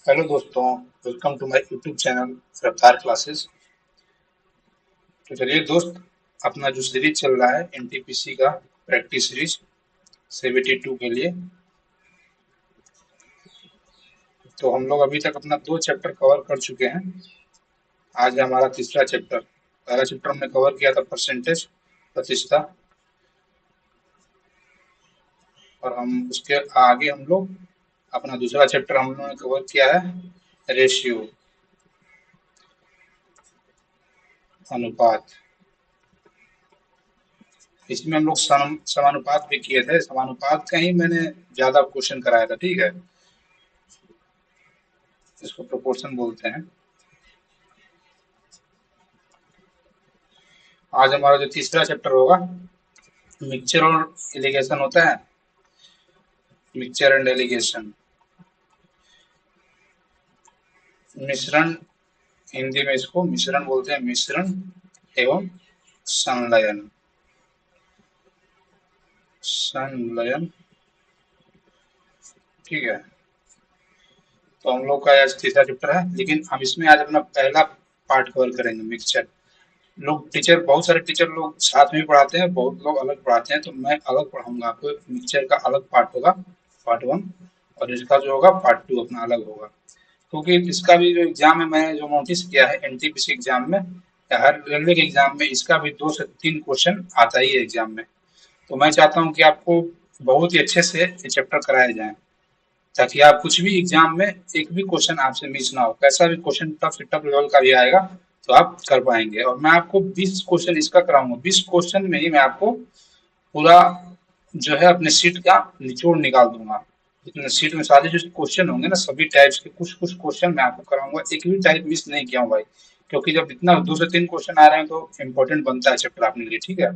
Hello दोस्तों, welcome to my YouTube channel Raftaar classes. तो चलिए दोस्त, अपना जो सीरीज चल रहा है एनटीपीसी का प्रैक्टिस सीरीज 72 के लिए। तो हम लोग अभी तक अपना 2 चैप्टर कवर कर चुके हैं। आज है हमारा तीसरा चैप्टर। पहला चैप्टर हमने कवर किया था परसेंटेज, प्रतिशतता। और हम उसके आगे हम लोग अपना दूसरा चैप्टर हम लोगों ने कवर किया है रेशियो, अनुपात। इसमें हम लोग समानुपात भी किए थे। समानुपात का ही मैंने ज्यादा क्वेश्चन कराया था, ठीक है। इसको प्रोपोर्शन बोलते हैं। आज हमारा जो तीसरा चैप्टर होगा, मिक्सचर और एलिगेशन होता है। मिक्सचर एंड एलिगेशन, मिश्रण। हिंदी में इसको मिश्रण बोलते हैं। मिश्रण एवं संलयन। संलयन, ठीक है। तो हम लोग का आज तीसरा चैप्टर है, लेकिन हम इसमें आज अपना पहला पार्ट कवर करेंगे, मिक्सचर। लोग टीचर, बहुत सारे टीचर लोग साथ में पढ़ाते हैं, बहुत लोग अलग पढ़ाते हैं। तो मैं अलग पढ़ाऊंगा आपको। मिक्सचर का अलग पार्ट होगा, पार्ट वन। और इसका जो होगा पार्ट टू अपना अलग होगा। क्योंकि इसका भी जो एग्जाम है, मैंने जो नोटिस किया है एनटीपीसी एग्जाम में या हर रेलवे के एग्जाम में, इसका भी 2 से 3 क्वेश्चन आता ही है एग्जाम में। तो मैं चाहता हूँ कि आपको बहुत ही अच्छे से ये चैप्टर कराए जाएं, ताकि आप कुछ भी एग्जाम में एक भी क्वेश्चन आपसे मिस ना हो। कैसा भी क्वेश्चन टफ से टफ लेवल का भी आएगा तो आप कर पाएंगे। और मैं आपको 20 क्वेश्चन इसका कराऊंगा। 20 क्वेश्चन में ही मैं आपको पूरा जो है अपने सीट का निचोड़ निकाल दूंगा। जितने सीट में सारे जो क्वेश्चन होंगे ना, सभी टाइप्स के कुछ कुछ क्वेश्चन मैं आपको कराऊंगा। एक भी टाइप मिस नहीं किया हूँ भाई, क्योंकि जब इतना 2 से 3 क्वेश्चन आ रहे हैं तो इम्पोर्टेंट बनता है चैप्टर अपने लिए, ठीक है।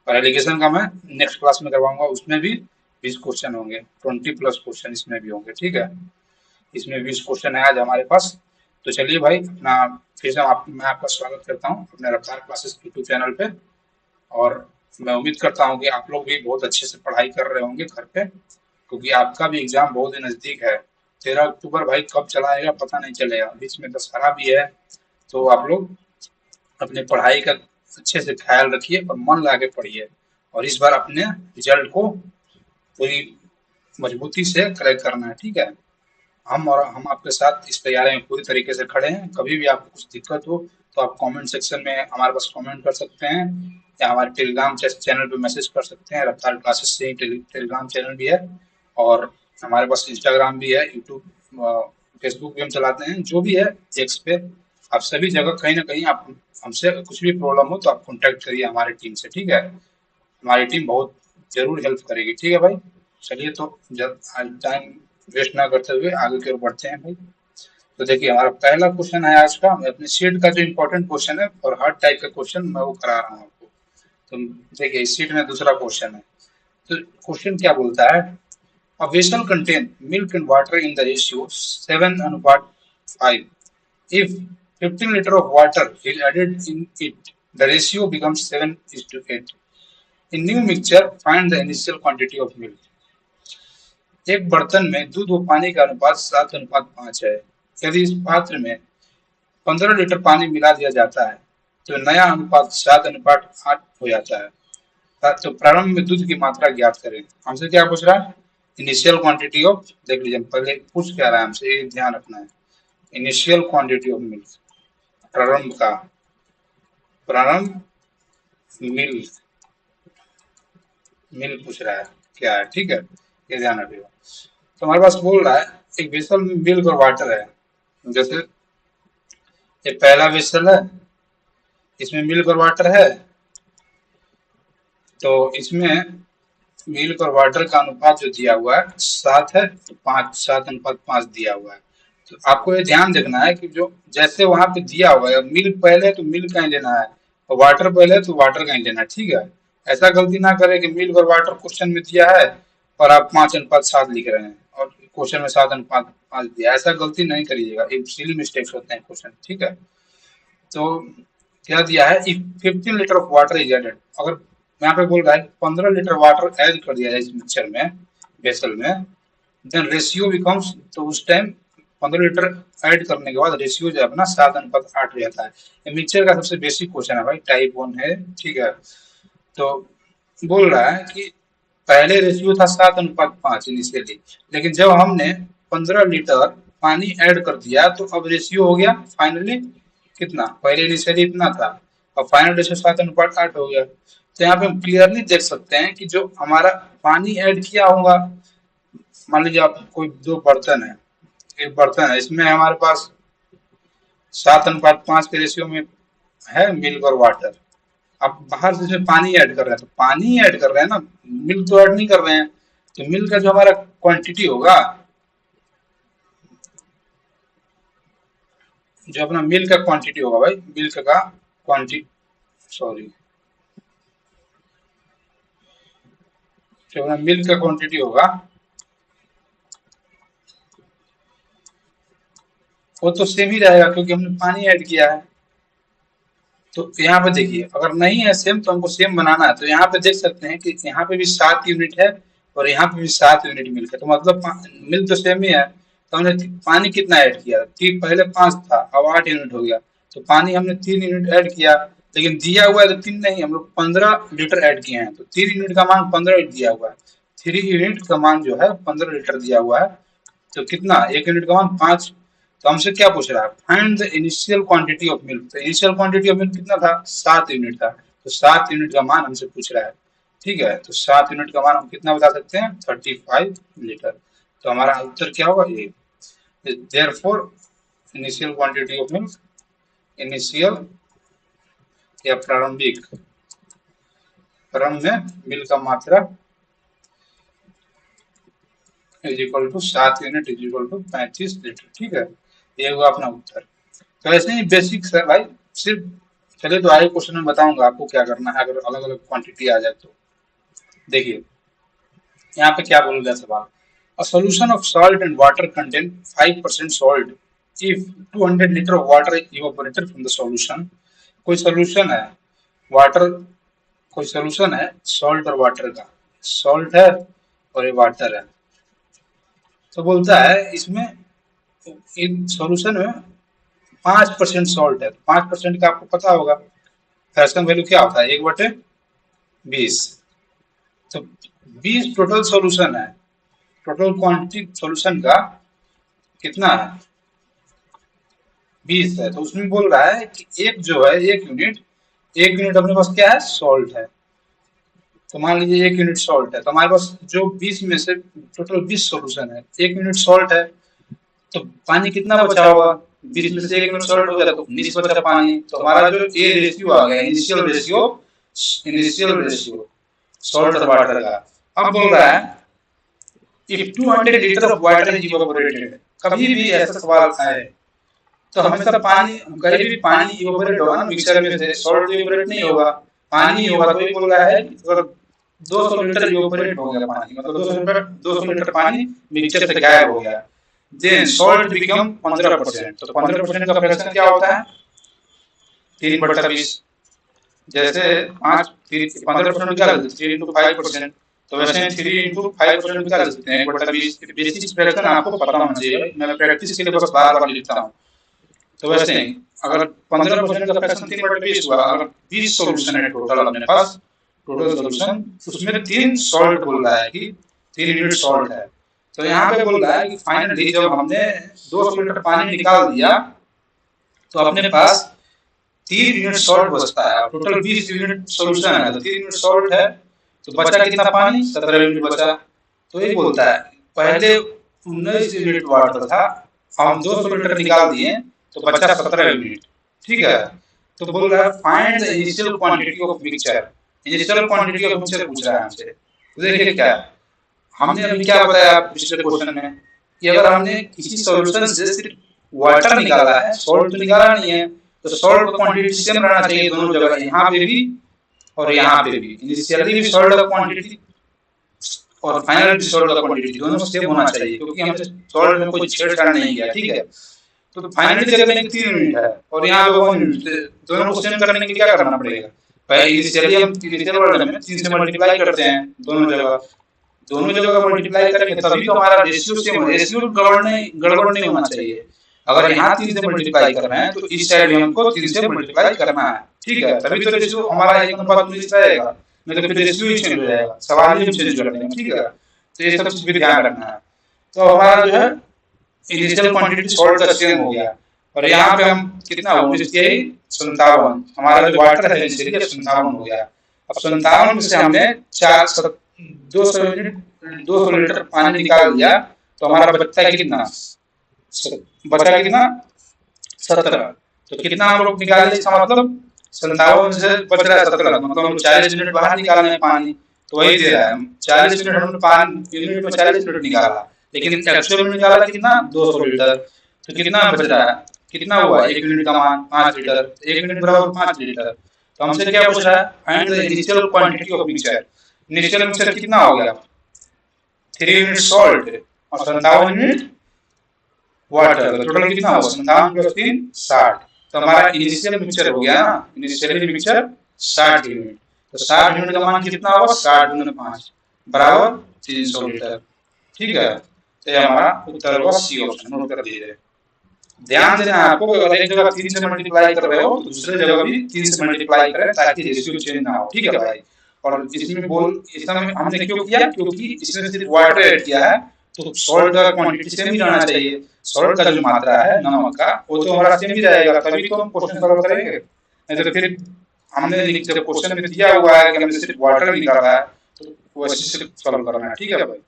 और एलिगेशन का मैं नेक्स्ट क्लास में करवाऊंगा। उसमें भी 20 क्वेश्चन होंगे, 20+ क्वेश्चन इसमें भी होंगे, ठीक है। इसमें 20 क्वेश्चन है आज हमारे पास। तो चलिए भाई, अपना फिर से मैं आपका स्वागत करता हूँ अपने रफ्तार क्लासेस यूट्यूब चैनल पे। और मैं उम्मीद करता हूँ कि आप लोग भी बहुत अच्छे से पढ़ाई कर रहे होंगे घर पे, क्योंकि आपका भी एग्जाम बहुत ही नजदीक है। 13 अक्टूबर भाई कब चला आएगा पता नहीं चलेगा। बीच में दशहरा भी है। तो आप लोग अपने पढ़ाई का अच्छे से ख्याल रखिए और मन लगा के पढ़िए। और इस बार अपने रिजल्ट को पूरी मजबूती से करेक्ट करना है, ठीक है। हम आपके साथ इस तैयारी में पूरी तरीके से खड़े हैं। कभी भी आपको कुछ दिक्कत हो तो आप कमेंट सेक्शन में हमारे पास कमेंट कर सकते हैं, या हमारे टेलीग्राम चैनल पे मैसेज कर सकते हैं। रफ्तार क्लासेस से ही टेलीग्राम चैनल भी है। और हमारे पास इंस्टाग्राम भी है, यूट्यूब, फेसबुक भी हम चलाते हैं। जो भी है एक्स पे, आप सभी जगह कहीं ना कहीं आप हमसे कुछ भी प्रॉब्लम हो तो आप कॉन्टेक्ट करिए हमारी टीम से, ठीक है। हमारी टीम बहुत जरूर हेल्प करेगी, ठीक है भाई। चलिए तो जब टाइम वेस्ट ना करते हुए आगे की ओर बढ़ते हैं भाई। तो देखिए, हमारा पहला क्वेश्चन है आज का। मैं अपनी शीट का जो इम्पोर्टेंट क्वेश्चन है और हर टाइप का क्वेश्चन मैं वो करा रहा हूँ आपको। तो देखिए, इस शीट में दूसरा क्वेश्चन है। तो क्वेश्चन क्या बोलता है, a vessel contain milk and water in the ratio 7:5। If 15 liter of water is added in it, the ratio becomes 7:8. In new mixture, find the initial quantity of milk. एक बर्तन में दूध व पानी का अनुपात 7:5 है। यदि इस पात्र में 15 लीटर पानी मिला दिया जाता है तो नया अनुपात 7:8 हो जाता है। तो प्रारंभ में दूध की मात्रा ज्ञात करें। हमसे क्या पूछ रहा है, इनिशियल क्वांटिटी ऑफ। देख लीजिए, पहले पूछ क्या रहा है हमसे, ये ध्यान रखना है। इनिशियल क्वांटिटी ऑफ मिल्क, प्रारंभ का, प्रारंभ मिल्क, मिल्क पूछ रहा है क्या है, ठीक है। ये ध्यान रखिएगा। तो हमारे पास बोल रहा है एक वेसल में मिल्क और वाटर है। जैसे ये पहला वेसल है, इसमें मिल्क और वाटर है। तो इसमें मिल्क और वाटर का अनुपात जो दिया हुआ है 7 है, तो 5, 7:5 दिया हुआ है। तो आपको ये ध्यान देखना है कि जो जैसे वहां पे दिया हुआ है, मिल्क पहले है तो मिल्क का ही लेना है, और वाटर पहले है तो वाटर का ही लेना है, ठीक है। ऐसा गलती ना करें कि मिल्क और वाटर क्वेश्चन में दिया है और आप 5:7 लिख रहे हैं और क्वेश्चन में 7:5 दिया। ऐसा गलती नहीं करिएगा, ये सिली मिस्टेक्स होते हैं क्वेश्चन, ठीक है। तो क्या दिया है, if 15 litre of water is added. अगर यहाँ पे बोल रहा है 15 लीटर वाटर ऐड कर दिया जाए इस मिक्सचर में, वेसल में, देन रेशियो बिकम्स, तो उस टाइम 15 लीटर ऐड करने के बाद रेशियो जो है अपना 7:8 हो जाता है। ये मिक्सचर का सबसे बेसिक क्वेश्चन है भाई, टाइप 1 है, ठीक है। तो बोल रहा है कि पहले रेशियो था 7:5 इनिशियली, लेकिन जब हमने 15 लीटर पानी ऐड कर दिया तो अब रेशियो हो गया फाइनली कितना, पहले इनिशियली इतना था और फाइनल रेशियो 7:8 हो गया। तो यहाँ पे हम क्लियरली देख सकते हैं कि जो हमारा पानी ऐड किया होगा, मान लीजिए आप कोई दो बर्तन है, एक बर्तन है इसमें हमारे पास 7:5 के रेशियो में है मिल्क और वाटर। आप बाहर से इसमें पानी ऐड कर रहे हैं तो पानी ऐड कर रहे हैं ना, मिल्क तो ऐड नहीं कर रहे हैं। तो मिल्क का जो हमारा क्वांटिटी होगा, जो अपना मिल्क का क्वांटिटी होगा भाई, मिल्क का क्वांटिटी, सॉरी, जो अपना मिल्क का क्वांटिटी होगा वो तो सेम ही रहेगा क्योंकि हमने पानी ऐड किया है। तो यहाँ पे देखिए अगर नहीं है सेम तो हमको सेम बनाना है, तो यहाँ पे देख सकते हैं कि यहाँ पे भी 7 यूनिट है और यहाँ पे भी 7 यूनिट मिल्क है, तो मतलब मिल्क तो सेम ही है। तो हमने पानी कितना ऐड किया, पहले 5 था अब 8 यूनिट हो गया, तो पानी हमने 3 यूनिट ऐड किया, लेकिन दिया हुआ है तो 3 नहीं, हम लोग 15 लीटर ऐड किए हैं, तो 3 यूनिट का मान 15 दिया हुआ है, 3 यूनिट का मान जो है 15 लीटर दिया हुआ है। तो कितना, 1 यूनिट का मान 5। तो हमसे क्या पूछ रहा है, find the initial quantity of milk. तो इनिशियल क्वांटिटी ऑफ मिल्क कितना था, 7 यूनिट था, तो 7 यूनिट का मान हमसे पूछ रहा है, ठीक है। तो 7 यूनिट का मान हम कितना बता सकते हैं, 35 लीटर। तो हमारा उत्तर क्या होगा, ये। Therefore initial quantity of milk, initial या प्रारंभिक, प्रारंभ में मिल्क का मात्रा is equal to 7 unit is equal to 35 litre, ठीक है। ये हुआ अपना उत्तर। तो ऐसे ही बेसिक्स है भाई, सिर्फ चलिए तो आगे क्वेश्चन में बताऊंगा आपको क्या करना है अगर अलग अलग क्वांटिटी आ जाए तो। देखिए यहाँ पे क्या बोला गया सवाल, a solution of salt and water contain 5% salt if 200 litre of water evaporated from the solution. कोई सॉल्यूशन है वाटर, कोई सॉल्यूशन है सॉल्ट और वाटर का, सॉल्ट है और ये वाटर है। तो बोलता है इसमें इन सॉल्यूशन में 5% सॉल्ट है, 5% का आपको पता होगा फ्रैक्शन वैल्यू क्या होता है, 1/20। तो 20 टोटल सॉल्यूशन है, टोटल क्वांटिटी सॉल्यूशन का कितना है, 20 है। तो उसमें बोल रहा है कि एक जो है 1 यूनिट, 1 यूनिट अपने पास क्या है, सॉल्ट है। तो मान लीजिए 1 यूनिट सॉल्ट है, तो हमारे पास जो 20 में से टोटल 20 सॉल्यूशन है, 1 यूनिट सॉल्ट है, तो पानी कितना बचा होगा, 20 में से 1 यूनिट सॉल्ट हो गया तो 19 बचा पानी। तो हमारा जो ए रेशियो आ गया, initial ratio, initial ratio salt और वाटर का। अब बोल रहा है if 200 litre of water is evaporated, कभी भी ऐसा सवाल आए तो हमेशा पानी, कहीं भी पानी इवेपोरेट होगा ना मिक्सचर में से, सॉल्ट इवेपोरेट नहीं होगा, पानी होगा। तो ये बोल रहा है अगर 200 लीटर इवेपोरेट हो गया पानी, मतलब 200 लीटर पानी मिक्सचर से गायब हो गया, देन सॉल्ट बिकम 15%। तो 15% का फ्रैक्शन क्या होता है, 3/20। जैसे 15% निकाल 3 × 5%, तो वैसे 3 × 5% निकाल सकते हैं 1/20। बेसिक फ्रैक्शन आपको पता होना चाहिए, मैं प्रैक्टिस के लिए बस बार बार लिखता हूँ। तो वैसे ही अगर 15% का फ्रैक्शन 3/20 हुआ, अगर 20 सॉल्यूशन है टोटल अपने पास, टोटल सॉल्यूशन उसमें 3 सॉल्ट बोल रहा है कि 3 यूनिट सॉल्ट है। तो यहाँ पे बोल रहा है कि फाइनली जब हमने 200 लीटर पानी निकाल दिया तो अपने पास 3 यूनिट सॉल्ट बचता है। टोटल 20 यूनिट सॉल्यूशन है तो 3 यूनिट सॉल्ट है, तो बचा कितना पानी, 17 यूनिट बचा। तो ये बोलता है पहले 19 यूनिट वाटर था, हम 200 लीटर निकाल दिए तो बचा 17 यूनिट, ठीक है। तो बोल रहा है find the initial quantity of mixture, initial quantity of mixture पूछ रहा है हमसे। तो देखिए क्या हमने अभी क्या बताया पिछले क्वेश्चन में कि अगर हमने किसी सॉल्यूशन से सिर्फ वाटर निकाला है, सॉल्ट तो निकाला नहीं है, तो सॉल्ट का क्वांटिटी सेम रहना चाहिए दोनों जगह, यहाँ पे भी और यहाँ पे भी। इनिशियली भी सॉल्ट का क्वांटिटी और फाइनल भी सॉल्ट का क्वांटिटी दोनों सेम होना चाहिए, क्योंकि हमने सॉल्ट में कोई छेड़छाड़ नहीं किया, ठीक है। तो फाइनली जगह में 3 यूनिट है और यहाँ पे 1 यूनिट, दोनों को सेम करने के लिए क्या करना पड़ेगा, पहले इनिशियली हम इनिशियल वाले में 3 से मल्टीप्लाई करते हैं दोनों जगह, दोनों जगह का मल्टीप्लाई करेंगे तभी तो हमारा रेशियो सेम हो। रेशियो गड़बड़ नहीं होना चाहिए। अगर यहाँ 3 से मल्टीप्लाई कर रहे हैं तो इस साइड भी हमको 3 से मल्टीप्लाई करना है, ठीक है, तभी तो रेशियो हमारा 1:19 रहेगा, नहीं तो फिर रेशियो ही चेंज हो जाएगा, सवाल ही हम चेंज कर देंगे, ठीक है। तो ये सब चीज भी ध्यान रखना है। तो हमारा जो है इनिशियल क्वांटिटी सॉल्ट का सेम हो गया, और यहाँ पे हम कितना 57, हमारा जो वाटर है इनिशियली 57 हो गया। अब 57 में से हमने 200 लीटर पानी निकाल दिया, तो हमारा बचता है कितना, बचा कितना 17। तो कितना हम लोग निकाले, इसका मतलब 57 से बच रहा है 17, मतलब हम 40 यूनिट बाहर निकाल रहे हैं पानी, तो वही दे रहा है 40 यूनिट, हमने पानी यूनिट में 40 यूनिट निकाला, लेकिन एक्चुअल में निकाला कितना 200 लीटर। तो कितना बच रहा है, कितना हुआ, 1 यूनिट का मान 5 लीटर, 1 यूनिट बराबर 5 लीटर। तो हमसे क्या पूछ रहा है, find the initial quantity of mixture. Initial mixture कितना हो गया, 3 यूनिट सॉल्ट और 57 यूनिट वाटर, तो टोटल कितना हुआ 57 + 3 60। तो हमारा इनिशियल मिक्सचर हो गया ना, इनिशियली मिक्सचर 60 यूनिट। तो 60 यूनिट का मान कितना होगा, 60 × 5 बराबर 300 लीटर, ठीक है। तो ये हमारा उत्तर होगा सी ऑप्शन, नोट कर लीजिए। ध्यान देना आपको, अगर एक जगह 3 से मल्टीप्लाई कर रहे हो तो दूसरे जगह भी 3 से मल्टीप्लाई करें ताकि रेशियो चेंज ना हो, ठीक है भाई। और इसमें हमने क्यों किया, क्योंकि इसमें सिर्फ वाटर ऐड किया है, तो सॉल्ट का क्वांटिटी सेम ही रहना चाहिए। सॉल्ट का जो मात्रा है नमक का वो तो हमारा सेम ही रहेगा, तभी तो हम क्वेश्चन सॉल्व करेंगे। नहीं तो फिर हमने जब क्वेश्चन में दिया हुआ है कि हमने सिर्फ वाटर निकाला है तो वैसे सिर्फ सॉल्व करना है, ठीक है भाई।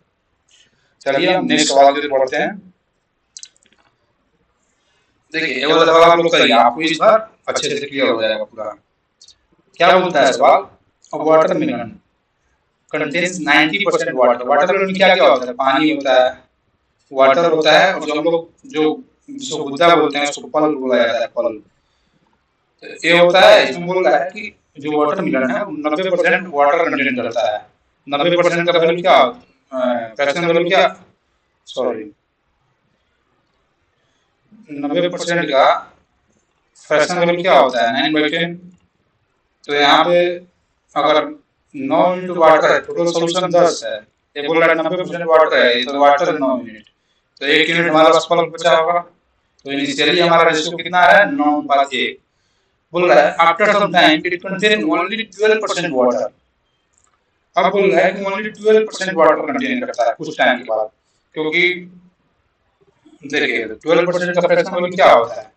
चलिए हम नेक्स्ट सवाल की ओर बढ़ते हैं। देखिए ये वाला सवाल आप लोग करिए, आपको इस बार अच्छे से क्लियर हो जाएगा पूरा। क्या बोलता है सवाल, वाटरमेलन कंटेन्स 90% वाटर। वाटरमेलन में क्या क्या होता है, पानी होता है, वाटर होता है, और जो हम लोग जिसको गुद्दा बोलते हैं उसको पल्प बोला जाता है, पल्प। तो ये होता है, इसमें बोल रहा है कि जो वाटरमेलन है 90% वाटर कंटेन करता है। 90% का वैल्यू क्या, फ्रैक्शन वैल्यू क्या, सॉरी 90% का फ्रैक्शन वैल्यू क्या होता है, 9/10। तो यहाँ पे अगर 9 यूनिट वाटर है, टोटल सोल्यूशन 10 है, ये बोल रहा है 90% वाटर है, तो वाटर 9 यूनिट, तो 1 यूनिट हमारे पास पल्प बचा होगा। तो इनिशियली हमारा रेशियो कितना है, 9:1। बोल रहा है after some time it contain only 12% water. अब बोल रहा है कि ओनली 12% वाटर कंटेन करता है कुछ टाइम के बाद, क्योंकि देखिए 12% का फ्रैक्शन वैल्यू क्या होता है,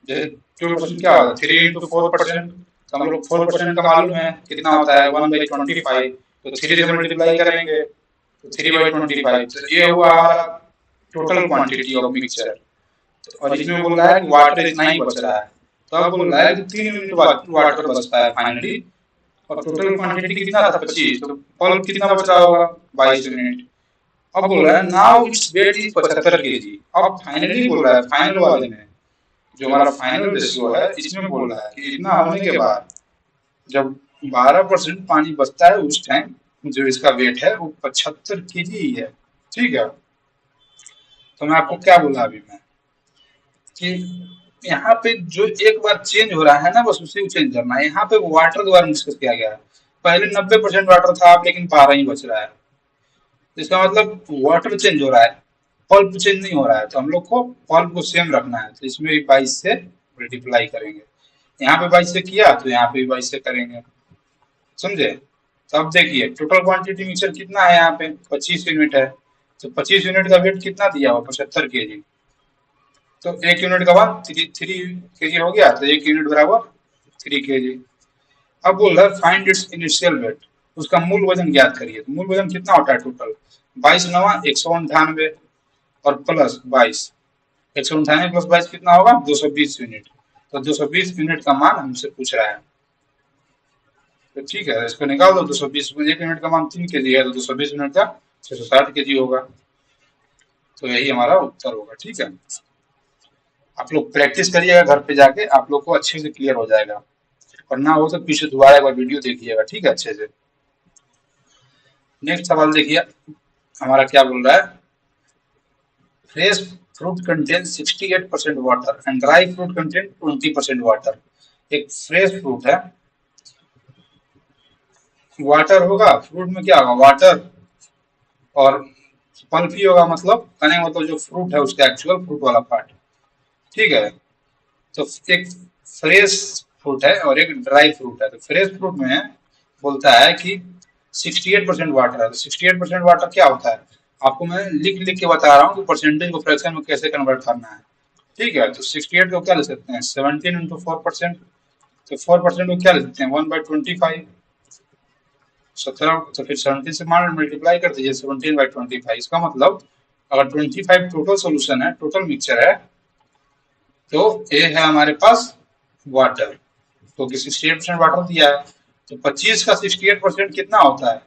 जैसे 12% क्या होता है, 3 × 4%। तो हम लोग 4% का मालूम है कितना होता है, 1/25। तो 3 से मल्टीप्लाई करेंगे तो 3/25। तो ये हुआ हमारा टोटल क्वांटिटी ऑफ मिक्सचर। और इसमें बोल रहा है कि वाटर इतना ही बच रहा है, तो अब बोल रहा है कि 3 यूनिट वाटर बचता है फाइनली, और टोटल क्वांटिटी कितना था 25, तो पल्प कितना बच रहा होगा 22 यूनिट। अब बोल रहा है now its weight is 75 KG. अब फाइनली बोल रहा है, फाइनल वाले में जो हमारा फाइनल रेशियो है इसमें बोल रहा है कि इतना होने के बाद जब 12% पानी बचता है उस टाइम जो इसका वेट है वो 75 केजी ही है, ठीक है। तो मैं आपको क्या बोला अभी मैं कि यहाँ पे जो एक बार चेंज हो रहा है ना, बस उसी को चेंज करना है। यहाँ पे वाटर द्वारा डिस्कस किया गया है, पहले 90% वाटर था लेकिन 12 ही बच रहा है, इसका मतलब वाटर चेंज हो रहा है, पल्प चेंज नहीं हो रहा है। तो हम लोग को पल्प को सेम रखना है, तो इसमें भी 22 से मल्टीप्लाई करेंगे। यहाँ पे 22 से किया तो यहाँ पे भी 22 से करेंगे, समझे। तो अब देखिए टोटल क्वांटिटी मिक्सचर कितना है, यहाँ पे 25 यूनिट है, तो 25 यूनिट का वेट कितना दिया हुआ 75 केजी। तो 1 यूनिट का बाद 3 केजी हो गया, तो 1 यूनिट बराबर 3 केजी। अब बोल रहा है फाइंड इट्स इनिशियल वेट, उसका मूल वजन ज्ञात करिए। तो मूल वजन कितना होता है टोटल, 22 × 9 198 और प्लस 22, 198 + 22 कितना होगा 220 यूनिट। तो 220 यूनिट का मान हमसे पूछ रहा है, तो ठीक है इसको निकाल दो। 220 में 1 यूनिट का मान 3 केजी है, तो 220 यूनिट का 660 केजी होगा। तो यही हमारा उत्तर होगा, ठीक है। आप लोग प्रैक्टिस करिएगा घर पे जाके, आप लोग को अच्छे से क्लियर हो जाएगा, और ना हो तो पीछे दोबारा एक बार वीडियो देखिएगा, ठीक है अच्छे से। नेक्स्ट सवाल देखिए हमारा क्या बोल रहा है, fresh fruit contain 68% water and dry fruit contain 20% water. एक फ्रेश फ्रूट है, वाटर होगा, फ्रूट में क्या होगा वाटर, और पल्प ही होगा, मतलब कहने का मतलब जो फ्रूट है उसका एक्चुअल फ्रूट वाला पार्ट। ठीक है, तो एक फ्रेश फ्रूट है और एक ड्राई फ्रूट है। तो फ्रेश फ्रूट में बोलता है कि 68% वाटर है। तो 68% वाटर क्या होता है, आपको मैं लिख लिख के बता रहा हूँ कि परसेंटेज को फ्रैक्शन में कैसे कन्वर्ट करना है। ठीक है, तो 68 को क्या ले सकते हैं, 17 × 4%। तो 4% को क्या ले सकते हैं, 1/25। 17, तो फिर 17 से मान मल्टीप्लाई कर दीजिए 17/25। इसका मतलब अगर 25 टोटल सोल्यूशन है, टोटल मिक्सचर है, तो ए है हमारे पास वाटर, क्योंकि 68% वाटर दिया है। तो 25 का 68% कितना होता है,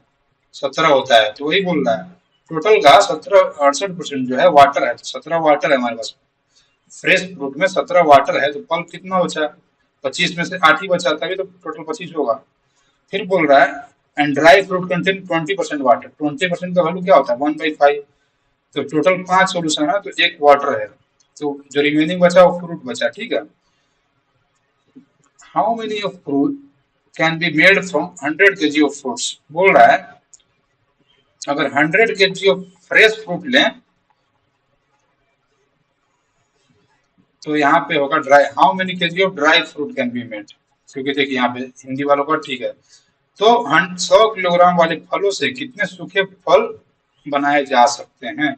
17 होता है। तो वही बोल रहा है टोटल का 68% जो है वाटर है। तो 17 वाटर है हमारे पास। फ्रेश फ्रूट में 17 वाटर है, तो पल्प कितना बचा, 25 में से 8 ही बचा, तभी तो टोटल 25 होगा। फिर बोल रहा है and dry fruit contain 20% water. 20% का वैल्यू क्या होता है, 1/5। तो टोटल 5 सोल्यूशन है, तो एक वाटर है, तो जो रिमेनिंग बचा वो फ्रूट बचा। ठीक है, how many of fruit can be made from 100 kg of fruits. बोल रहा है अगर 100 kg ऑफ फ्रेश फ्रूट लें, तो यहाँ पे होगा dry, how many KG of dry fruit can be made. क्योंकि देखिए यहाँ पे हिंदी वालों का ठीक है। तो 100 किलोग्राम वाले फलों से कितने सूखे फल बनाए जा सकते हैं।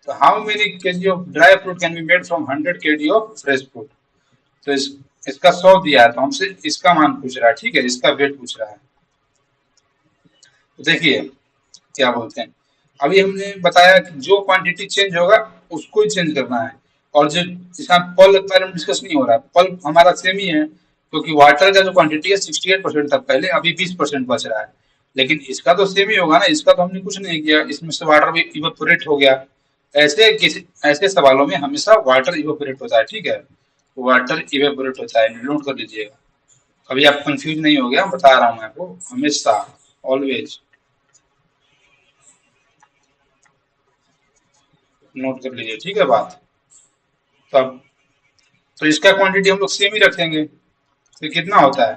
तो how many KG of dry fruit can be made from 100 kg of fresh fruit. तो इसका 100 दिया है, तो हमसे इसका मान पूछ रहा है। ठीक है, इसका वेट पूछ रहा है। तो देखिए क्या बोलते हैं, अभी हमने बताया कि जो क्वांटिटी चेंज होगा उसको ही चेंज करना है। और जो इसका पल्प के बारे में डिस्कस नहीं हो रहा है, पल्प हमारा सेम ही है, क्योंकि वाटर का जो क्वांटिटी है 68% था पहले, अभी 20% बच रहा है। लेकिन इसका तो सेम ही होगा ना, इसका तो हमने कुछ नहीं किया, इसमें से वाटर भी इवेपोरेट हो गया। ऐसे सवालों में हमेशा वाटर इवेपोरेट होता है। ठीक है, वाटर इवेपोरेट होता है, नोट कर लीजिएगा। अभी आप कंफ्यूज नहीं हो गया, बता रहा हूँ मैं आपको, हमेशा, ऑलवेज नोट कर लीजिए। ठीक है बात, तब तो इसका क्वांटिटी हम लोग सेम ही रखेंगे। तो कितना होता है,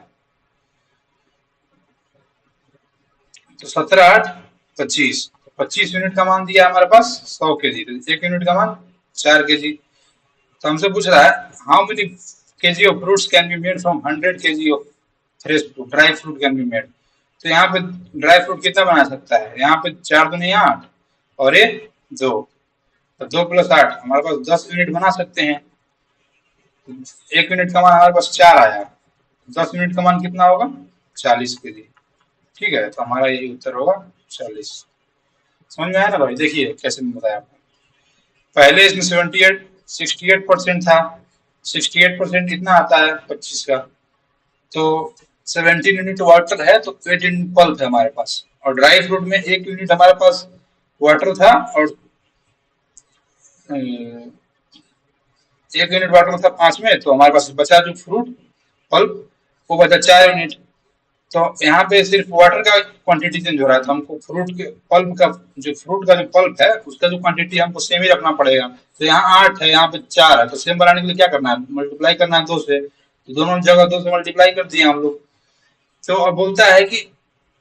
तो 17 × 8 = 25। 25 यूनिट का मान दिया हमारे पास 100 kg, तो 1 यूनिट का मान 4 kg। तो हमसे पूछ रहा है how many KG of fruits can be made from 100 kg of fresh fruit, dry fruit can be made. तो यहाँ पे ड्राई फ्रूट कितना बना सकता है, यहाँ पे 4 दूनी 8 और ये 2, तो 2 + 8 हमारे पास 10 यूनिट बना सकते हैं। 1 यूनिट का मान हमारे पास 4 आया, 10 यूनिट का मान कितना होगा, 40 kg। ठीक है, तो हमारा यही उत्तर होगा 40। समझ में आया ना भाई, देखिए कैसे मैं बताया आपको। पहले इसमें 68% था, 68% कितना आता है 25 का, तो 17 यूनिट वाटर है, तो 8 यूनिट पल्प है हमारे पास। और ड्राई फ्रूट में 1 यूनिट हमारे पास वाटर था, और 1 यूनिट वाटर था 5 में, तो हमारे पास बचा जो फ्रूट पल्प, वो बचा 4 यूनिट। तो यहाँ पे सिर्फ वाटर का क्वांटिटी चेंज हो रहा है, तो हमको फ्रूट के पल्प का, जो फ्रूट का जो पल्प है उसका जो क्वांटिटी हमको सेम ही रखना पड़ेगा। तो यहाँ 8 है, यहाँ पे 4 है, तो सेम बनाने के लिए क्या करना है, मल्टीप्लाई करना है 2 से। तो दोनों जगह 2 से मल्टीप्लाई कर दिए हम लोग। तो अब बोलता है कि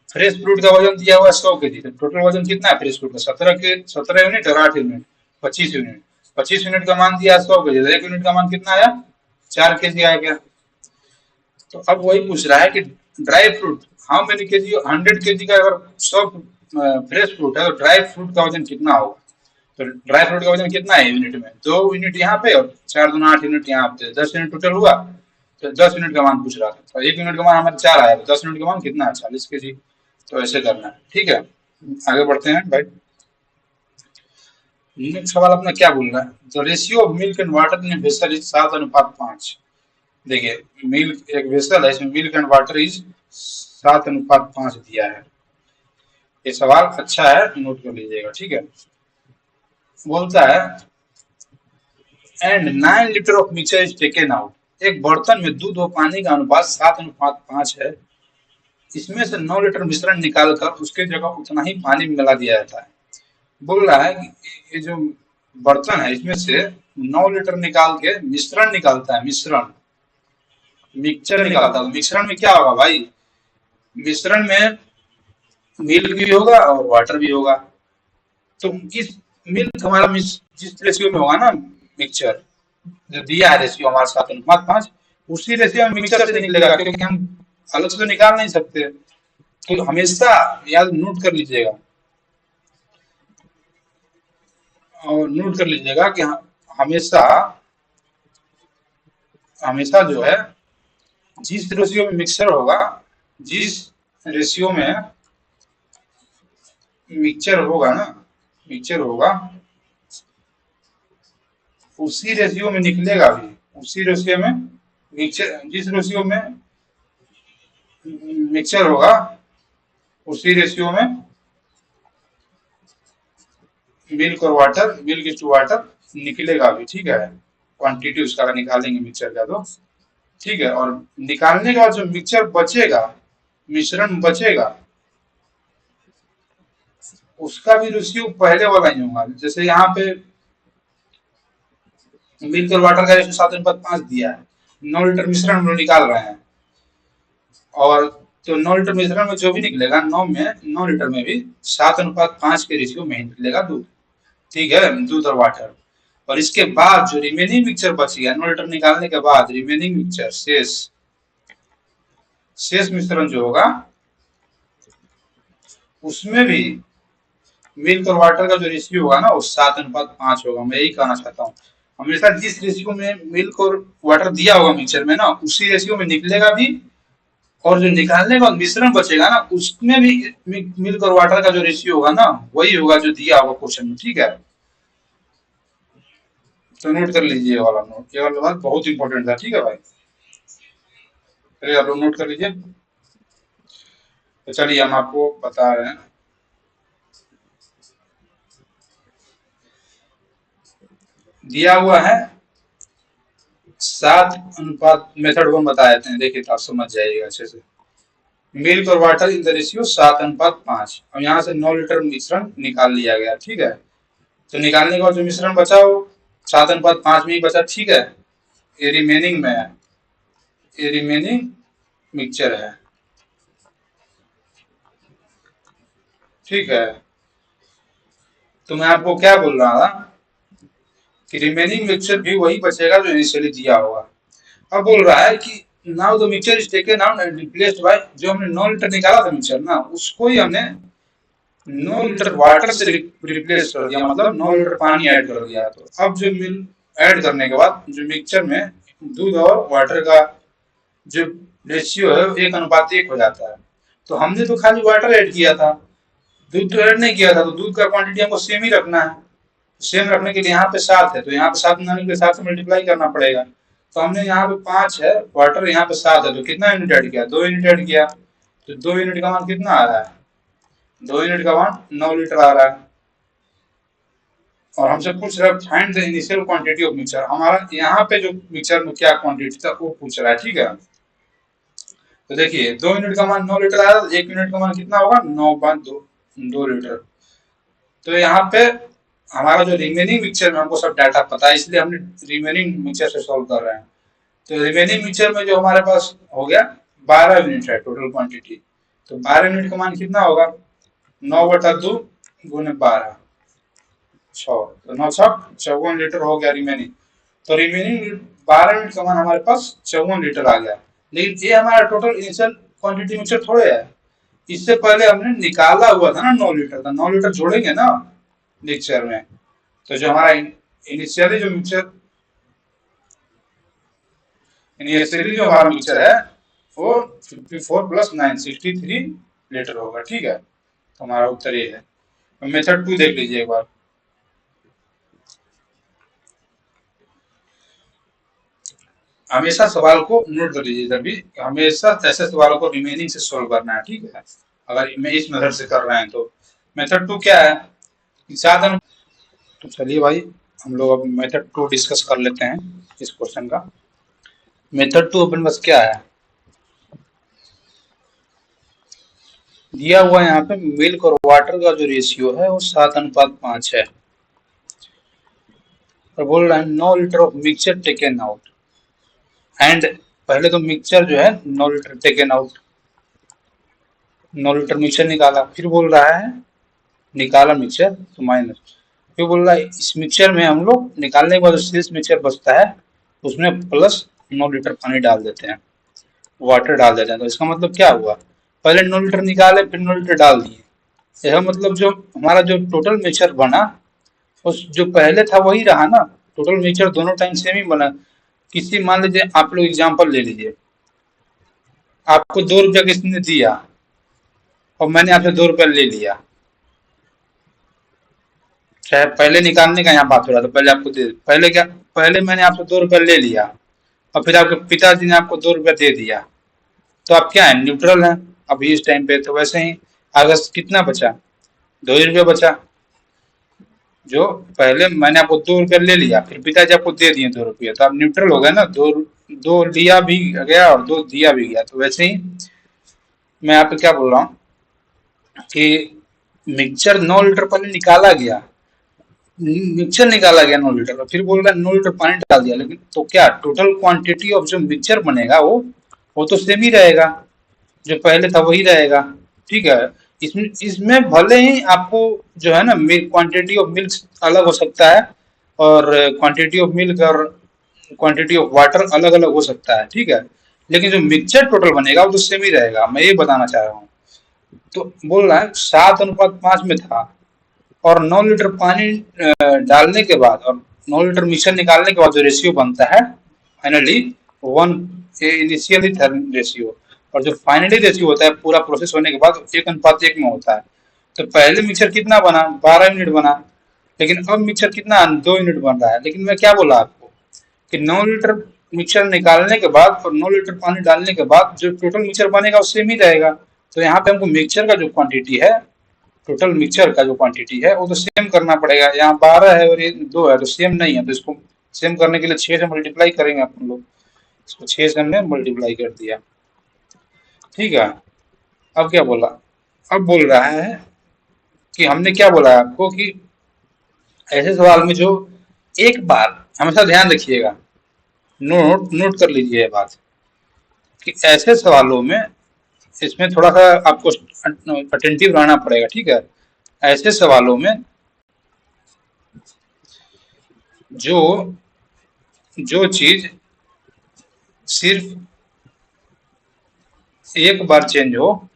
फ्रेश फ्रूट का वजन दिया हुआ है 100 kg, तो टोटल वजन कितना है फ्रेश फ्रूट का, 17 यूनिट और 8 यूनिट, 25 यूनिट। 25 यूनिट का मान दिया 100 kg, तो 1 यूनिट का मान कितना आया, 4 kg आ गया। तो अब वही पूछ रहा है कि dry fruit, how many KG, 100 kg का अगर 100 फ्रेश फ्रूट है, तो ड्राई फ्रूट का वजन कितना होगा। तो ड्राई फ्रूट का वजन कितना है यूनिट में, 2 यूनिट यहाँ पे और 4 दूना 8 यूनिट यहाँ पे, 10 यूनिट टोटल हुआ। तो 10 यूनिट का मान पूछ रहा था, तो 1 यूनिट का मान हमारे 4 आया, तो 10 यूनिट का मान कितना है, 40 kg। तो ऐसे करना है। ठीक है, आगे बढ़ते हैं भाई। नेक्स्ट सवाल अपना क्या बोल रहा है, the ratio of milk and water in vessel is 7:5। देखिए मिल्क एक वेसल है, इसमें मिल्क एंड वाटर इज 7:5 दिया है। ये सवाल अच्छा है, नोट कर लीजिएगा। ठीक है, बोलता है and 9 litre of mixture is taken out. एक बर्तन में दूध और पानी का अनुपात 7:5 है, इसमें से 9 लीटर मिश्रण निकालकर उसके जगह उतना ही पानी मिला दिया जाता है। बोल रहा है कि ये जो बर्तन है इसमें से 9 लीटर निकाल के मिश्रण निकालता है, मिश्रण, मिक्सचर निकालता है। तो मिश्रण में क्या होगा भाई, मिश्रण में मिल्क भी होगा और वाटर भी होगा। तो इस मिल्क हमारा जिस रेशियो में होगा ना मिक्सचर, जो दिया है रेशियो हमारे 7:5, उसी रेशियो में मिक्सचर से निकलेगा, क्योंकि हम अलग से तो निकाल नहीं सकते। तो हमेशा याद नोट कर लीजिएगा, और नोट कर लीजिएगा कि हमेशा हमेशा जो है जिस रेशियो में मिक्सचर होगा, जिस रेशियो में मिक्सचर होगा ना, मिक्सचर होगा, उसी रेशियो में निकलेगा भी। उसी रेशियो में मिक्सचर, जिस रेशियो में मिक्सचर होगा, उसी रेशियो में मिल्क और water, milk is to water निकलेगा भी। ठीक है, क्वांटिटी उसका निकालेंगे मिक्सचर का तो ठीक है। और निकालने के बाद जो मिक्सचर बचेगा, मिश्रण बचेगा, उसका भी रेशियो पहले वाला ही होगा। जैसे यहाँ पे मिल्क और वाटर का रेशियो 7:5 दिया है, 9 लीटर मिश्रण हम लोग निकाल रहे हैं, और तो 9 लीटर मिश्रण में जो भी निकलेगा, 9 लीटर में भी 7:5 के रेशियो में ही निकलेगा दूध। ठीक है, दूध और वाटर। और इसके बाद जो रिमेनिंग मिक्सचर बच गया, 9 लीटर निकालने के बाद रिमेनिंग मिक्सचर, शेष मिश्रण जो होगा, उसमें भी मिल्क और वाटर का जो रेशियो होगा ना, वो 7:5 होगा। मैं यही कहना चाहता हूँ, हमेशा जिस रेशियो में मिल्क और वाटर दिया होगा मिक्सचर में ना, उसी रेशियो में निकलेगा भी, और जो निकालने का मिश्रण बचेगा ना, उसमें भी मिल्क और वाटर का जो रेशियो होगा ना, वही होगा जो दिया होगा क्वेश्चन में। ठीक है, तो नोट कर लीजिए ये वाला नोट, ये वाला बात बहुत इंपॉर्टेंट था। ठीक है भाई, चलिए आप लोग नोट कर लीजिए। तो चलिए हम आपको बता रहे हैं, दिया हुआ है 7:, मेथड 1 बता देते हैं, देखिए तो आप समझ जाइएगा अच्छे से। मिल्क और वाटर इन द रेशियो 7:5। अब यहाँ से 9 लीटर मिश्रण निकाल लिया गया। ठीक है, तो निकालने के बाद जो मिश्रण बचा वो 7:5 में ही बचा। ठीक है, ये रिमेनिंग में है, ये रिमेनिंग मिक्सचर है। ठीक है, तो मैं आपको क्या बोल रहा था कि रिमेनिंग मिक्सचर भी वही बचेगा जो इनिशियली दिया होगा। अब बोल रहा है कि now the mixture is taken out and replaced by, जो हमने 9 लीटर निकाला था मिक्सचर ना, उसको ही हमने 9 लीटर वाटर से रिप्लेस कर दिया, मतलब 9 लीटर पानी ऐड कर दिया। तो अब जो मिल ऐड करने के बाद जो मिक्सचर में दूध और वाटर का जो रेशियो है 1:1 हो जाता है। तो हमने तो खाली वाटर ऐड किया था, दूध तो ऐड नहीं किया था, तो दूध का क्वांटिटी हमको सेम ही रखना है। सेम रखने के लिए यहाँ पे 7 है, तो यहाँ पे 7 नानी के साथ मल्टीप्लाई करना पड़ेगा। तो हमने यहाँ पे 5 है वाटर, यहाँ पे 7 है, तो कितना यूनिट ऐड किया, 2 यूनिट ऐड किया। तो 2 यूनिट का मान कितना आ रहा है, 2 यूनिट का मान 9 लीटर आ रहा है। और हमसे पूछ रहा है find the initial quantity of mixture, हमारा यहाँ पे जो मिक्सचर में क्या क्वांटिटी था वो पूछ रहा है। ठीक है, तो देखिए 2 यूनिट का मान 9 लीटर आ रहा है, 1 यूनिट का मान कितना होगा, 9/2 लीटर। तो यहाँ पे हमारा जो रिमेनिंग मिक्सचर में, हमको सब डाटा पता है, इसलिए हमने रिमेनिंग मिक्सचर से सॉल्व कर रहे हैं। तो रिमेनिंग मिक्सचर में जो हमारे पास हो गया 12 यूनिट है टोटल क्वांटिटी। तो 12 यूनिट का मान कितना होगा, 9/2 गुने 12, 6, तो 9×6 = 54 लीटर हो गया रिमेनिंग। तो रिमेनिंग 12 यूनिट का मान हमारे पास 54 लीटर आ गया। लेकिन ये हमारा टोटल इनिशियल क्वांटिटी मिक्सचर थोड़े है, इससे पहले हमने निकाला हुआ था ना 9 लीटर का, 9 लीटर जोड़ेंगे ना मिक्सचर में। तो जो हमारा इनिशियली जो मिक्सचर, इनिशियली जो हमारा मिक्सचर है वो 54 + 9 63 लीटर होगा। ठीक है, तो हमारा उत्तर ये है। मेथड 2 देख लीजिए एक बार। हमेशा सवाल को नोट कर लीजिए, तभी हमेशा ऐसे सवालों को रिमेनिंग से सोल्व करना है। ठीक है, अगर मैं इस मेथड से कर रहे हैं तो। मेथड 2 क्या है, साधन। तो चलिए भाई, हम लोग अब मेथड 2 डिस्कस कर लेते हैं इस क्वेश्चन का। मेथड 2 अपन बस क्या है, दिया हुआ यहाँ पे मिल्क और वाटर का जो रेशियो है वो 7:5 है, और बोल रहा है 9 litre of mixture taken out and, पहले तो मिक्सचर जो है 9 litre taken out, 9 litre mixture निकाला, फिर बोल रहा है निकाला मिक्सचर तो माइनस, फिर बोल रहा है इस मिक्सचर में हम लोग निकालने के बाद जो शेष मिक्सचर बचता है उसमें प्लस 9 लीटर पानी डाल देते हैं, वाटर डाल देते हैं। तो इसका मतलब क्या हुआ, पहले 9 लीटर निकाले फिर 9 लीटर डाल दिए, यह मतलब जो हमारा जो टोटल मिक्सचर बना उस जो पहले था वही रहा ना, टोटल मिक्सचर दोनों टाइम सेम ही बना। किसी मान लीजिए आप लोग एग्जांपल ले लीजिए, आपको 2 रुपया किसी ने दिया और मैंने आपसे 2 रुपया ले लिया, चाहे पहले निकालने का यहाँ बात हो रहा था, पहले आपको दे पहले क्या, पहले मैंने आपसे 2 रुपया ले लिया और फिर आपके पिताजी ने आपको 2 रुपया दे दिया, तो आप क्या है, न्यूट्रल है अभी इस टाइम पे। तो वैसे ही अगस्त कितना बचा, 2 ही रुपया बचा। जो पहले मैंने आपको 2 रुपया ले लिया फिर पिताजी आपको दे दिए 2 रुपया, तो आप न्यूट्रल हो गए ना, दो दो लिया भी गया और दो दिया भी गया। तो वैसे ही मैं आप क्या बोल रहा हूँ कि मिक्सचर 9 लीटर पहले निकाला गया, मिक्सचर निकाला गया 9 लीटर का, फिर बोल रहा है 9 लीटर पानी डाल दिया, लेकिन तो क्या टोटल क्वांटिटी ऑफ जो मिक्सचर बनेगा वो तो सेम ही रहेगा, जो पहले था वही रहेगा। ठीक है, इसमें इसमें भले ही आपको जो है ना मिल्क क्वांटिटी ऑफ मिल्क अलग हो सकता है, और क्वांटिटी ऑफ मिल्क और क्वांटिटी ऑफ वाटर अलग अलग हो सकता है, ठीक है, लेकिन जो मिक्सचर टोटल बनेगा वो तो सेम ही रहेगा, मैं ये बताना चाह रहा हूँ। तो बोल रहा है 7:5 में था, और 9 लीटर पानी डालने के बाद और 9 लीटर मिक्सचर निकालने के बाद जो रेशियो बनता है फाइनली 1, इनिशियली था रेशियो, और जो फाइनली रेशियो होता है पूरा प्रोसेस होने के बाद 1:1 में होता है। तो पहले मिक्सचर कितना बना, 12 यूनिट बना, लेकिन अब मिक्सचर कितना 2 यूनिट बन रहा है। लेकिन मैं क्या बोला आपको कि 9 लीटर मिक्सचर निकालने के बाद और 9 लीटर पानी डालने के बाद जो टोटल मिक्सचर बनेगा वो सेम ही रहेगा। तो यहाँ पे हमको मिक्सचर का जो क्वांटिटी है, टोटल मिक्सचर का जो क्वांटिटी है वो तो सेम करना पड़ेगा। यहाँ 12 है और ये 2 है तो सेम नहीं है, तो इसको सेम करने के लिए 6 से मल्टीप्लाई करेंगे अपन लोग, इसको 6 से हमने मल्टीप्लाई कर दिया। ठीक है, अब क्या बोला, अब बोल रहा है कि हमने क्या बोला है आपको कि ऐसे सवाल में जो एक बार हमेशा ध्यान रखिएगा, नोट नोट कर लीजिए ये बात, कि ऐसे सवालों में इसमें थोड़ा सा आपको अटेंटिव रहना पड़ेगा। ठीक है, ऐसे सवालों में जो जो चीज सिर्फ एक बार चेंज हो,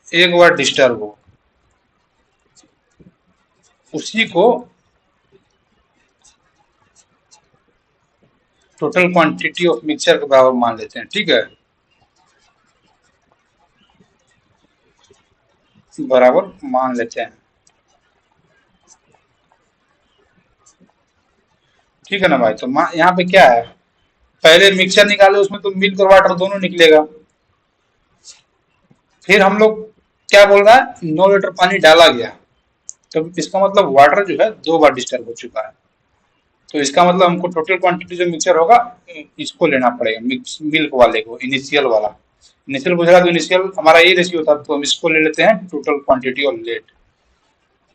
एक बार डिस्टर्ब हो, उसी को टोटल क्वांटिटी ऑफ मिक्सचर के बराबर मान लेते हैं। ठीक है, बराबर मान लेते हैं। ठीक है ना भाई, तो यहाँ पे क्या है, पहले मिक्सचर निकाले उसमें तो मिल्क और वाटर दोनों निकलेगा, फिर हम लोग क्या बोल रहा है 9 लीटर पानी डाला गया, तो इसका मतलब वाटर जो है 2 बार डिस्टर्ब हो चुका है। तो इसका मतलब हमको टोटल क्वांटिटी जो मिक्सचर होगा इसको लेना पड़ेगा, मिक्स मिल्क वाले को, इनिशियल वाला। इनिशियल पूछ रहा तो इनिशियल हमारा यही रेशियो था, तो हम इसको ले लेते हैं टोटल क्वांटिटी और लेट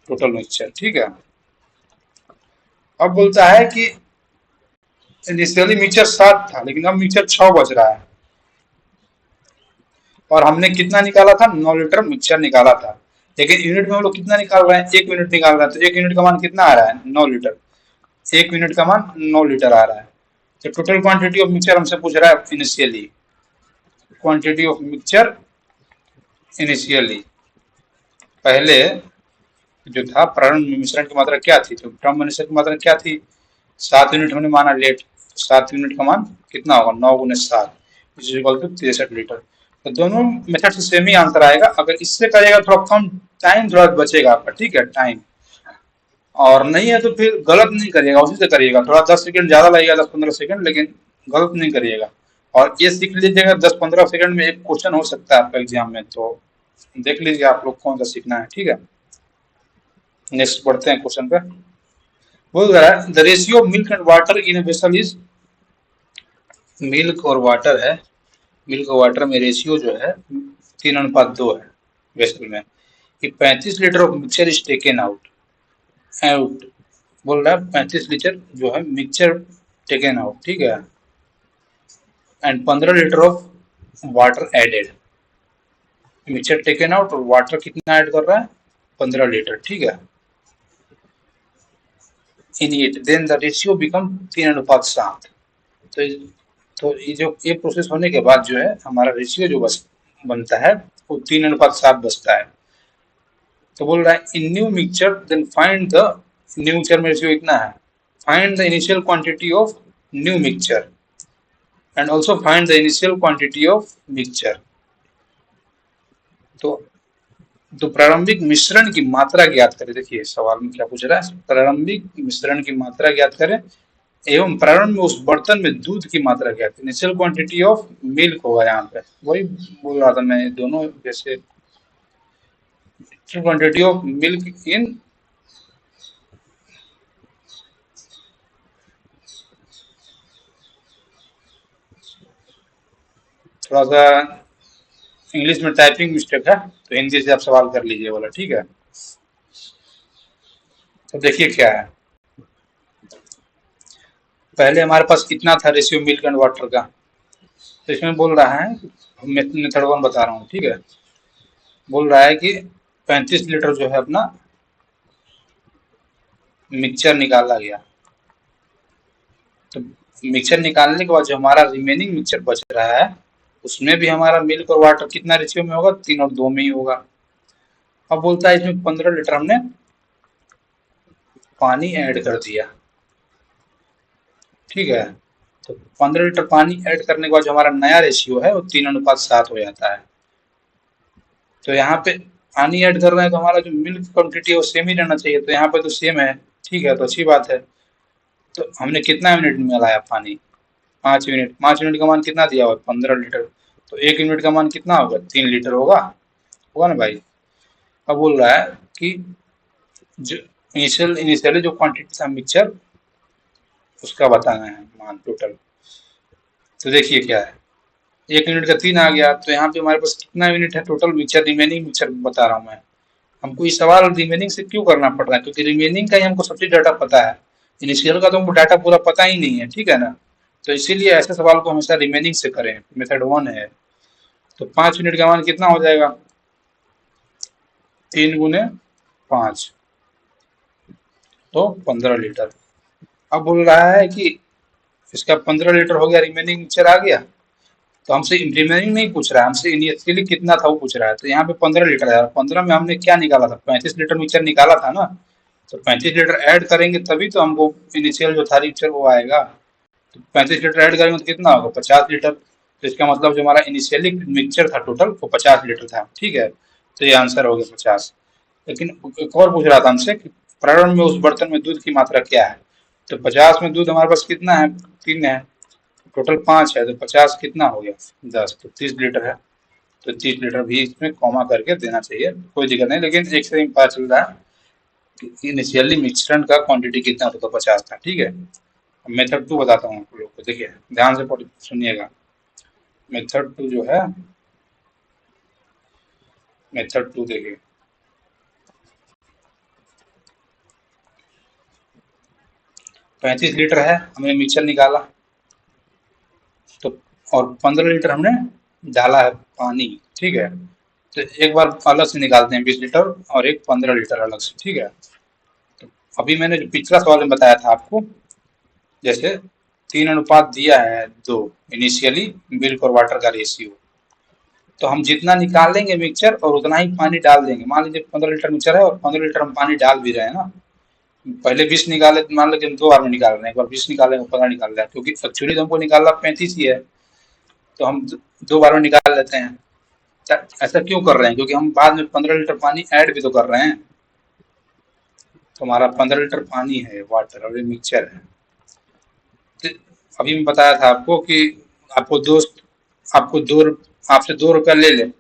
टोटल मिक्सचर। ठीक है, अब बोलता है कि इनिशियली मिक्सचर 7 था लेकिन अब मिक्सचर 6 बच रहा है, और हमने कितना निकाला था, 9 लीटर मिक्सचर निकाला था, लेकिन यूनिट में हम लोग कितना निकाल रहे हैं, 1 यूनिट निकाल रहे हैं। तो 1 यूनिट का मान कितना आ रहा है, 9 लीटर, 1 यूनिट का मान 9 लीटर आ रहा है। तो टोटल क्वांटिटी ऑफ मिक्सचर हमसे पूछ रहा है initially, quantity of mixture initially, पहले जो था प्रारंभ में मिश्रण की मात्रा क्या थी, तो प्रारंभ मिश्रण की मात्रा क्या थी, 7 यूनिट हमने माना लेट, 7 यूनिट का मान कितना होगा, 9 × 7 इक्वल टू 63 लीटर। तो दोनों मेथड से सेम ही आंसर आएगा। अगर इससे करेगा थोड़ा कम टाइम थोड़ा बचेगा आपका, ठीक है, टाइम, और नहीं है तो फिर गलत नहीं करिएगा, उसी से करिएगा, थोड़ा 10 सेकंड ज्यादा लगेगा, 10-15 सेकंड, लेकिन गलत नहीं करिएगा। और ये सीख लीजिएगा 10-15 सेकंड में एक क्वेश्चन हो सकता है आपका एग्जाम में, तो देख लीजिए आप लोग कौन सा सीखना है। ठीक है, नेक्स्ट बढ़ते हैं क्वेश्चन पे। बोल रहा है the ratio of milk and water in a vessel is, milk और वाटर है, मिल्क और वाटर में रेशियो जो है 3:2 है वेसल में, कि 35 litre of mixture is taken out, out बोल रहा है 35 लीटर जो है मिक्सचर टेकन आउट, ठीक है, and 15 litre of water added, mixture taken out और वाटर कितना ऐड कर रहा है, 15 लीटर, ठीक है। In it then the ratio become 3:7। तो तो ये प्रोसेस होने के बाद जो है हमारा रेशियो जो बनता है वो 3:7 बचता है। तो बोल रहा है in new mixture then find the, new mixture में रेशियो इतना है, find the initial quantity of new mixture and also find the initial quantity of mixture. तो प्रारंभिक मिश्रण की मात्रा ज्ञात करें। देखिए सवाल में क्या पूछ रहा है, प्रारंभिक मिश्रण की मात्रा ज्ञात करें एवं प्रारंभ में उस बर्तन में दूध की मात्रा ज्ञात करें। इनिशियल क्वांटिटी ऑफ मिल्क होगा यहाँ पे, वही बोल रहा था मैं, दोनों जैसे क्वांटिटी ऑफ मिल्क इन, थोड़ा सा इंग्लिश में टाइपिंग मिस्टेक है तो हिंदी से आप सवाल कर लीजिए वाला, ठीक है। तो देखिए क्या है, पहले हमारे पास कितना था रेशियो मिल्क एंड वाटर का, तो इसमें बोल रहा है, मेथड वन बता रहा हूँ, ठीक है। बोल रहा है कि 35 लीटर जो है अपना मिक्सचर निकाला गया। तो मिक्सचर निकालने के बाद जो हमारा रिमेनिंग मिक्सचर बच रहा है उसमें भी हमारा मिल्क और वाटर कितना रेशियो में होगा, 3 और 2 में ही होगा। अब बोलता है इसमें 15 लीटर हमने पानी ऐड कर दिया, ठीक है। तो 15 लीटर पानी ऐड करने के बाद जो हमारा नया रेशियो है वो 3:7 हो जाता है। तो यहाँ पे पानी ऐड कर रहे हैं तो हमारा जो मिल्क क्वांटिटी है वो सेम ही रहना चाहिए, तो यहाँ पे तो सेम है, ठीक है, तो अच्छी बात है। तो हमने कितना मिनट में मिलाया पानी, 5 मिनट। 5 मिनट का मान कितना दिया हुआ, 15 लीटर। तो 1 मिनट का मान कितना होगा, 3 लीटर होगा, होगा ना भाई। अब बोल रहा है कि जो इनिशियली जो क्वांटिटी था मिक्सचर उसका बताना है मान टोटल। तो देखिए क्या है, 1 मिनट का 3 आ गया, तो यहाँ पे हमारे पास कितना मिनट है टोटल मिक्सचर, रिमेनिंग मिक्सचर बता रहा हूँ मैं। हमको ये सवाल रिमेनिंग से क्यों करना पड़ रहा है, क्योंकि रिमेनिंग का ही हमको सबसे डाटा पता है, इनिशियल का तो हमको डाटा पूरा पता ही नहीं है, ठीक है ना। तो इसीलिए ऐसे सवाल को हमेशा रिमेनिंग से करें, मेथड वन है। तो 5 मिनट का मान कितना हो जाएगा, 3 × 5, तो 15 लीटर। अब बोल रहा है कि इसका 15 लीटर हो गया, रिमेनिंग मिक्सचर आ गया। तो हमसे रिमेनिंग नहीं पूछ रहा है, हमसे इनिशियली कितना था वो पूछ रहा है। तो यहाँ पे 15 लीटर है, 15 में हमने क्या निकाला था, 35 लीटर मिक्सचर निकाला था ना। तो 35 लीटर ऐड करेंगे तभी तो हमको इनिशियल जो था मिक्सचर वो आएगा। तो 35 लीटर ऐड करेंगे तो कितना होगा, 50 लीटर। तो इसका मतलब जो हमारा इनिशियली मिक्सचर था टोटल वो 50 लीटर था, ठीक है। तो ये आंसर हो गया 50। लेकिन एक और पूछ रहा था हमसे कि प्रारंभ में उस बर्तन में दूध की मात्रा क्या है। तो 50 में दूध हमारे पास कितना है, 3 है, टोटल 5 है, तो 50 कितना हो गया, 10, तो 30 लीटर है। तो 30 लीटर भी इसमें कॉमा करके देना चाहिए, कोई दिक्कत नहीं। लेकिन एक से ही पता चल रहा है कि इनिशियली मिश्रण का क्वांटिटी कितना था, तो 50 था, ठीक है। मेथड 2 बताता हूँ आप लोग को, देखिए ध्यान से सुनिएगा। मेथड 2 जो है, मेथड 2 देखिए, 35 लीटर है, हमने मिक्सचर निकाला, तो और 15 लीटर हमने डाला है पानी, ठीक है। तो एक बार अलग से निकालते हैं 20 लीटर और एक 15 लीटर अलग से, ठीक है। तो अभी मैंने जो पिछला सवाल में बताया था आपको, जैसे 3:2 दिया है, 2 इनिशियली मिल्क और वाटर का रेशियो, तो हम जितना निकालेंगे मिक्सचर और उतना ही पानी डाल देंगे। मान लीजिए 15 लीटर मिक्सचर है और 15 लीटर हम पानी डाल भी रहे हैं ना, पहले 20 निकाले तो मान लीजिए हम 2 बार में निकाल रहे हैं, एक बार 20 निकालेंगे 15 निकाल रहे हैं, क्योंकि एक्चुअली तो हमको निकालना 35 ही है, तो हम 2 बार में निकाल लेते हैं। ऐसा क्यों कर रहे हैं, क्योंकि हम बाद में 15 लीटर पानी ऐड भी तो कर रहे हैं। तो हमारा 15 लीटर पानी है, वाटर और ये मिक्सचर है। तो अभी मैं बताया था आपको कि आपको दोस्त आपको दो आपसे 2 रुपया ले ले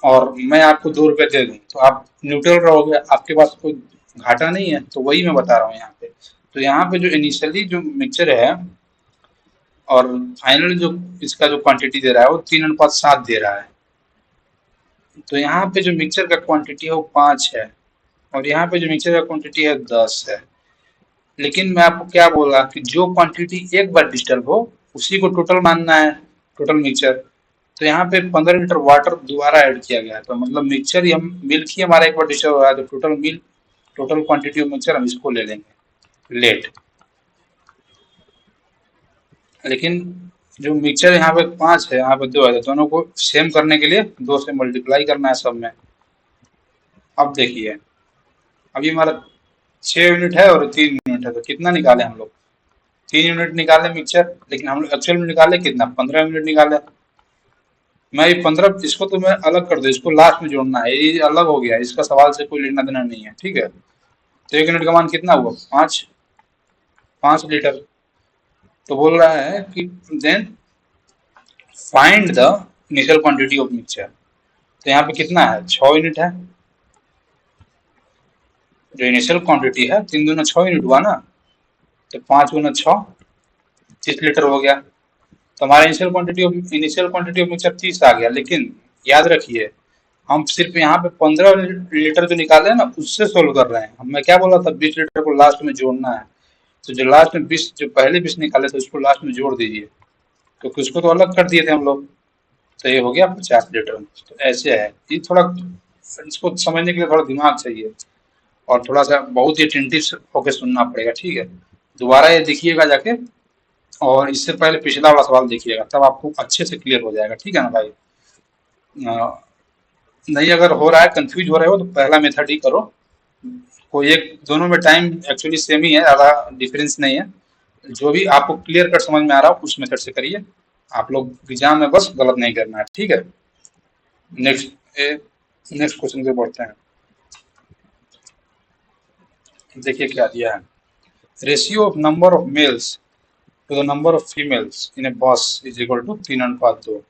और मैं आपको 2 रुपये दे दूं, तो आप न्यूट्रल रहोगे, आपके पास कोई घाटा नहीं है। तो वही मैं बता रहा हूँ यहाँ पे। तो यहाँ पे जो इनिशियली जो मिक्सचर है और फाइनल जो इसका जो क्वांटिटी दे रहा है वो 3:7 दे रहा है। तो यहाँ पे जो मिक्सचर का क्वांटिटी है वो 5 है और यहाँ पे जो मिक्सचर का क्वांटिटी है 10 है। लेकिन मैं आपको क्या बोला कि जो क्वांटिटी एक बार डिस्टर्ब हो उसी को टोटल मानना है, टोटल मिक्सचर। तो यहाँ पे 15 लीटर वाटर दोबारा ऐड किया गया है, तो मतलब मिक्सचर ही हम मिल्क ही हमारा एक बार डिस्टर्ब हो रहा है, तो total milk, total quantity of mixture हम इसको ले लेंगे लेट। लेकिन जो मिक्सचर यहाँ पे 5 है, यहाँ पे 2 है, तो दोनों को सेम करने के लिए 2 से मल्टीप्लाई करना है सब में। अब देखिए, अभी हमारा 6 यूनिट है और 3 यूनिट है, तो कितना निकाले हम लोग? 3 यूनिट निकाले मिक्सचर, लेकिन हम लोग एक्चुअल में निकाले कितना? 15 यूनिट निकाले। मैं ये 15, इसको तो मैं अलग कर दो, इसको लास्ट में जोड़ना है, ये अलग हो गया, इसका सवाल से कोई लेना देना नहीं है, ठीक है। तो 1 यूनिट का मान कितना हुआ? 5 लीटर। तो बोल रहा है कि then find the initial quantity of mixture. तो यहाँ पे कितना है? 6 यूनिट है। जो इनिशियल क्वांटिटी है, 3 दूना 6 यूनिट हुआ ना, तो 5 गुना 6, 30 लीटर हो गया। तो हमारा इनिशियल क्वांटिटी ऑफ मिक्सचर 30 आ गया। लेकिन याद रखिए, हम सिर्फ यहाँ पे 15 लीटर जो निकाले हैं ना, उससे सोल्व कर रहे हैं। मैं क्या बोला था? 20 लीटर को लास्ट में जोड़ना है। तो जो लास्ट में 20, जो पहले 20 निकाले थे, उसको लास्ट में जोड़ दीजिए, क्योंकि उसको तो अलग कर दिए थे हम लोग। तो ये हो गया 50 लीटर। तो ऐसे है, ये थोड़ा इसको समझने के लिए थोड़ा दिमाग चाहिए, और थोड़ा सा बहुत ही अटेंटिव होकर सुनना पड़ेगा, ठीक है। दोबारा ये देखिएगा जाके, और इससे पहले पिछला वाला सवाल देखिएगा, तब आपको अच्छे से क्लियर हो जाएगा, ठीक है ना भाई। नहीं, अगर हो रहा है, कंफ्यूज हो रहे हो, तो पहला मेथड ही करो। कोई एक, दोनों में टाइम एक्चुअली सेम ही है, ज़्यादा डिफरेंस नहीं है। जो भी आपको क्लियर कट समझ में आ रहा हो, उस मेथड से करिए। आप लोग एग्जाम में बस गलत नहीं करना है, ठीक है। नेक्स्ट नेक्स्ट क्वेश्चन पे बढ़ते हैं। देखिए क्या दिया है। Ratio of number of males to the number of females in a bus is equal to 3:2।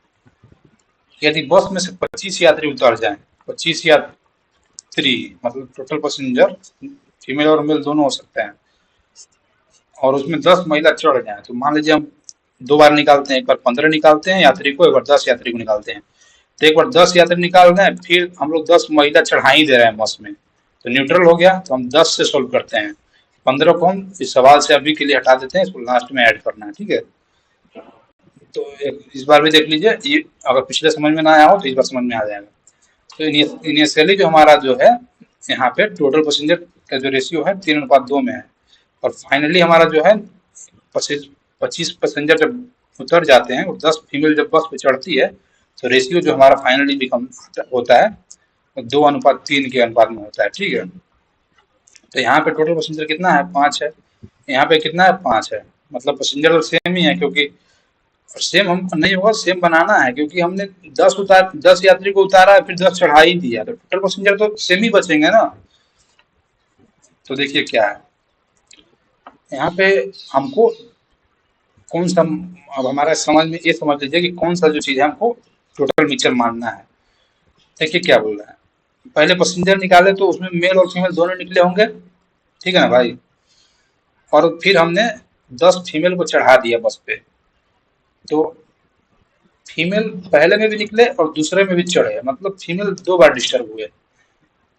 यदि बस में से 25 यात्री उतर जाएं, 25 यात्री मतलब टोटल पैसेंजर फीमेल और मेल दोनों हो सकते हैं, और उसमें 10 महिला चढ़ जाए, तो मान लीजिए हम 2 बार निकालते हैं, एक बार 15 निकालते हैं यात्री को, एक बार 10 यात्री को निकालते हैं। तो एक बार 10 यात्री निकाल रहे हैं, फिर हम लोग 10 महिला चढ़ा ही दे रहे हैं बस में, तो न्यूट्रल हो गया। तो हम 10 से सोल्व करते हैं, 15 को हम इस सवाल से अभी के लिए हटा देते हैं, इसको लास्ट में ऐड करना है, ठीक है। तो इस बार भी देख लीजिए, ये अगर पिछले समझ में ना आया हो तो इस बार समझ में आ जाएगा। तो इनिशियली जो हमारा जो है, यहाँ पे टोटल पैसेंजर का जो रेशियो है 3:2 में है, और फाइनली हमारा जो है 25 पैसेंजर जब उतर जाते हैं और 10 फीमेल जब बस पे चढ़ती है, तो रेशियो जो हमारा फाइनली बिकम होता है 2:3 के अनुपात में होता है, ठीक है। तो यहाँ पे टोटल पैसेंजर कितना है? 5 है। यहाँ पे कितना है? 5 है। मतलब पैसेंजर तो सेम ही है, क्योंकि सेम हम नहीं होगा, सेम बनाना है, क्योंकि हमने 10 यात्री को उतारा है, फिर 10 चढ़ा ही दिया, तो टोटल पैसेंजर तो सेम ही बचेंगे ना। तो देखिए क्या है यहाँ पे, हमको कौन सा, अब हमारा समझ में ये समझ लीजिए कि कौन सा जो चीज़ है हमको टोटल मिक्सचर मानना है। देखिए क्या बोल रहा है। पहले पैसेंजर निकाले तो उसमें मेल और फीमेल दोनों निकले होंगे, ठीक है ना भाई। और फिर हमने 10 फीमेल को चढ़ा दिया बस पे, तो फीमेल पहले में भी निकले और दूसरे में भी चढ़े, मतलब फीमेल 2 बार डिस्टर्ब हुए।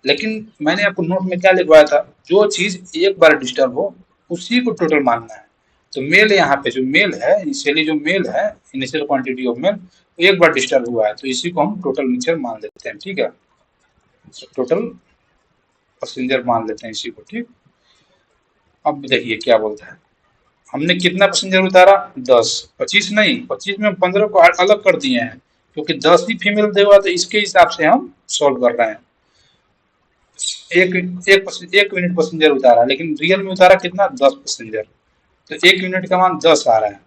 लेकिन मैंने आपको नोट में क्या लिखवाया था? जो चीज एक बार डिस्टर्ब हो, उसी को टोटल मानना है। तो मेल, यहाँ पे जो मेल है, इनिशियली जो मेल है, इनिशियल क्वांटिटी ऑफ मेल, एक बार डिस्टर्ब हुआ है, तो इसी को हम टोटल मिक्सचर मान लेते हैं, ठीक है। टोटल पैसेंजर मान लेते हैं इसी को, ठीक। अब देखिए क्या बोलता है। हमने कितना पैसेंजर उतारा? 10। 25 नहीं, 25 में 15 को अलग कर दिए हैं, क्योंकि 10 ही फीमेल देगा, तो इसके हिसाब से हम सॉल्व कर रहे हैं। एक यूनिट पैसेंजर उतारा, लेकिन रियल में उतारा कितना? 10 पैसेंजर। तो 1 यूनिट का मान 10 आ रहा है।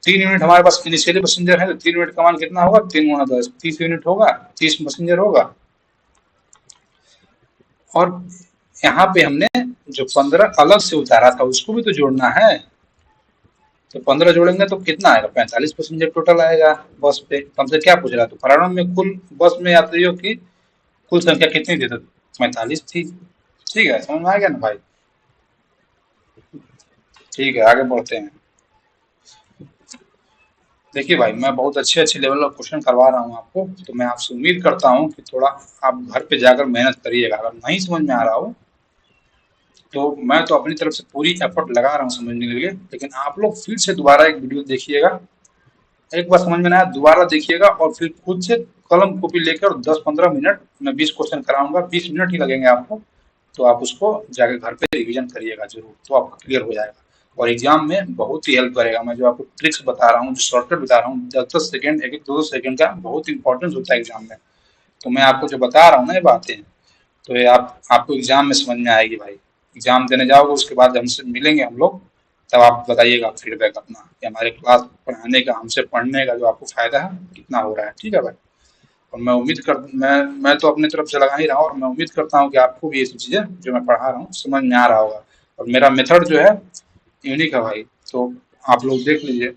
3 यूनिट हमारे पास इनिशियली पैसेंजर है, तो 3 यूनिट का मान कितना होगा? 3 गुना 10, 30 यूनिट होगा, 30 पैसेंजर होगा। और यहाँ पे हमने जो 15 अलग से उतारा था, उसको भी तो जोड़ना है। तो 15 जोड़ेंगे तो कितना आएगा? 45 पैसेंजर टोटल आएगा बस पे। तो हमसे क्या पूछ रहा है? तो प्रारंभ में कुल बस में यात्रियों की कुल संख्या कितनी थी? तो 45 थी, ठीक है। समझ में आ गया ना भाई? ठीक है, आगे बढ़ते हैं। देखिए भाई, मैं बहुत अच्छे अच्छे लेवल का क्वेश्चन करवा रहा हूँ आपको, तो मैं आपसे उम्मीद करता हूँ कि थोड़ा आप घर पे जाकर मेहनत करिएगा। अगर नहीं समझ में आ रहा हो, तो मैं तो अपनी तरफ से पूरी एफर्ट लगा रहा हूँ समझने के लिए, लेकिन आप लोग फिर से दोबारा एक वीडियो देखिएगा, एक बार समझ में ना आया दोबारा देखिएगा और फिर खुद से कलम कॉपी लेकर 10-15 मिनट मैं 20 क्वेश्चन कराऊंगा, 20 मिनट ही लगेंगे आपको। तो आप उसको जाके घर पे रिवीजन करिएगा जरूर, तो आपका क्लियर हो जाएगा और एग्जाम में बहुत ही हेल्प करेगा। मैं जो आपको ट्रिक्स बता रहा हूँ, जो शॉर्टकट बता रहा हूँ, 10-10 सेकंड, 1-2 सेकंड का बहुत इंपॉर्टेंस होता है एग्जाम में। तो मैं आपको जो बता रहा हूँ ना ये बातें, तो ये आपको एग्जाम में समझ में आएगी भाई। एग्जाम देने जाओगे उसके बाद हमसे मिलेंगे हम लोग, तब आप बताइएगा फीडबैक अपना कि हमारे क्लास पढ़ाने का, हमसे पढ़ने का जो आपको फायदा है कितना हो रहा है। ठीक है भाई। और मैं तो अपनी तरफ से लगा ही रहा हूँ और मैं उम्मीद करता हूँ कि आपको भी ये सब चीजें जो मैं पढ़ा रहा हूँ समझ में आ रहा होगा। और मेरा मेथड जो है यूनिक है भाई, तो आप लोग देख लीजिए,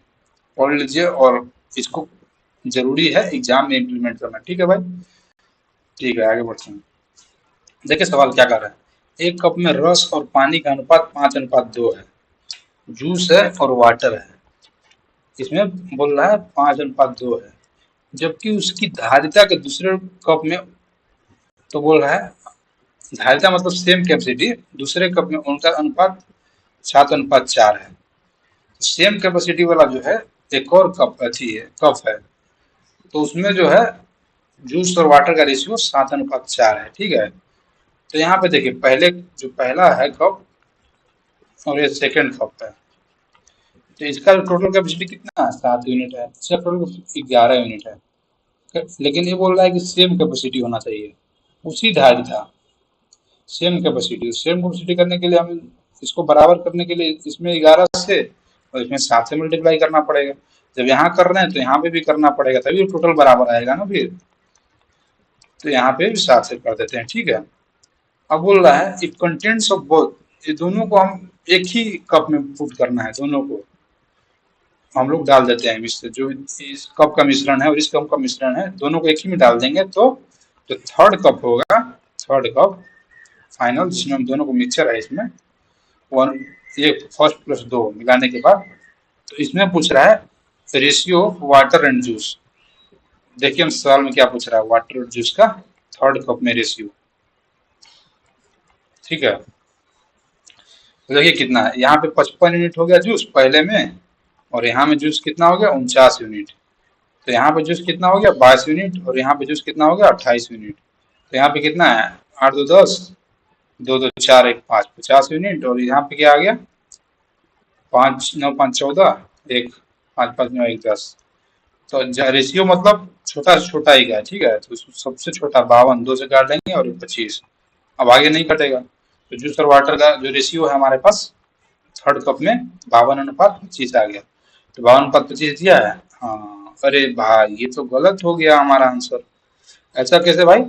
पढ़ लीजिए और इसको जरूरी है एग्जाम में इम्प्लीमेंट करना। ठीक है भाई। ठीक है, आगे बढ़ते हैं। देखिए सवाल क्या कर रहा है। एक कप में रस और पानी का अनुपात 5:2 है। जूस है और वाटर है। इसमें बोल रहा है 5:2 है, जबकि उसकी धारिता के दूसरे कप में तो बोल रहा है, धारिता मतलब सेम कैपेसिटी, दूसरे कप में उनका अनुपात 7:4 है। सेम कैपेसिटी वाला जो है एक और कप अच्छी है, कप है, तो उसमें जो है जूस और वाटर का रेशियो 7:4 है। ठीक है। तो यहाँ पे देखिए, पहले जो पहला है कप और ये सेकंड कप है, तो इसका टोटल कैपेसिटी कितना है, 7 यूनिट है, इसका टोटल 11 यूनिट है। लेकिन ये बोल रहा है कि सेम कैपेसिटी होना चाहिए, उसी धारिता, सेम कैपेसिटी करने के लिए हम इसको बराबर करने के लिए इसमें 11 से और इसमें 7 से मल्टीप्लाई करना पड़ेगा। जब यहाँ कर रहे हैं तो यहाँ पे भी करना पड़ेगा, तभी टोटल बराबर आएगा ना फिर। तो यहाँ पे भी 7 से कर देते हैं। ठीक है। अब बोल रहा है इफ कंटेंट्स ऑफ बोथ, ये दोनों को हम एक ही कप में पुट करना है, दोनों को हम लोग डाल देते हैं मिश्रण, जो इस कप का मिश्रण है और इस कप का मिश्रण है, दोनों को एक ही में डाल देंगे तो जो थर्ड कप होगा, थर्ड कप फाइनल जिसमें हम दोनों को मिक्सचर है इसमें वन, ये फर्स्ट प्लस दो मिलाने के बाद, तो इसमें पूछ रहा है रेशियो वाटर एंड जूस। देखिए हम सवाल में क्या पूछ रहा है, वाटर और जूस का थर्ड कप में रेशियो। ठीक है। तो देखिए कितना है, यहाँ पे 55 यूनिट हो गया जूस पहले में, और यहाँ में जूस कितना हो गया, 49 यूनिट। तो यहाँ पे जूस कितना हो गया, 22 यूनिट, और यहाँ पे जूस कितना हो गया, 28 यूनिट। तो यहाँ पे कितना है, 8 2 10, 2 2 4 1 5, 50 यूनिट। और यहाँ पे क्या आ गया, 5 9 5 14, 1 5 5 9 1 10। तो रेशियो मतलब छोटा से छोटा ही का, ठीक है। तो सबसे छोटा 52, 2 से काट देंगे और 25, अब आगे नहीं कटेगा। तो जूस और वाटर का जो रेशियो है हमारे पास थर्ड कप में 52:25 आ गया। तो 52:25 दिया है। हाँ, अरे भाई ये तो गलत हो गया हमारा आंसर। ऐसा कैसे भाई,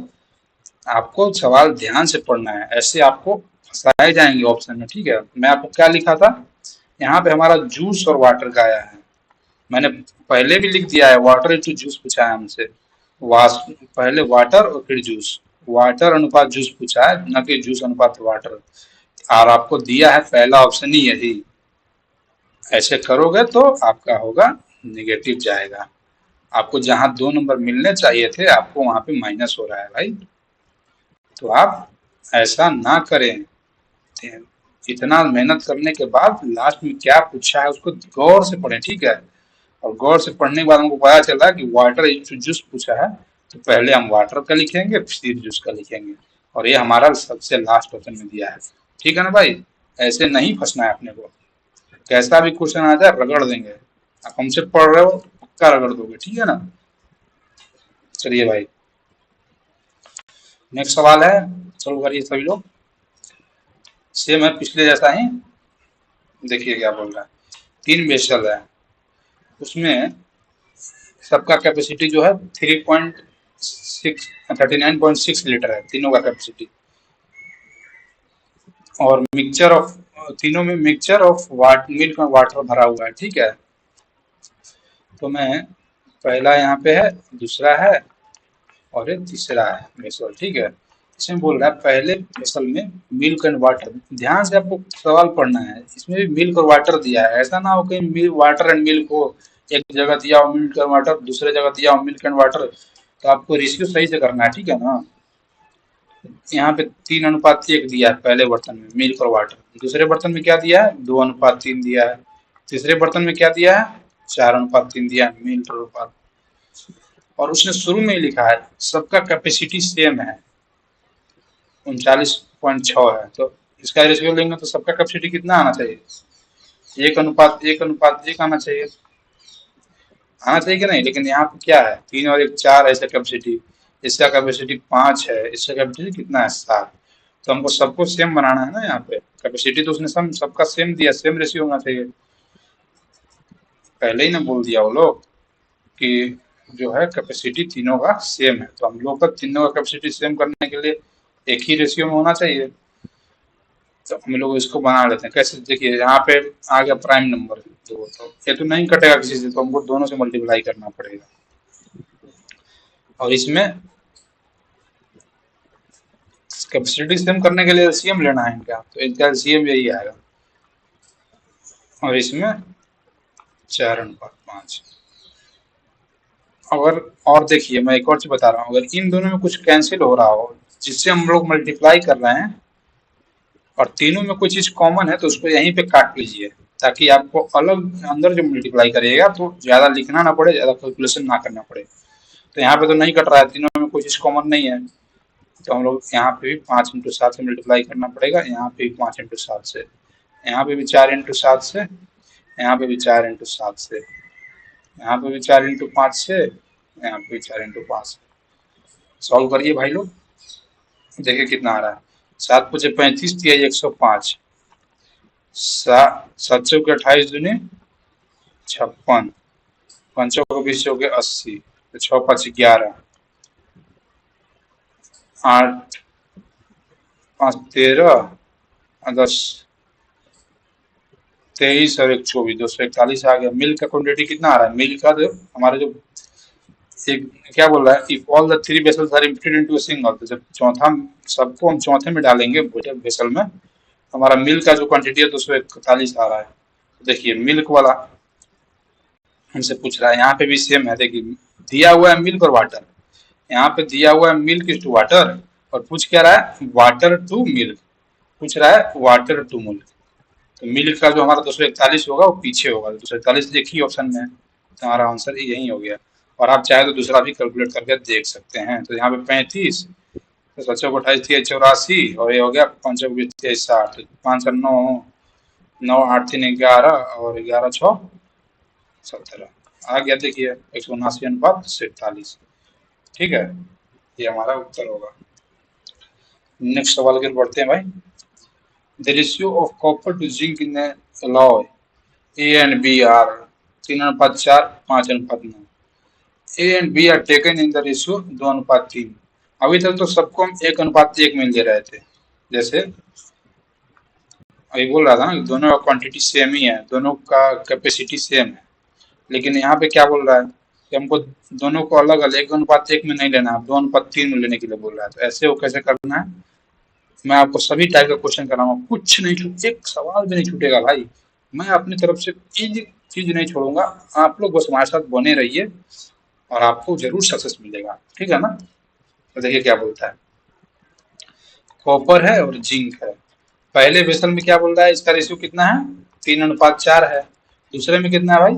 आपको सवाल ध्यान से पढ़ना है, ऐसे आपको फंसाए जाएंगे ऑप्शन में। ठीक है। मैं आपको क्या लिखा था, यहाँ पे हमारा जूस और वाटर का आया है, मैंने पहले भी लिख दिया है, वाटर इंटू जूस पूछा है हमसे, पहले वाटर और फिर जूस, वाटर अनुपात जूस पूछा है, न कि जूस अनुपात वाटर। और आपको दिया है पहला ऑप्शन ही यही, ऐसे करोगे तो आपका होगा निगेटिव जाएगा, आपको जहां 2 नंबर मिलने चाहिए थे आपको वहां पे माइनस हो रहा है भाई। तो आप ऐसा ना करें, इतना मेहनत करने के बाद लास्ट में क्या पूछा है उसको गौर से पढ़ें। ठीक है। और गौर से पढ़ने के बाद हमको पता चला कि वाटर जूस पूछा है, तो पहले हम वाटर का लिखेंगे फिर जूस का लिखेंगे, और ये हमारा सबसे लास्ट ऑप्शन में दिया है। ठीक है ना भाई, ऐसे नहीं फंसना है अपने को, कैसा भी क्वेश्चन आ जाए रगड़ देंगे। आप हमसे पढ़ रहे हो पक्का रगड़ दोगे। ठीक है ना। चलिए भाई, नेक्स्ट सवाल है, सोल्व करिए सभी लोग। सेम है पिछले जैसा ही, देखिए क्या बोल रहा है। 3 वेसल है, उसमें सबका कैपेसिटी जो है 39.6 लीटर है, तीनों का कैपेसिटी। और मिक्सचर ऑफ, तीनों में मिक्सचर ऑफ मिल्क और वाटर भरा हुआ है। ठीक है। तो मैं, पहला यहाँ पे है, दूसरा है और एक तीसरा है वेसल। ठीक है। इसमें बोल रहा है पहले वेसल में मिल्क एंड वाटर, ध्यान से आपको सवाल पढ़ना है, इसमें भी मिल्क और वाटर दिया है, ऐसा ना हो कि मिल्क वाटर एंड मिल्क हो, एक जगह दिया हो मिल्क एंड वाटर, दूसरे जगह दिया हो मिल्क एंड वाटर। तो आपको रेशियो सही से करना है। ठीक है ना। यहाँ पे 3:1 दिया है पहले बर्तन में मिल्क और वाटर, दूसरे बर्तन में क्या दिया है, 2:3 दिया है, तीसरे बर्तन में क्या दिया है, 4:3 दिया, मीन अनुपात। और उसने शुरू में ही लिखा है सबका कैपेसिटी सेम है, 39.6 है, तो इसका रेशियो लेंगे तो सबका कैपेसिटी कितना आना चाहिए? 1:1:1 आना चाहिए, कि नहीं? लेकिन यहाँ पे क्या है, 3 और 1 4 ऐसा कैपेसिटी, इसका कैपेसिटी 5 है, इसका कैपेसिटी कितना है 7। तो हमको सबको सेम बनाना है ना, यहाँ पे कैपेसिटी तो उसने सबका सेम दिया, सेम रेशियो होना चाहिए। पहले ही ना बोल दिया वो लोग कि जो है कैपेसिटी तीनों का सेम है, तो हम लोग का तीनों का कैपेसिटी सेम करने के लिए एक ही रेशियो में होना चाहिए। तो हम लोग इसको बना लेते हैं कैसे, देखिए यहाँ पे आ गया प्राइम नंबर 2, तो ये तो नहीं कटेगा किसी से, तो हमको दोनों से मल्टीप्लाई करना पड़ेगा। और इसमें कैपेसिटी सेम करने के लिए एलसीएम लेना है इनका, तो इनका एलसीएम यही आएगा। और इसमें 4:5। अगर और देखिए मैं एक और चीज बता रहा हूँ, अगर इन दोनों में कुछ कैंसिल हो रहा हो जिससे हम लोग मल्टीप्लाई कर रहे हैं और तीनों में कोई चीज कॉमन है, तो उसको यहीं पे काट लीजिए, ताकि आपको अलग अंदर जो मल्टीप्लाई करिएगा तो ज्यादा लिखना ना पड़े, ज्यादा कैलकुलेशन ना करना पड़े। तो यहाँ पे तो नहीं कट रहा है, तीनों में कोई चीज कॉमन नहीं है, तो हम लोग यहाँ पे भी 5 × 7 से मल्टीप्लाई करना पड़ेगा, यहाँ पे भी 5 × 7 से, यहाँ पे भी 4 × 7 से, यहाँ पे भी 4 × 7 से, यहाँ पे भी 4 × 5 से, यहाँ पे भी 4 × 5 से। सॉल्व करिए भाई लोग, देखिए कितना आ रहा है। 7×5 = 35, 105, 7×7 = 28, 56, 5×20 हो गया 80, तो 6×5 = 11, 8×5 = 13, 10 23 और 1 24, 241 आ गया। मिल्क का क्वांटिटी कितना आ रहा है? मिल्क का जो हमारा जो एक क्या बोल रहा है, if all the 3 vessels are emptied into a single, तो जब चौथा सबको हम चौथे में डालेंगे वेसल में, हमारा मिल्क का जो क्वांटिटी है 241 आ रहा है। देखिए मिल्क वाला हमसे पूछ रहा है, यहाँ पे भी सेम है, देखिए दिया हुआ है मिल्क और वाटर, यहाँ पे दिया हुआ है मिल्क इज टू वाटर, और पूछ क्या रहा है, वाटर टू मिल्क, पूछ रहा है वाटर टू मिल्क। तो मिल्क का जो हमारा 241 होगा वो पीछे होगा, 241 देखिए ऑप्शन में, तो हमारा आंसर यही हो गया। और आप चाहे तो दूसरा भी कैलकुलेट करके देख सकते हैं। तो यहाँ पे 35, तो 7×28 = 84, और ये हो गया 5×20 = 60, 5 और 9, 9 8 3 11, और 11×6 = 17 आ गया। देखिए 179:47। ठीक है, ये हमारा उत्तर होगा। नेक्स्ट सवाल की ओर बढ़ते हैं भाई। The ratio of copper to zinc in the alloy A and B are 3:4, 5:9. A and B are taken in the ratio 2:3। अभी तक तो सबको हम 1:1 में ले रहे थे, जैसे अभी बोल रहा था ना, दोनों का क्वांटिटी सेम ही है, दोनों का कैपेसिटी सेम है, लेकिन यहाँ पे क्या बोल रहा है कि हमको दोनों को अलग अलग 1:1 में नहीं लेना है, 2:3 में लेने के लिए बोल रहा है। तो ऐसे वो कैसे करना है, मैं आपको सभी टाइप का क्वेश्चन कराऊंगा, कुछ नहीं छूट, एक सवाल भी नहीं छूटेगा भाई, मैं अपनी तरफ से एक चीज नहीं छोड़ूंगा। आप लोग बस हमारे साथ बने रहिए और आपको जरूर सक्सेस मिलेगा, ठीक है ना। तो देखिए क्या बोलता है, कॉपर है और जिंक है, पहले वेसल में क्या बोल रहा है, इसका रेशियो कितना है, 3:4 है। दूसरे में कितना है भाई,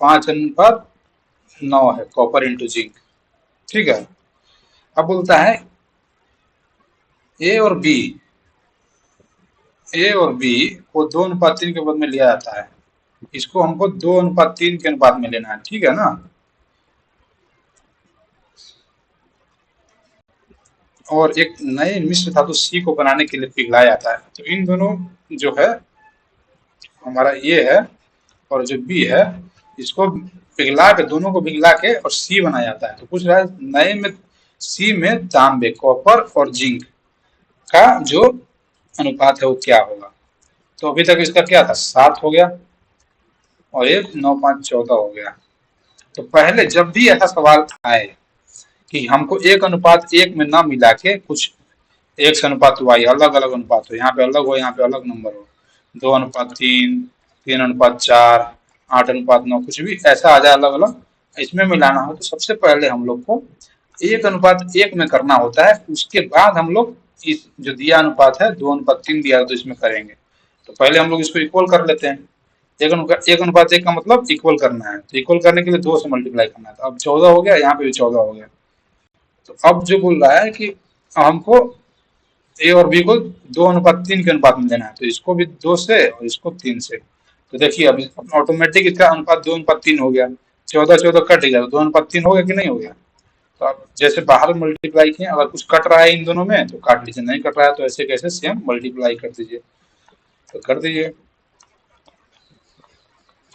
5:9 है, कॉपर इंटू जिंक। ठीक है, अब बोलता है ए और बी, ए और बी को 2:3 के पद में लिया जाता है, इसको हमको 2:3 के अनुपात में लेना है, ठीक है ना। और एक नए मिश्र धातु सी को बनाने के लिए पिघलाया जाता है। तो इन दोनों जो है हमारा ये है और जो बी है, इसको पिघला के, दोनों को पिघला के और सी बनाया जाता है। तो पूछ रहा है नए में सी में तांबे, कॉपर और जिंक का जो अनुपात है वो क्या होगा। तो अभी तक इसका क्या था, 7 हो गया, और एक 9 5 14 हो गया। तो पहले जब भी ऐसा सवाल आए कि हमको 1:1 में ना मिला के कुछ x अनुपात y अलग अलग अनुपात हो, यहाँ पे अलग हो, यहाँ पे अलग नंबर हो, 2:3, 3:4, 8:9, कुछ भी ऐसा आ जाए अलग अलग, इसमें मिलाना हो, तो सबसे पहले हम लोग को 1:1 में करना होता है। उसके बाद हम लोग इस जो दिया अनुपात है 2:3 दिया है तो इसमें करेंगे। तो पहले हम लोग इसको इक्वल कर लेते हैं, एक अनुपात एक का मतलब इक्वल करना है, तो इक्वल करने के लिए 2 से मल्टीप्लाई करना है। तो अब 14 हो गया, यहाँ पे भी 14 हो गया। तो अब जो बोल रहा है कि हमको ए और बी को 2:3 के अनुपात में देना है, तो इसको भी 2 से और इसको 3 से। तो देखिए अभी ऑटोमेटिक इसका अनुपात 2:3 हो गया। 14 कट गया तो 2:3 हो गया कि नहीं हो गया। तो आप जैसे बाहर मल्टीप्लाई किए, अगर कुछ कट रहा है इन दोनों में तो काट लीजिए, नहीं कट रहा है तो ऐसे कैसे सेम मल्टीप्लाई कर दीजिए। तो कर दीजिए,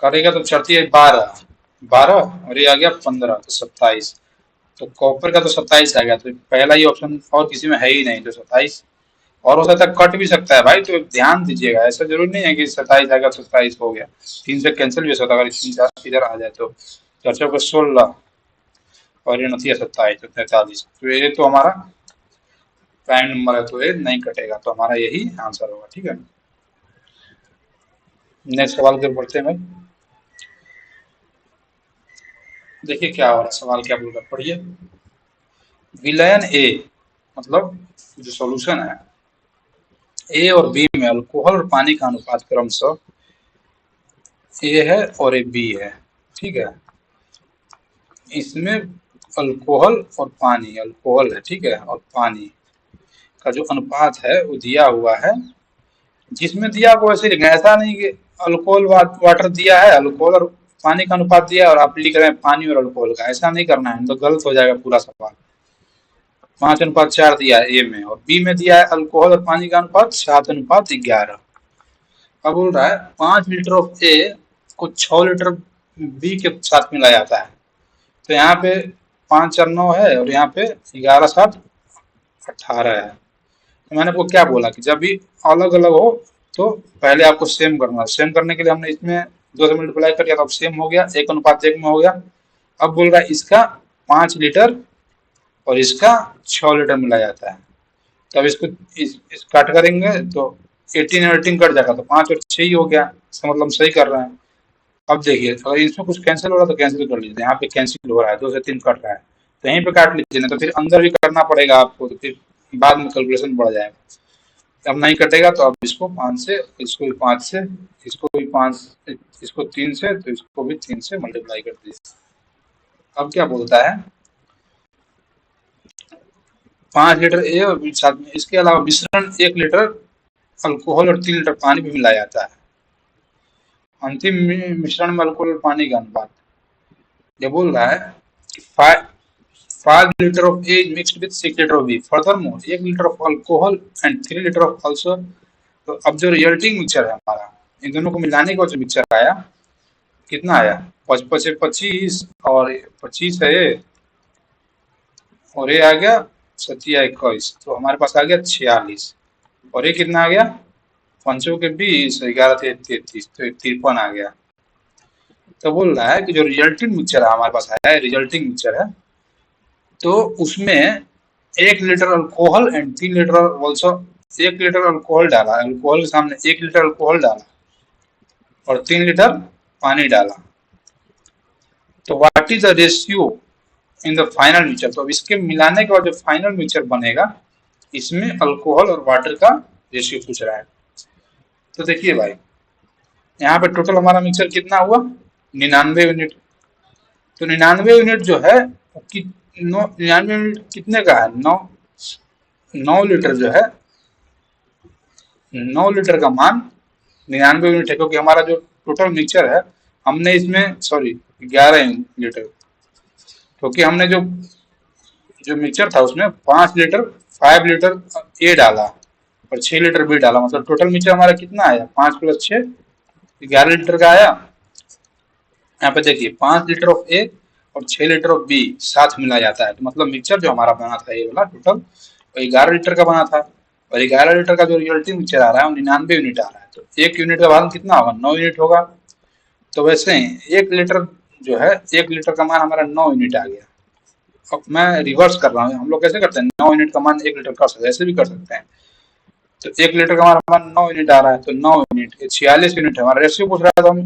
करेगा तो चढ़ती है 12, 12 और ये आ गया 15 तो 27। तो कॉपर का तो 27 आ गया, तो पहला ही ऑप्शन और किसी में है ही नहीं, तो 27। और हो सकता है कट भी सकता है भाई, तो ध्यान दीजिएगा, ऐसा जरूरी नहीं है कि 27 आएगा तो 27 हो गया। 3 से कैंसिल भी हो सकता है अगर 3 इधर आ जाए तो। 4 16 और ये नथिया 27 तो 43, तो ये तो हमारा प्राइम नंबर है, तो ये नहीं कटेगा, तो हमारा यही आंसर होगा। ठीक है, नेक्स्ट सवाल के बढ़ते हैं भाई। देखिए क्या हो रहा है, सवाल क्या बोल रहा है, पढ़िए। विलयन ए, मतलब जो सॉल्यूशन है, ए और बी में अल्कोहल और पानी का अनुपात क्रमशः ए है और ए बी है। ठीक है, इसमें अल्कोहल और पानी, अल्कोहल है ठीक है, और पानी का जो अनुपात है वो दिया हुआ है। जिसमें दिया हुआ वैसे लिखना है, ऐसा नहीं कि अल्कोहल वाटर दिया है, अल्कोहल और पानी का अनुपात दिया है और आप लिख रहे हैं पानी और अल्कोहल का, ऐसा नहीं करना है, तो गलत हो जाएगा पूरा सवाल। 5:4 दिया है ए में, और बी में दिया है अल्कोहल और पानी का अनुपात 7:11। अब बोल रहा है 5 लीटर ऑफ ए को 6 लीटर बी के साथ मिलाया जाता है। तो यहाँ पे 5 और 9 है और यहाँ पे 11 7 18 है। तो मैंने आपको क्या बोला कि जब भी अलग अलग हो तो पहले आपको सेम करना है। सेम करने के लिए हमने इसमें 2 से मल्टीप्लाई कर दिया तो अब सेम हो गया, 1:1 में हो गया। अब बोल रहा है इसका 5 लीटर और इसका 6 लीटर मिलाया जाता है। तब इसको इस काट करेंगे तो 18 और 18 कट जाएगा, तो 5 और 6 ही हो गया, इसका मतलब हम सही कर रहे हैं। अब देखिए अगर इसमें कुछ कैंसिल हो रहा है तो कैंसिल कर लीजिए, यहाँ पे कैंसिल हो रहा है, 2 से 3 कट रहा है तो यहीं पे काट लीजिए, ना तो फिर अंदर भी करना पड़ेगा आपको, तो फिर बाद में कैलकुलेशन बढ़ जाएगा। अब नहीं कटेगा तो अब इसको 5 से, इसको भी 5 से, इसको भी 5, इसको 3 से, तो इसको भी 3 से मल्टीप्लाई कर दीजिए। अब क्या बोलता है, 5 लीटर ए और साथ में इसके अलावा मिश्रण 1 लीटर अल्कोहल और 3 लीटर पानी भी मिलाया जाता है। अंतिम मिश्रण में अल्कोहल और पानी का अनुपात ये बोल रहा है कि 5 liter of A mixed with 6 liter of B. Furthermore, 1 liter of alcohol and 3 liter of also। तो अब जो रिजल्टिंग मिक्सचर है हमारा, इन दोनों को मिलाने का जो मिक्सचर आया, कितना आया, 25 और 25 है ये, और ये आ गया 7 21, तो हमारे पास आ गया 46। और ये कितना आ गया, 5 के 20, 11 33, तो 53 आ गया। तो बोल रहा है कि जो रिजल्टिंग मिक्सचर है हमारे पास है, रिजल्टिंग मिक्सचर है, तो उसमें 1 litre alcohol and 3 litre also, 1 litre alcohol डाला, अल्कोहल के सामने 1 लीटर अल्कोहल डाला और 3 लीटर पानी डाला। तो what is the ratio in the final mixture, तो इसके मिलाने के बाद जो फाइनल मिक्सचर बनेगा इसमें अल्कोहल और वाटर का रेशियो पूछ रहा है। तो देखिए भाई यहाँ पे टोटल हमारा मिक्सचर कितना हुआ, 99 यूनिट। तो 99 यूनिट जो है 99 यूनिट कितने का है, 9 लीटर जो है, 9 लीटर का मान 99 यूनिट है, क्योंकि हमारा जो टोटल मिक्सचर है हमने इसमें, सॉरी 11 लीटर, क्योंकि हमने जो जो मिक्सचर था उसमें 5 लीटर 5 लीटर ए डाला और 6 लीटर बी डाला, मतलब टोटल मिक्सचर हमारा कितना आया, 5 + 6 11 लीटर का आया। यहाँ पे देखिए 5 लीटर ऑफ ए और 6 लीटर ऑफ बी साथ मिलाया जाता है, तो मतलब मिक्सचर जो हमारा बना था ये वाला टोटल 11 लीटर का बना था, और 11 लीटर का जो रिजल्टिंग मिक्सचर आ रहा है वो 99 यूनिट आ रहा है, तो 1 यूनिट का मान कितना होगा, 9 यूनिट होगा। तो वैसे ही 1 लीटर जो है, 1 लीटर का मान हमारा 9 यूनिट आ गया। अब मैं रिवर्स कर रहा हूँ, हम लोग कैसे करते हैं, 9 यूनिट का मान 1 लीटर कर सकते हैं, ऐसे भी कर सकते हैं। तो 1 लीटर का हमारा मान 9 यूनिट आ रहा है, तो 9 यूनिट 46 यूनिट है, हमारा रेशियो पूछ रहा है तो हम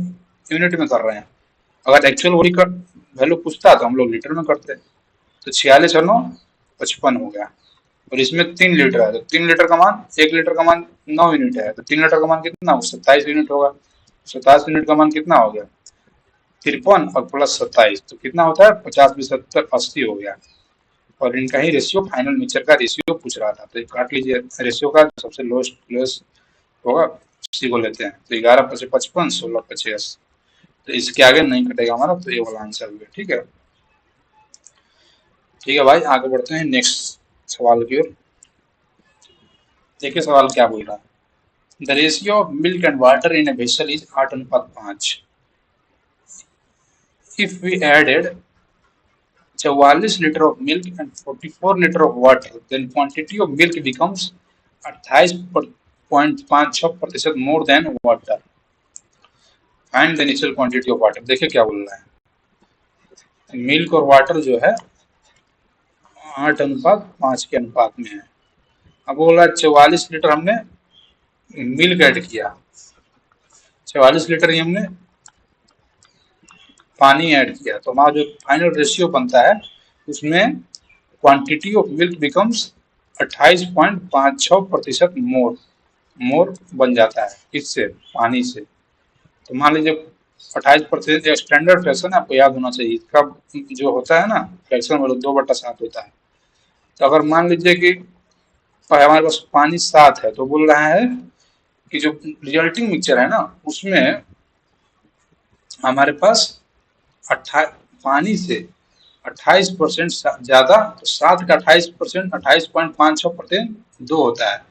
यूनिट में कर रहे हैं। अगर एक्चुअल वही का वैल्यू पूछता तो हम लोग लीटर में करते। तो 46 और 9 55 हो गया, और इसमें 3 लीटर है, तो 3 लीटर का मान, 1 लीटर का मान 9 यूनिट है, तो 3 लीटर का मान कितना, 27 यूनिट होगा। 27 यूनिट का मान कितना हो गया? 53 और प्लस 27 तो कितना होता है? 50 भी 70 80 हो गया। और इनका ही रेशियो, फाइनल मिक्सचर का रेशियो पूछ रहा था, तो ये काट लीजिए। रेशियो का सबसे लोएस्ट होगा उसी को लेते हैं। तो 11 पचे 55, 16 पचे 80, तो इसके आगे नहीं कटेगा हमारा, तो ये वाला आंसर हुआ। ठीक है, ठीक है भाई, आगे बढ़ते हैं नेक्स्ट सवाल की ओर। देखिए सवाल क्या बोल रहा है। The ratio of milk and water in a vessel is 8:5। If we added 44 litre of milk and 44 litre of water, then quantity of milk becomes 28.56% more than water. Find the initial quantity of water. देखिए क्या बोल रहा है। Milk और water जो है 8:5 के अनुपात में है। अब बोल रहा है 44 लीटर हमने मिल्क ऐड किया, 44 लीटर ही हमने पानी ऐड किया, तो हमारा जो फाइनल रेशियो बनता है उसमें क्वांटिटी ऑफ मिल्क बिकम्स 28.56% मोर बन जाता है। इससे पानी से, तो मान लीजिए 28% स्टैंडर्ड फ्रैक्शन आपको याद होना चाहिए। इसका जो होता है ना फ्रैक्शन, मतलब 2/7 होता है। तो अगर मान लीजिए कि हमारे पास पानी 7 है, तो बोल रहा है कि जो रिजल्टिंग मिक्सचर है ना उसमें हमारे पास 28 पानी से 28% ज्यादा, तो 7 का 28%, 28.56% 2 होता है।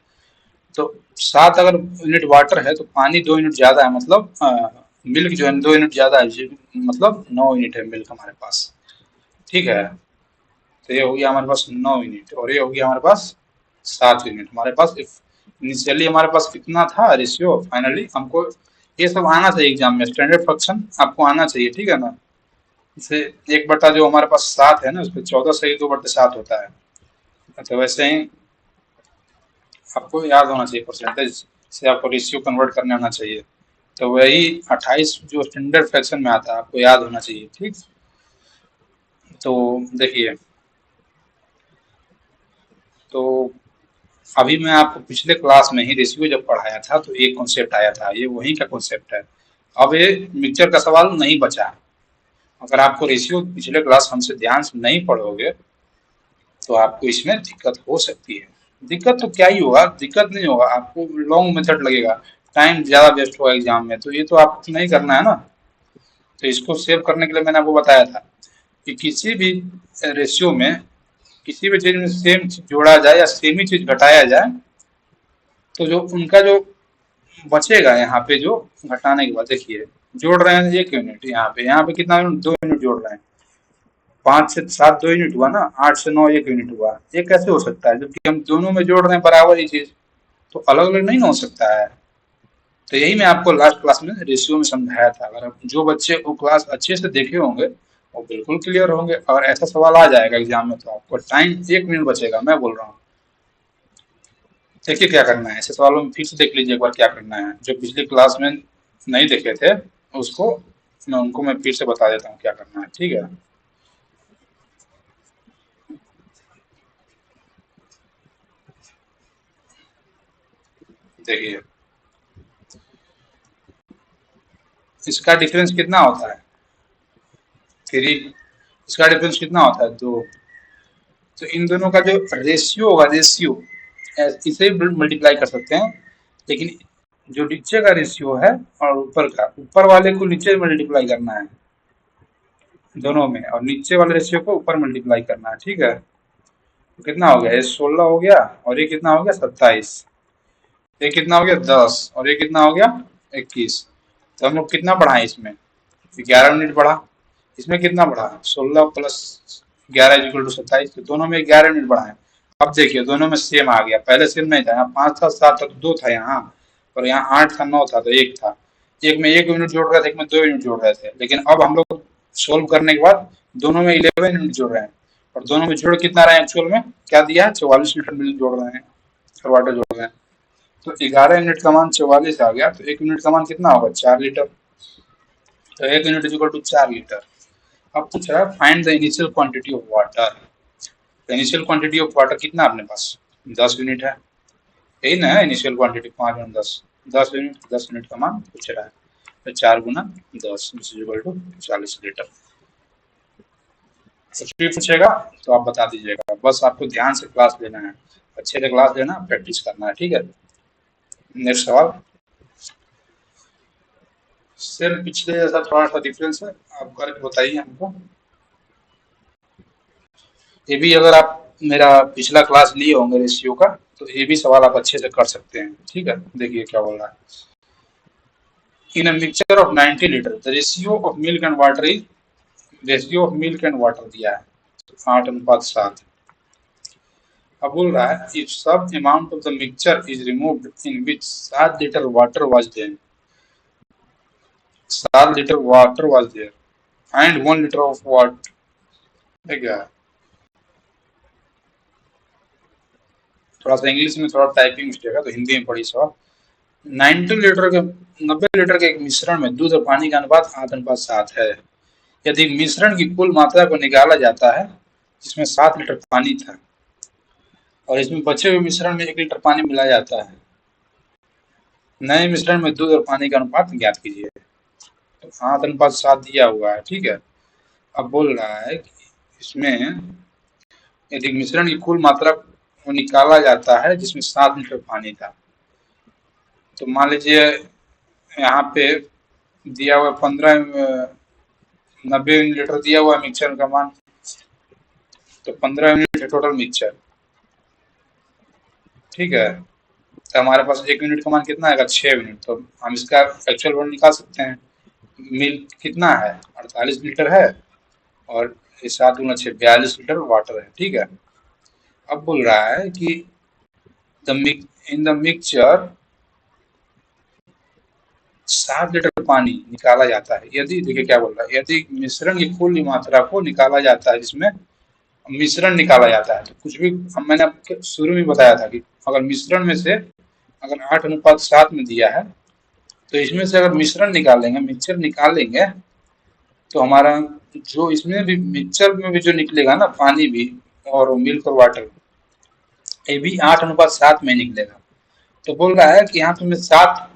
तो 7 अगर यूनिट वाटर है तो पानी 2 यूनिट ज्यादा है, मतलब मिल्क जो है 2 यूनिट ज्यादा है, मतलब 9 यूनिट है मिल्क हमारे पास। ठीक है, तो ये हो गया हमारे पास 9 यूनिट, और ये हो गया हमारे पास 7 यूनिट। हमारे पास इनिशियली हमारे पास कितना था रेशियो, फाइनली हमको ये सब आना चाहिए एग्जाम में, स्टैंडर्ड फंक्शन आपको आना चाहिए। ठीक है ना। जैसे 1 बटा जो हमारे पास 7 है ना, उस पर 14 सही 2/7 होता है। तो वैसे ही आपको याद होना चाहिए, परसेंटेज से आपको रेशियो कन्वर्ट करने आना चाहिए। तो वही 28 जो स्टैंडर्ड फ्रैक्शन में आता है आपको याद होना चाहिए। ठीक, तो देखिए, तो अभी मैं आपको पिछले क्लास में ही रेशियो जब पढ़ाया था तो एक कॉन्सेप्ट आया था, ये वही का कॉन्सेप्ट है। अब ये मिक्सचर का सवाल नहीं बचा। अगर आपको रेशियो पिछले क्लास हमसे ध्यान से नहीं पढ़ोगे तो आपको इसमें दिक्कत हो सकती है। दिक्कत तो क्या ही होगा, दिक्कत नहीं होगा, आपको लॉन्ग मेथड लगेगा, टाइम ज्यादा वेस्ट होगा एग्जाम में, तो ये तो आपको नहीं करना है ना। तो इसको सेव करने के लिए मैंने आपको बताया था कि किसी भी रेशियो में किसी भी चीज में सेम चीज जोड़ा जाए या सेम ही चीज घटाया जाए, तो जो उनका जो बचेगा यहाँ पे, जो घटाने के बाद देखिए जोड़ रहे हैं 1 यूनिट, यहाँ पे कितना यूनिट, 2 यूनिट जोड़ रहे हैं। 5 से 7 2 यूनिट हुआ ना, 8 से 9 1 यूनिट हुआ। ये कैसे हो सकता है जबकि हम दोनों में जोड़ रहे हैं बराबर ही चीज, तो अलग अलग नहीं ना हो सकता है। तो यही मैं आपको लास्ट क्लास में रेशियो में समझाया था। अगर जो बच्चे वो क्लास अच्छे से देखे होंगे वो बिल्कुल क्लियर होंगे। और ऐसा सवाल आ जाएगा एग्जाम में तो आपको टाइम 1 मिनट बचेगा, मैं बोल रहा हूँ। देखिए क्या करना है, ऐसे सवालों में फिर से देख लीजिए एक बार क्या करना है। जो पिछली क्लास में नहीं देखे थे उसको मैं फिर से बता देता हूँ क्या करना है। ठीक है, देखिए इसका डिफरेंस कितना होता है, 3। इसका डिफरेंस कितना होता है, 2। तो इन दोनों का जो रेशियो होगा, रेशियो इसे मल्टीप्लाई कर सकते हैं, लेकिन जो नीचे का रेशियो है और ऊपर का, ऊपर वाले को नीचे मल्टीप्लाई करना है दोनों में, और नीचे वाले रेशियो को ऊपर मल्टीप्लाई करना है। ठीक है, तो कितना हो गया, ये 16 हो गया, और ये कितना हो गया 27। ये कितना हो गया 10, और ये कितना हो गया 21। तो हम लोग कितना बढ़ाएं इसमें, 11 यूनिट बढ़ा। इसमें कितना बढ़ा, 16 प्लस 11 इक्वल टू 27, तो दोनों में 11 यूनिट बढ़ाएं। अब देखिए दोनों में सेम आ गया, पहले सेम नहीं था, यहाँ 5 था 7 था तो 2 था यहाँ, और यहाँ 8 था 9 था तो 1 था। एक में 1 यूनिट जोड़ रहे थे, एक में 2 यूनिट जोड़ रहे थे, लेकिन अब हम लोग सोल्व करने के बाद दोनों में 11 यूनिट जोड़ रहे हैं। और दोनों में जोड़ कितना रहे हैं, एक्चुअल में क्या दिया है, 44 लीटर मिल्क जोड़ रहे हैं और वाटर जोड़ रहे हैं। तो 11 यूनिट का मान 44 आ गया, तो 1 यूनिट का मान कितना होगा, 4 लीटर। तो 1 unit is equal to 4 litre. अब पूछ रहा है find the initial quantity of water. Initial quantity of water कितना अपने पास, 10 यूनिट है, यही ना है इनिशियल क्वांटिटी, 5 और 10, 10 यूनिट, 10 यूनिट का मान पूछ रहा है। तो 4 × 10 = 40 लीटर। कुछ भी पूछेगा तो आप बता दीजिएगा, बस आपको ध्यान से क्लास लेना है, अच्छे से क्लास लेना, प्रैक्टिस करना है, ठीक है। नेक्स्ट सवाल। सिर्फ पिछले जैसा थोड़ा सा डिफरेंस है, आप करके बताइए हमको। ये भी अगर आप मेरा पिछला क्लास लिए होंगे रेशियो का, तो ये भी सवाल आप अच्छे से कर सकते हैं, ठीक है। देखिए क्या बोल रहा है। In a mixture of 90 litre the ratio of milk and water is, ratio of milk and water दिया है 8:7। अब बोल रहा है if some amount of the mixture is removed in which 7 litre water was there, 7 litre water was there and 1 litre of water, है क्या। थोड़ा सा इंग्लिश में थोड़ा टाइपिंग मिस्टेक है, तो हिंदी में पढ़ी सवाल। 90 लीटर के एक मिश्रण में दूध और पानी का अनुपात 8:7 है। यदि मिश्रण की कुल मात्रा को निकाला जाता है जिसमें 7 लीटर पानी था, और इसमें बचे हुए मिश्रण में 1 लीटर पानी मिलाया जाता है, नए मिश्रण में दूध और पानी का अनुपात ज्ञात कीजिए। तो 8:7 दिया हुआ है, ठीक है। अब बोल रहा है कि इसमें यदि मिश्रण की कुल मात्रा को निकाला जाता है जिसमें 7 लीटर पानी था, तो मान लीजिए यहाँ पे दिया हुआ 90 लीटर दिया हुआ मिक्सचर का मान, तो 15 यूनिट टोटल मिक्सचर, ठीक है। तो हमारे पास 1 यूनिट का मान कितना आएगा, 6 यूनिट। तो हम इसका एक्चुअल वन निकाल सकते हैं। मिल्क कितना है, 48 लीटर है, और 7 × 6 42 लीटर वाटर है, ठीक है। अब बोल रहा है कि इन द मिक्सचर 7 लीटर पानी निकाला जाता है यदि, देखिए क्या बोल रहा है, यदि मिश्रण की कुल मात्रा को निकाला जाता है जिसमें मिश्रण निकाला जाता है, तो कुछ भी मैंने आपके शुरू में बताया था कि अगर मिश्रण में से अगर 8:7 में दिया है, तो इसमें से अगर मिश्रण निकालेंगे, मिक्सचर निकालेंगे, तो हमारा जो इसमें भी मिक्सचर में भी जो निकलेगा ना पानी भी और मिल्क और वाटर, ये भी 8:7 में निकलेगा। तो बोल रहा है कि यहाँ पे 7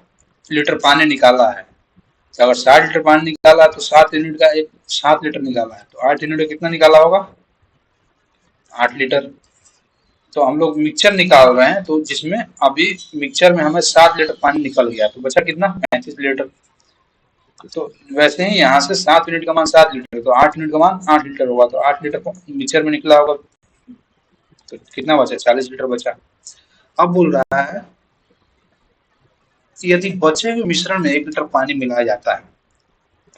लीटर पानी निकाला है, तो अगर 60 लीटर पानी निकाला तो 7 यूनिट का 7 लीटर निकाला है, तो 8 यूनिट कितना निकाला होगा, 8 लीटर। तो हम लोग मिक्सचर निकाल रहे हैं, तो जिसमें अभी मिक्सचर में हमें 7 लीटर पानी निकल गया, तो बचा कितना, 35 लीटर। तो वैसे ही यहाँ से 7 यूनिट का मान 7 लीटर, तो 8 यूनिट का मान 8 लीटर होगा, तो 8 लीटर मिक्सचर में निकला होगा, तो कितना बचा, 40 लीटर बचा। अब बोल रहा है कि यदि बचे हुए मिश्रण में 1 लीटर पानी मिलाया जाता है,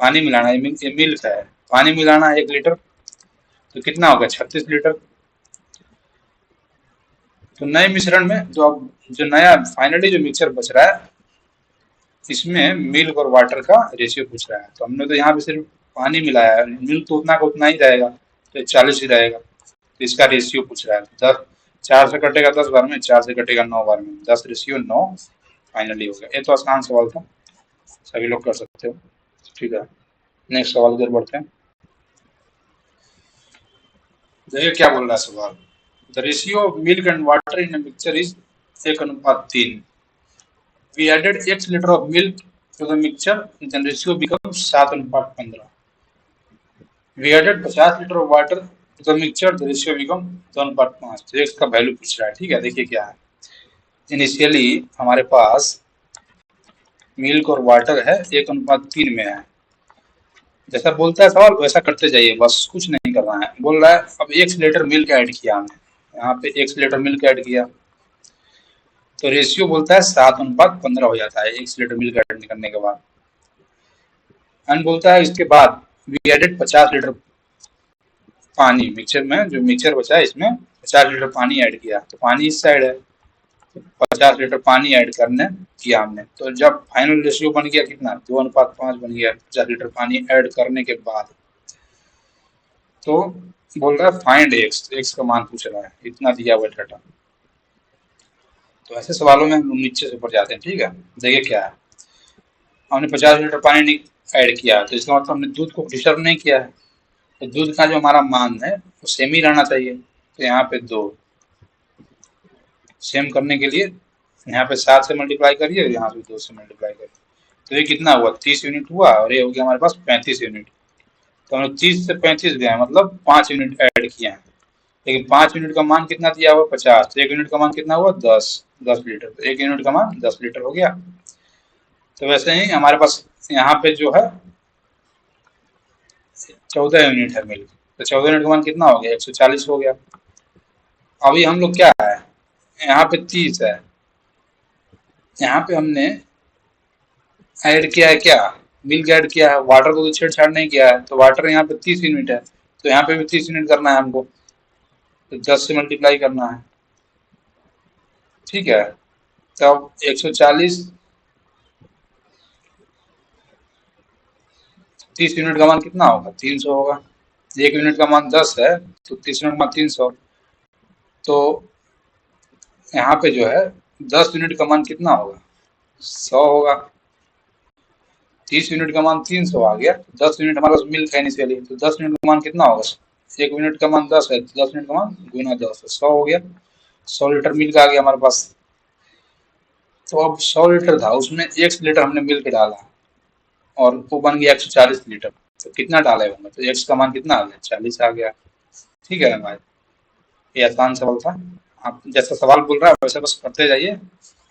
पानी मिलाना, ये मिल्क है, पानी मिलाना 1 लीटर, तो कितना होगा, 36 लीटर। तो नए मिश्रण में जो नया फाइनली जो मिक्सचर बच रहा है, इसमें मिल्क और वाटर का रेशियो पूछ रहा है। तो हमने तो यहाँ पे सिर्फ पानी मिलाया है, मिल्क तो उतना का उतना ही रहेगा, तो 40 ही रहेगा। तो इसका रेशियो पूछ रहा है, 10, 4 से कटेगा 10 बार में, 4 से कटेगा 9 बार में, 10:9 फाइनली हो गया। ये तो आसान सवाल था, सभी लोग कर सकते हो, ठीक है। नेक्स्ट सवाल की ओर बढ़ते हैं। देखिए क्या बोल रहा है सवाल। The ratio of milk and water in a mixture is 1:3। We added X liter of milk to the mixture, then ratio becomes 7:15. We added 50 litre of water to the mixture, the ratio become 2:5। तो X का value पूछ रहा है, ठीक है। देखिए क्या है, इनिशियली हमारे पास मिल्क और वाटर है 1:3 में है, जैसा बोलता है सवाल वैसा करते जाइए, बस कुछ नहीं करना है। बोल रहा है अब 1 लीटर मिल्क ऐड किया हमने, यहाँ पे 1 लीटर मिल्क ऐड किया, तो रेशियो बोलता है 7:15 हो जाता है 1 लीटर मिल्क ऐड करने के बाद। एंड बोलता है इसके बाद वी एडेड 50 लीटर पानी, मिक्सचर में जो मिक्सचर बचा है इसमें 50 लीटर पानी ऐड किया, तो पानी इस साइड है, तो 50 लीटर पानी ऐड करने किया हमने, तो जब फाइनल रेशियो बन गया कितना, 2:5 बन गया 50 लीटर पानी ऐड करने के बाद। तो बोल रहा है फाइंड एक्स का मान पूछ रहा है, इतना दिया हुआ डाटा। तो ऐसे सवालों में हम नीचे से ऊपर जाते हैं, ठीक है। देखिए क्या है, हमने 50 लीटर पानी ऐड किया, तो इसका मतलब हमने दूध को डिस्टर्ब नहीं किया है, तो दूध का जो हमारा मान है वो सेम ही रहना चाहिए। तो यहाँ पे 2 सेम करने के लिए यहाँ पे 7 से मल्टीप्लाई करिए, यहाँ पे 2 से मल्टीप्लाई करिए, तो ये कितना हुआ, 30 यूनिट हुआ, और ये हो गया हमारे पास 35 यूनिट। तो हमने 30 से 35 गया, मतलब 5 यूनिट ऐड किए हैं। लेकिन 5 यूनिट का मान कितना दिया हुआ, 50। तो 1 यूनिट का मान कितना हुआ, 10 लीटर। तो 1 यूनिट का मान 10 लीटर हो गया। तो वैसे ही हमारे पास यहाँ पे जो है 14 यूनिट है मिल्क। तो 14 यूनिट का मान कितना हो गया, 140 हो गया। अभी हम लोग क्या है, यहाँ पे 30 है, यहाँ पे हमने ऐड किया है क्या, मिल्क ऐड किया है, वाटर को तो छेड़छाड़ नहीं किया है। तो वाटर यहाँ पे 30 यूनिट है, तो यहाँ पे भी 30 यूनिट करना है हमको। तो 10 से मल्टीप्लाई करना है, ठीक है। तब 140, 30 यूनिट का मान कितना होगा, 300 होगा। 1 यूनिट का मान 10 है, तो 30 यूनिट का मान 300। तो यहाँ पे जो है 10 यूनिट का मान कितना होगा, 100 होगा। 30 यूनिट का मान 300 आ गया। 10 यूनिट हमारे पास मिल्क है इनिशियली, तो 10 यूनिट का मान कितना होगा, 1 यूनिट का मान 10 है, तो 10 यूनिट का मान गुना 10, 100 हो गया। 100 लीटर मिल्क आ गया हमारे पास। तो अब 100 लीटर था, उसमें 1 लीटर हमने मिल्क डाला, और वो बन गया 140 लीटर। तो कितना डाले होंगे, तो एक्स का मान कितना आ गया, 40 आ गया। ठीक है ना भाई, ये आसान सवाल था। आप जैसा सवाल बोल रहा है वैसे बस करते जाइए,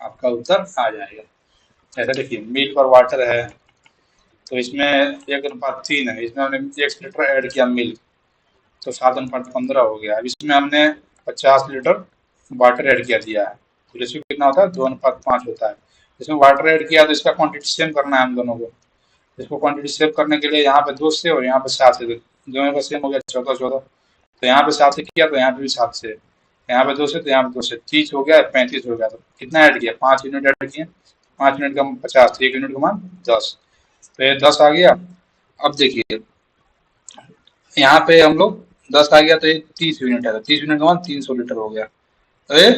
आपका उत्तर आ जाएगा। जैसे देखिए मिल्क और वाटर है, तो इसमें 1:3 है, इसमें हमने 1 लीटर ऐड किया मिल्क, तो 7:15 हो गया। अब इसमें हमने 50 लीटर वाटर ऐड किया दिया है, तो रेशियो कितना होता है, 2:5 होता है। इसमें वाटर ऐड किया तो इसका क्वांटिटी सेम करना है हम दोनों को। इसको क्वांटिटी सेव करने के लिए यहाँ पे 2 से और यहाँ पे 7 से, दोनों का सेम हो गया 14 14। तो यहाँ पे 7 से किया तो यहाँ पे भी 7 से, यहाँ पे 2 से तो यहाँ पे 2 से, 30 हो गया, 35 हो गया। तो कितना ऐड किया, 5 यूनिट ऐड किए। 5 यूनिट का 50, तो 1 यूनिट का मान 10। तो ये 10 आ गया। अब देखिए यहाँ पे हम लोग 10 आ गया, तो ये 30 यूनिट है, तो 30 यूनिट का मान 300 लीटर हो गया। तो ये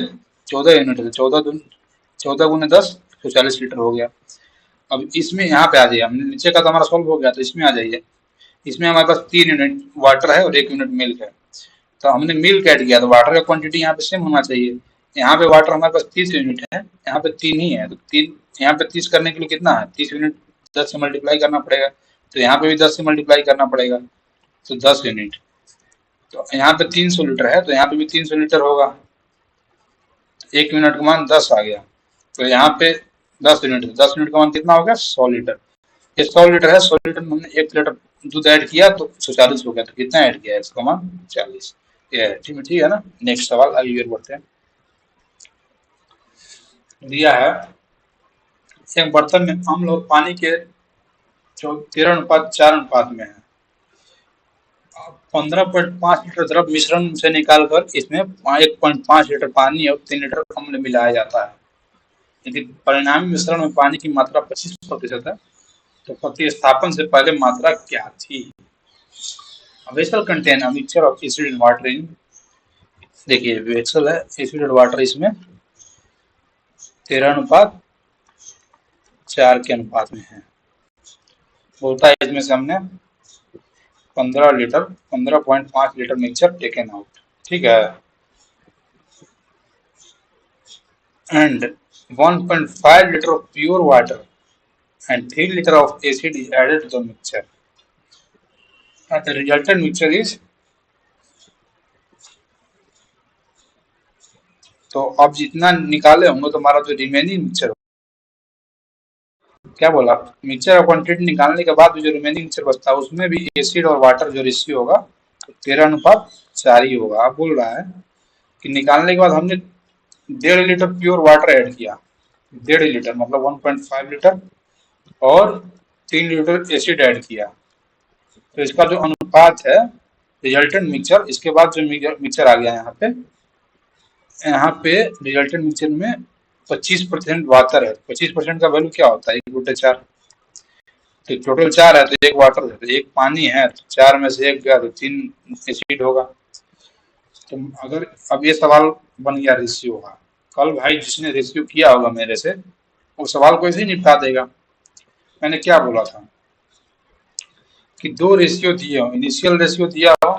14 यूनिट है, तो 14 गुने 10, 140 लीटर हो गया। अब इसमें यहाँ पे आ जाइए, हमने नीचे का तो हमारा सॉल्व हो गया, तो इसमें आ जाइए। इसमें हमारे पास 3 यूनिट वाटर है और 1 यूनिट मिल्क है। तो हमने मिल्क ऐड किया, तो वाटर का क्वांटिटी यहाँ पे सेम होना चाहिए। यहाँ पे वाटर हमारे पास 30 यूनिट है, यहाँ पे 3 ही है, तो 3 यहाँ पे 30 करने के लिए कितना है, 30 यूनिट 10 से मल्टीप्लाई करना पड़ेगा। तो यहाँ पे भी 10 से मल्टीप्लाई करना पड़ेगा, तो 10 यूनिट। तो यहाँ पे 300 लीटर है, तो यहाँ पे भी 300 लीटर होगा। 1 यूनिट का मान 10 आ गया, तो यहाँ पे 10 यूनिट, 10 यूनिट का मान कितना हो गया, 100 लीटर। ये 100 लीटर है, 100 लीटर में हमने 1 लीटर दूध ऐड किया तो 140 हो गया। तो कितना ऐड किया है, इसका मान 40। ये है, ठीक है ना। नेक्स्ट सवाल आगे और बढ़ते हैं। दिया है एक बर्तन में अम्ल और पानी के जो 13:4 अनुपात में है, 15.5 लीटर द्रव मिश्रण से निकालकर इसमें 1.5 लीटर पानी और 3 लीटर अम्ल मिलाया जाता है। यदि परिणामी मिश्रण में पानी की मात्रा 25% है, तो प्रतिस्थापन से पहले मात्रा क्या थी। Vessel contain a mixture of acid and water इन, देखिए वेसल है, एसिड और वाटर इसमें 13:4 के अनुपात में है। बोलता है इसमें से हमने 15.5 लीटर मिक्सचर टेकन आउट, ठीक है, and 1.5 litre of pure water and 3 liter of acid is added to the mixture. And the resultant mixture is, तो अब जितना निकाले होंगे तो हमारा जो रिमेनिंग मिक्सचर, क्या बोला, मिक्सचर का क्वांटिटी निकालने के बाद जो रिमेनिंग मिक्सचर बचता है उसमें भी एसिड और वाटर जो रेशियो होगा तो 13:4 ही होगा। आप बोल रहा है कि निकालने के बाद हमने 1.5 लीटर प्योर वाटर ऐड किया, 1.5 लीटर मतलब 1.5 लीटर, और 3 लीटर एसिड ऐड किया। तो इसका जो अनुपात है रिजल्टेंट मिक्सचर, इसके बाद जो मिक्सचर आ गया यहाँ पे रिजल्टेंट मिक्सचर में 25% वाटर है। 25% का वैल्यू क्या होता है, 1/4। तो टोटल 4 है, तो 1 वाटर है, तो 1 पानी है, तो 4 में से 1 गया तो 3 एसिड होगा। तो अगर अब ये सवाल बन गया रेशियो का, कल भाई जिसने रेशियो किया होगा मेरे से वो सवाल को ऐसे ही निपटा देगा। मैंने क्या बोला था कि 2 रेशियो दिए हो, इनिशियल रेशियो दिया हो,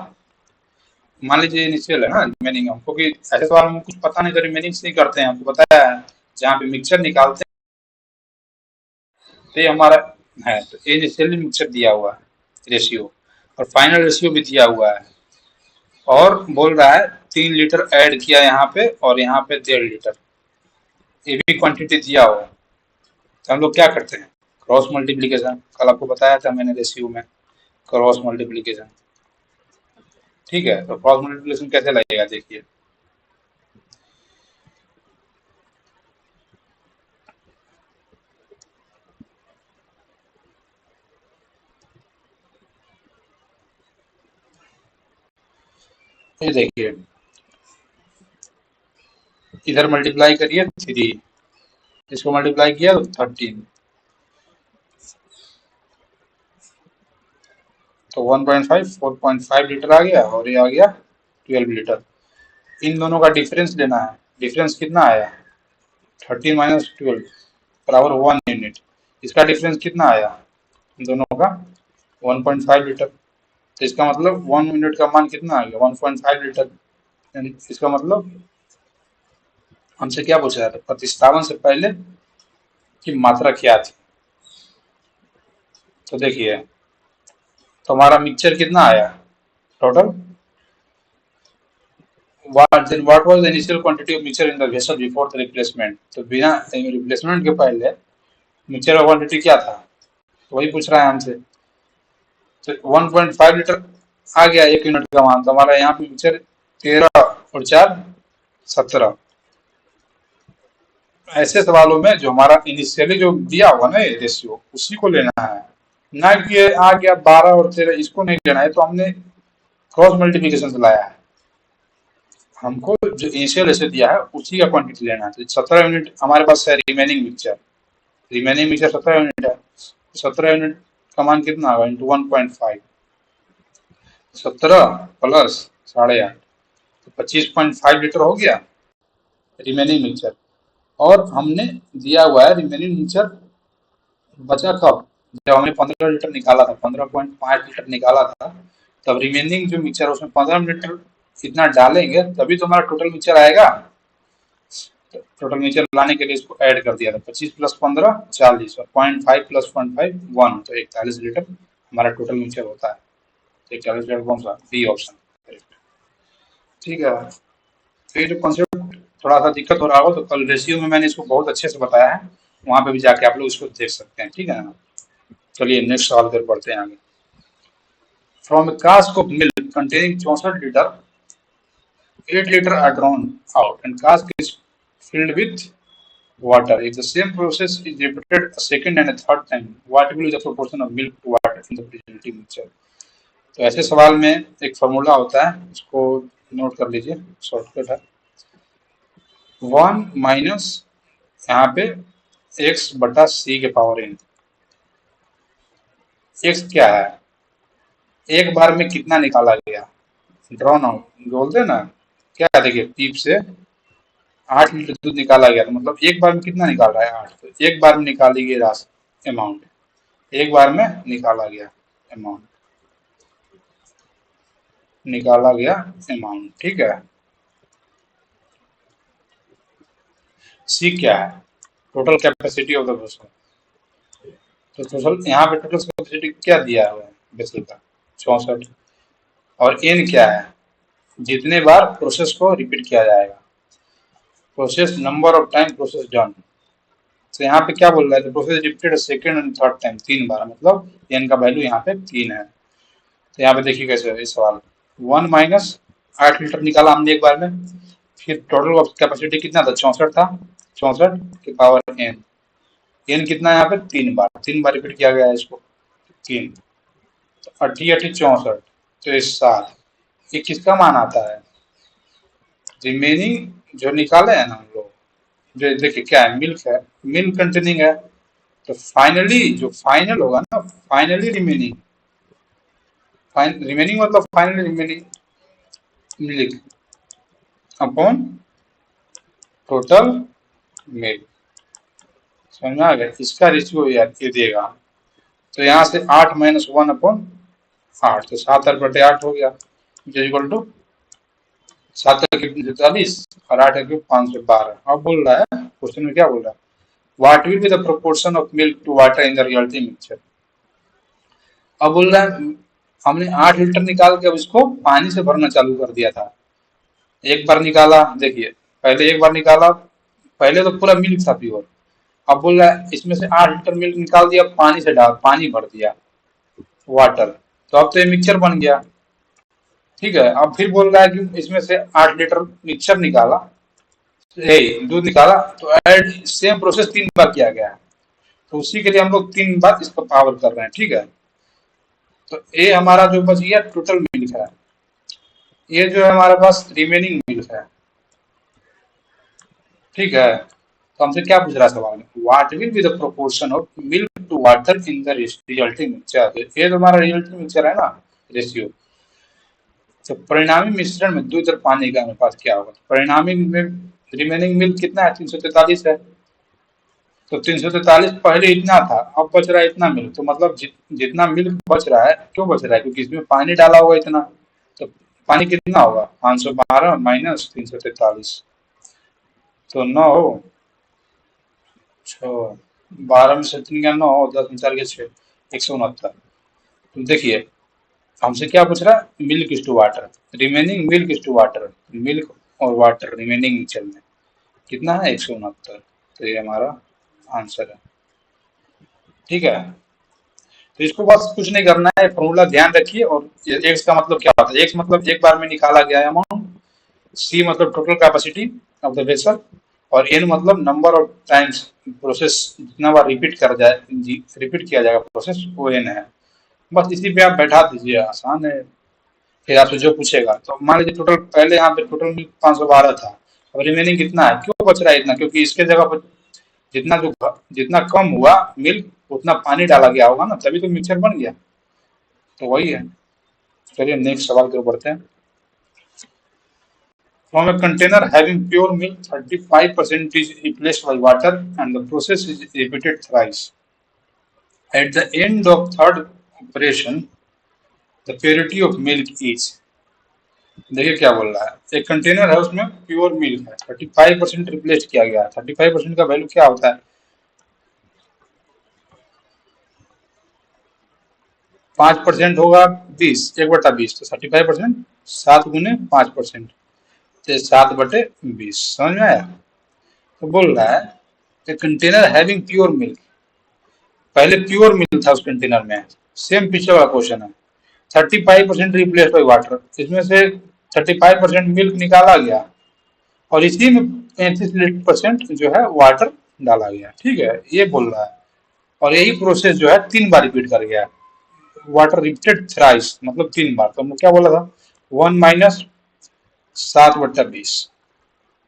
मान लीजिए इनिशियल है ना, रिमेनिंग, हमको कि ऐसे सवाल में कुछ पता नहीं तो रिमेनिंग नहीं करते हैं, हमको बताया है जहाँ पे मिक्सचर निकालते तो ये हमारा है, तो इनिशियली मिक्सचर दिया हुआ है रेशियो, और फाइनल रेशियो भी दिया हुआ है, और बोल रहा है 3 लीटर ऐड किया यहाँ पे और यहाँ पे 1.5 लीटर, ये भी क्वांटिटी दिया हुआ है। तो हम लोग क्या करते हैं, क्रॉस मल्टीप्लीकेशन, कल आपको बताया था मैंने रेशियो में, क्रॉस मल्टीप्लीकेशन। ठीक है, तो क्रॉस मल्टीप्लीकेशन कैसे लगेगा देखिए। ये देखिए, इधर मल्टीप्लाई करिए 3, इसको मल्टीप्लाई किया तो 13, तो 1.5 4.5 लीटर आ गया, और ये आ गया 12 लीटर। इन दोनों का डिफरेंस लेना है, डिफरेंस कितना आया, 13 - 12 बराबर 1 यूनिट। इसका डिफरेंस कितना आया दोनों का, 1.5 लीटर। तो इसका मतलब 1 यूनिट का मान कितना आ गया, 1.5 लीटर। यानी इसका मतलब हमसे क्या पूछा जाता है, प्रतिस्थापन से पहले की मात्रा क्या थी। तो देखिए, तो हमारा मिक्सचर कितना आया total, what was the initial quantity of mixture in the vessel before the replacement। तो बिना रिप्लेसमेंट के पहले मिक्सचर का क्वांटिटी क्या था, तो वही पूछ रहा है हमसे। तो 1.5 लीटर आ गया 1 यूनिट का मान, तो हमारा यहाँ पे मिक्सचर 13 और 4 17। ऐसे सवालों में जो हमारा इनिशियली जो दिया होगा ना ये रेशियो, उसी को लेना है, ना कि ये आ गया 12 और 13, इसको नहीं लेना है। तो हमने क्रॉस मल्टीप्लिकेशन से लाया है, हमको जो इनिशियल रेशियो दिया है उसी का क्वांटिटी लेना है। तो 17 यूनिट हमारे पास है रिमेनिंग मिक्सचर 17 यूनिट है। 17 यूनिट का मान कितना होगा, इंटू 1.5, 17 प्लस 8.5, तो 25.5 लीटर हो गया रिमेनिंग मिक्सचर। और हमने दिया हुआ है रिमेनिंग मिक्सचर बचा कब, जब हमने 15 लीटर निकाला था, 15.5 लीटर निकाला था, तब रिमेनिंग जो मिक्सचर उसमें 15 लीटर इतना डालेंगे तभी तो हमारा टोटल मिक्सचर आएगा। टोटल मिक्सचर लाने के लिए इसको ऐड कर दिया था, 25 + 15 40, और 0.5 + 0.5 1, तो 41 लीटर हमारा टोटल मिक्सचर होता है। 41 लीटर कौन सा, बी ऑप्शन। ठीक है, तो ये जो कॉन्सेप्ट थोड़ा सा दिक्कत हो रहा हो, तो कल रेशियो में मैंने इसको बहुत अच्छे से बताया है, वहां पे भी जाके आप लोग इसको देख सकते हैं। ठीक है ना, चलिए नेक्स्ट सवाल पर बढ़ते हैं आगे। From a cask of milk containing 64 litre, 8 litre are drawn out and cask is filled with water. If the same process is repeated a second and a third time, what will be the proportion of milk to water in the resulting mixture। तो ऐसे सवाल में एक formula होता है, इसको note कर लीजिए, शॉर्टकट है 1 माइनस यहाँ पे x/c⁴n। x क्या है, एक बार में कितना निकाला गया, ड्रॉन आउट बोलते हैं ना, क्या देखिए पीप से 8 लीटर दूध निकाला गया, तो मतलब एक बार में कितना निकाल रहा है 8, तो एक बार में निकाली गई राशि अमाउंट, एक बार में निकाला गया अमाउंट, ठीक है। सी क्या है, total capacity of the vessel. तो टोटल यहाँ पे टोटल कैपेसिटी क्या दिया हुआ है वेसल का, 64। और एन क्या है, जितने बार प्रोसेस को रिपीट किया जाएगा, process number of time process done. तो यहाँ पे क्या बोल रहा है, process repeated second and third time, 3 बार, मतलब एन का वैल्यू यहाँ पे 3 है। तो यहाँ पे देखिए कैसे है सवाल, 1 माइनस 8 लीटर निकाला हमने एक बार में, फिर टोटल कैपेसिटी कितना था, 64 था, 64 की पावर एन, एन कितना है यहाँ पे 3 बार रिपीट किया गया है इसको, 3, तो 80 80 64, तो ये 7, ये किसका मान आता है, रिमेनिंग जो निकाले हैं ना हम लोग, जो देखिए क्या है, मिल्क कंटेनिंग है, तो फाइनली जो फाइनल होगा ना, फाइनली रिमेनिंग, रिमेनिंग मतलब finally remaining milk upon total milk, समझ में आ गया। इसका रेशियो यार ये देगा, तो यहाँ से 8 - 1/8, तो 7/8 हो गया, इक्वल टू 7 × 43 और 8 × 5 12। अब बोल रहा है क्वेश्चन में क्या बोल रहा है, what will be the proportion of milk to water in the resulting mixture. अब बोल रहा है हमने 8 लीटर निकाल के अब इसको पानी से भरना चालू कर दिया था। एक बार निकाला, देखिए पहले एक बार निकाला, पहले तो पूरा मिल्क था प्योर। अब बोल रहा है इसमें से 8 लीटर मिल्क निकाल दिया, पानी से डाल, पानी भर दिया, वाटर। तो अब तो ये मिक्सचर बन गया। ठीक है, अब फिर बोल रहा है कि इसमें से 8 लीटर मिक्सचर निकाला, दूध निकाला, तो ऐड सेम प्रोसेस 3 बार किया गया है। तो उसी के लिए हम लोग 3 बार इसको पावर कर रहे हैं। ठीक है, तो ये हमारा जो बच गया टोटल मिल्क है। ये जो है हमारे पास रिमेनिंग मिल्क है। ठीक है, तो हमसे क्या पूछ रहा है सवाल में, what will be the proportion of milk to water in the resulting mixture. ये तो हमारा रिजल्टिंग मिक्सचर है ना, रेशियो। तो परिणामी मिश्रण में दूध और पानी का अनुपात क्या होगा। परिणामी में रिमेनिंग मिल्क कितना है, 343 है। तो 343 पहले इतना था, अब बच रहा है इतना मिल्क। तो मतलब जितना मिल्क बच रहा है, क्यों बच रहा है, क्योंकि इसमें पानी डाला होगा इतना। तो पानी कितना होगा, 512 माइनस 343, तो 9, 6, 12 में से 3 का 9, 10 में 4 के 6, 169। तो देखिए हमसे क्या पूछ रहा है, milk is to water, remaining milk is to water, milk और वाटर रिमेनिंग मिक्सचर में कितना है, 169। तो ये हमारा आंसर है। ठीक है, तो इसको बस कुछ नहीं करना है, फॉर्मूला ध्यान रखिए। और एक्स का मतलब क्या होता है, एक्स मतलब एक बार में निकाला गया अमाउंट, सी मतलब total capacity of the vessel, और एन मतलब नंबर ऑफ टाइम्स प्रोसेस, जितना बार रिपीट कर जाए, रिपीट किया जाएगा प्रोसेस, वो एन है। बस इसी पे आप बैठा दीजिए, आसान है। फिर आपसे जो पूछेगा, तो मान लीजिए टोटल पहले यहाँ पे टोटल 512 था, अब रिमेनिंग कितना है, क्यों बच रहा है इतना, क्योंकि इसके जगह पर जितना कम हुआ मिल्क उतना पानी डाला गया होगा ना, तभी तो मिक्सचर बन गया। तो वही है। चलिए नेक्स्ट सवाल की ओर बढ़ते हैं। From a container having pure milk, 35% is replaced by water and the process is repeated thrice. At the end of third operation, the purity of milk is, देखिए क्या बोल रहा है, एक कंटेनर है उसमें प्योर मिल्क है, 35% रिप्लेस किया गया है। 35% का वैल्यू क्या होता है, 5% होगा 20, 1/20, तो 35% 7 × 5%, तो 7/20, समझ में आया। तो बोल रहा है कंटेनर हैविंग प्योर मिल्क, पहले प्योर मिल्क था उस कंटेनर में, सेम पीछे वाला क्वेश्चन है। 35% रिप्लेस बाई वाटर, इसमें से 35% मिल्क निकाला गया और इसी में 35% जो है वाटर डाला गया। ठीक है, ये बोल रहा है। और यही प्रोसेस जो है 3 बार रिपीट कर गया, वाटर रिपीटेड थ्राइस, मतलब 3 बार। तो हमने क्या बोला था, 1 माइनस 7/20,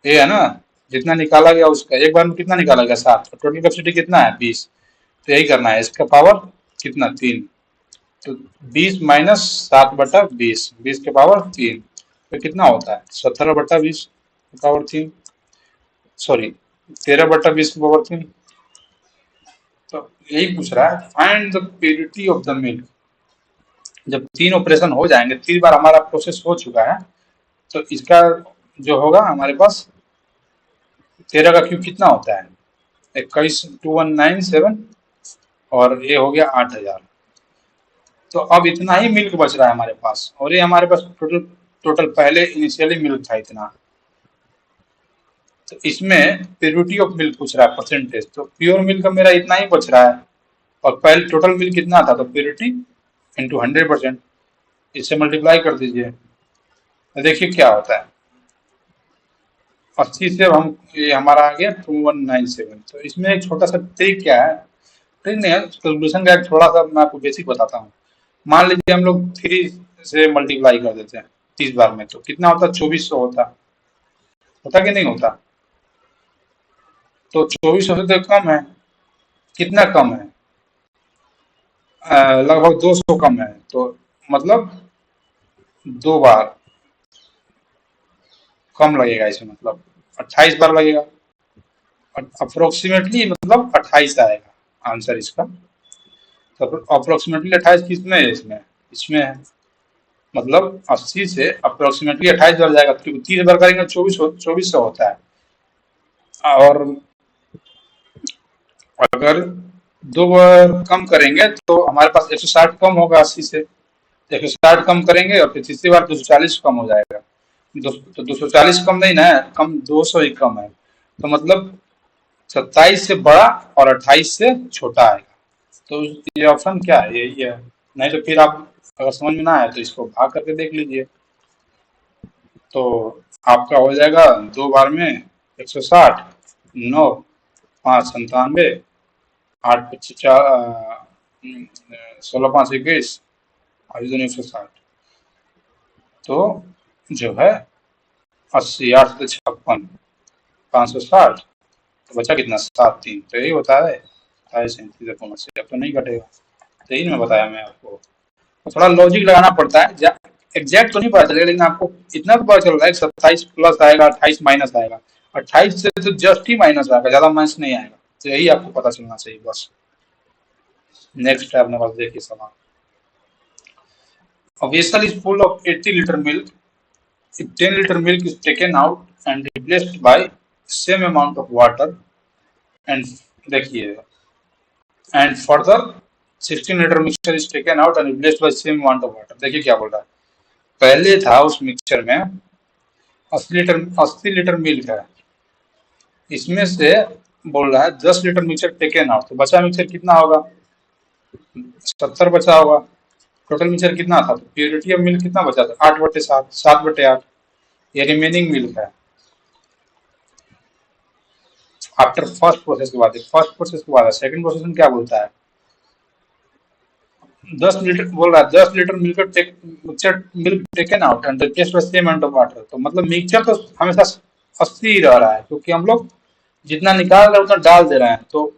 ये है ना, जितना निकाला गया उसका एक बार में कितना निकाला गया, 7, टोटल कैपेसिटी कितना है, 20। तो यही करना है, इसका पावर कितना, 3। तो 20 माइनस 7/20, 20 के पावर 3, तो कितना होता है, 17/20 पावर 3, सॉरी 13/20 की पावर 3। तो यही पूछ रहा है, find the purity of the milk. जब 3 ऑपरेशन हो जाएंगे, 3 बार हमारा प्रोसेस हो चुका है, तो इसका जो होगा हमारे पास 13 का क्यूब कितना होता है, 21, 2197, और ये हो गया 8000। तो अब इतना ही मिल्क बच रहा है हमारे पास, और ये हमारे पास टोटल टोटल पहले इनिशियली मिल्क था इतना। तो इसमें प्योरिटी ऑफ मिल्क पूछ रहा है, परसेंटेज, तो प्योर मिल्क का मेरा इतना ही बच रहा है, और पहले टोटल मिल्क कितना था, तो प्योरिटी इंटू 100%, इससे मल्टीप्लाई कर दीजिए, तो देखिए क्या होता है, 80 से हम, ये हमारा आ गया 2197। तो इसमें एक छोटा सा ट्रिक क्या है, ट्रिक नहीं है, कैलकुलेशन का एक थोड़ा सा मैं आपको बेसिक बताता हूँ। मान लीजिए हम लोग 3 से मल्टीप्लाई कर देते हैं 30 बार में, तो कितना होता है, 2400 होता कि नहीं होता। तो 2400 से तो कम है, कितना कम है, लगभग 200 कम है। तो मतलब 2 बार कम लगेगा इसमें, मतलब 28 बार लगेगा, अप्रोक्सीमेटली मतलब 28 आएगा आंसर इसका। तो अप्रोक्सीमेटली 28 किसमें है, इसमें इसमें है, मतलब 80 से अप्रोक्सीमेटली 28 बार जाएगा, क्योंकि 30 बार करेंगे 2400 होता है। और अगर 2 बार कम करेंगे तो हमारे पास 160 कम होगा 80 से। 160 कम करेंगे और फिर तीसरी बार 240 कम हो जाएगा। तो 240 कम नहीं ना है, कम 200 ही कम है। तो मतलब 27 से बड़ा और 28 से छोटा आएगा। तो ये ऑप्शन क्या है? यही है। नहीं तो फिर आप अगर समझ में ना आए तो इसको भाग करके देख लीजिए। तो आपका हो जाएगा 2 बार में 160, 9, 5 97, 8 25 16 5 21 और 160। तो जो है 80, 8 से 56, 560, तो बचा कितना? 7 3। तो यही होता है 27 अब तो नहीं घटेगा। तो यही मैं बताया मैं आपको। तो थोड़ा लॉजिक लगाना पड़ता है। एग्जैक्ट तो नहीं पता चलेगा, लेकिन आपको इतना तो पता चल रहा है 27 प्लस आएगा, 28 माइनस आएगा। 28 से तो जस्ट ही माइनस आएगा, ज्यादा माइनस नहीं आएगा। तो यही आपको पता चलना चाहिए बस। नेक्स्ट है अपने पास, देखिए सवाल। A vessel is full of 80 liter milk. If 10 liter milk is taken out and replaced by same amount of water and देखिए and further 16 liter mixture is taken out and replaced by same amount of water। देखिए क्या बोल रहा है। पहले था उस mixture में 80 लीटर मिल्क है। इसमें से बोल रहा है 10 लीटर मिक्सचर टेकन आउट, तो बचा मिक्सचर कितना होगा? 70 बचा होगा। टोटल मिक्सचर कितना था? तो प्योरिटी ऑफ मिल्क कितना बचा था? 8/7, 7/8। ये रिमेनिंग मिल्क है। आफ्टर फर्स्ट प्रोसेस के बाद, फर्स्ट प्रोसेस के बाद सेकंड प्रोसेस में क्या बोलता है? 10 लीटर बोल रहा है, 10 litre mixture milk taken out and replaced by same amount of water. तो मतलब मिक्सचर तो हमेशा 80 ही रह रहा है, क्योंकि हम लोग जितना निकाल रहे हैं उतना डाल दे रहे हैं। तो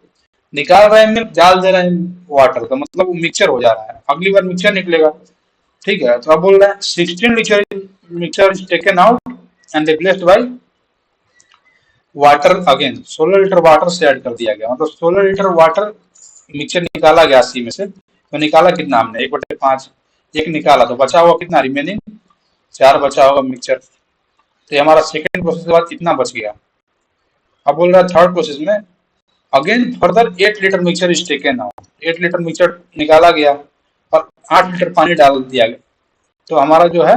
निकाल रहे हैं मिल्क, डाल दे रहे हैं वाटर, तो मतलब वो मिक्सचर हो जा रहा है। अगली बार मिक्सचर निकलेगा। ठीक है, तो अब बोल रहे हैं 16 litre mixture is taken out and replaced by water again. 16 litre water से ऐड कर दिया गया, मतलब 16 लीटर वाटर मिक्सचर निकाला गया 80 में से। तो निकाला कितना हमने? 1/5। एक निकाला तो बचा हुआ कितना? रिमेनिंग 4 बचा होगा मिक्सचर। तो ये हमारा सेकेंड प्रोसेस के बाद कितना बच गया? अब बोल रहा है थर्ड प्रोसेस में again further 8 litre mixture is taken out. 8 litre mixture निकाला गया और 8 लीटर पानी डाल दिया गया। तो हमारा जो है,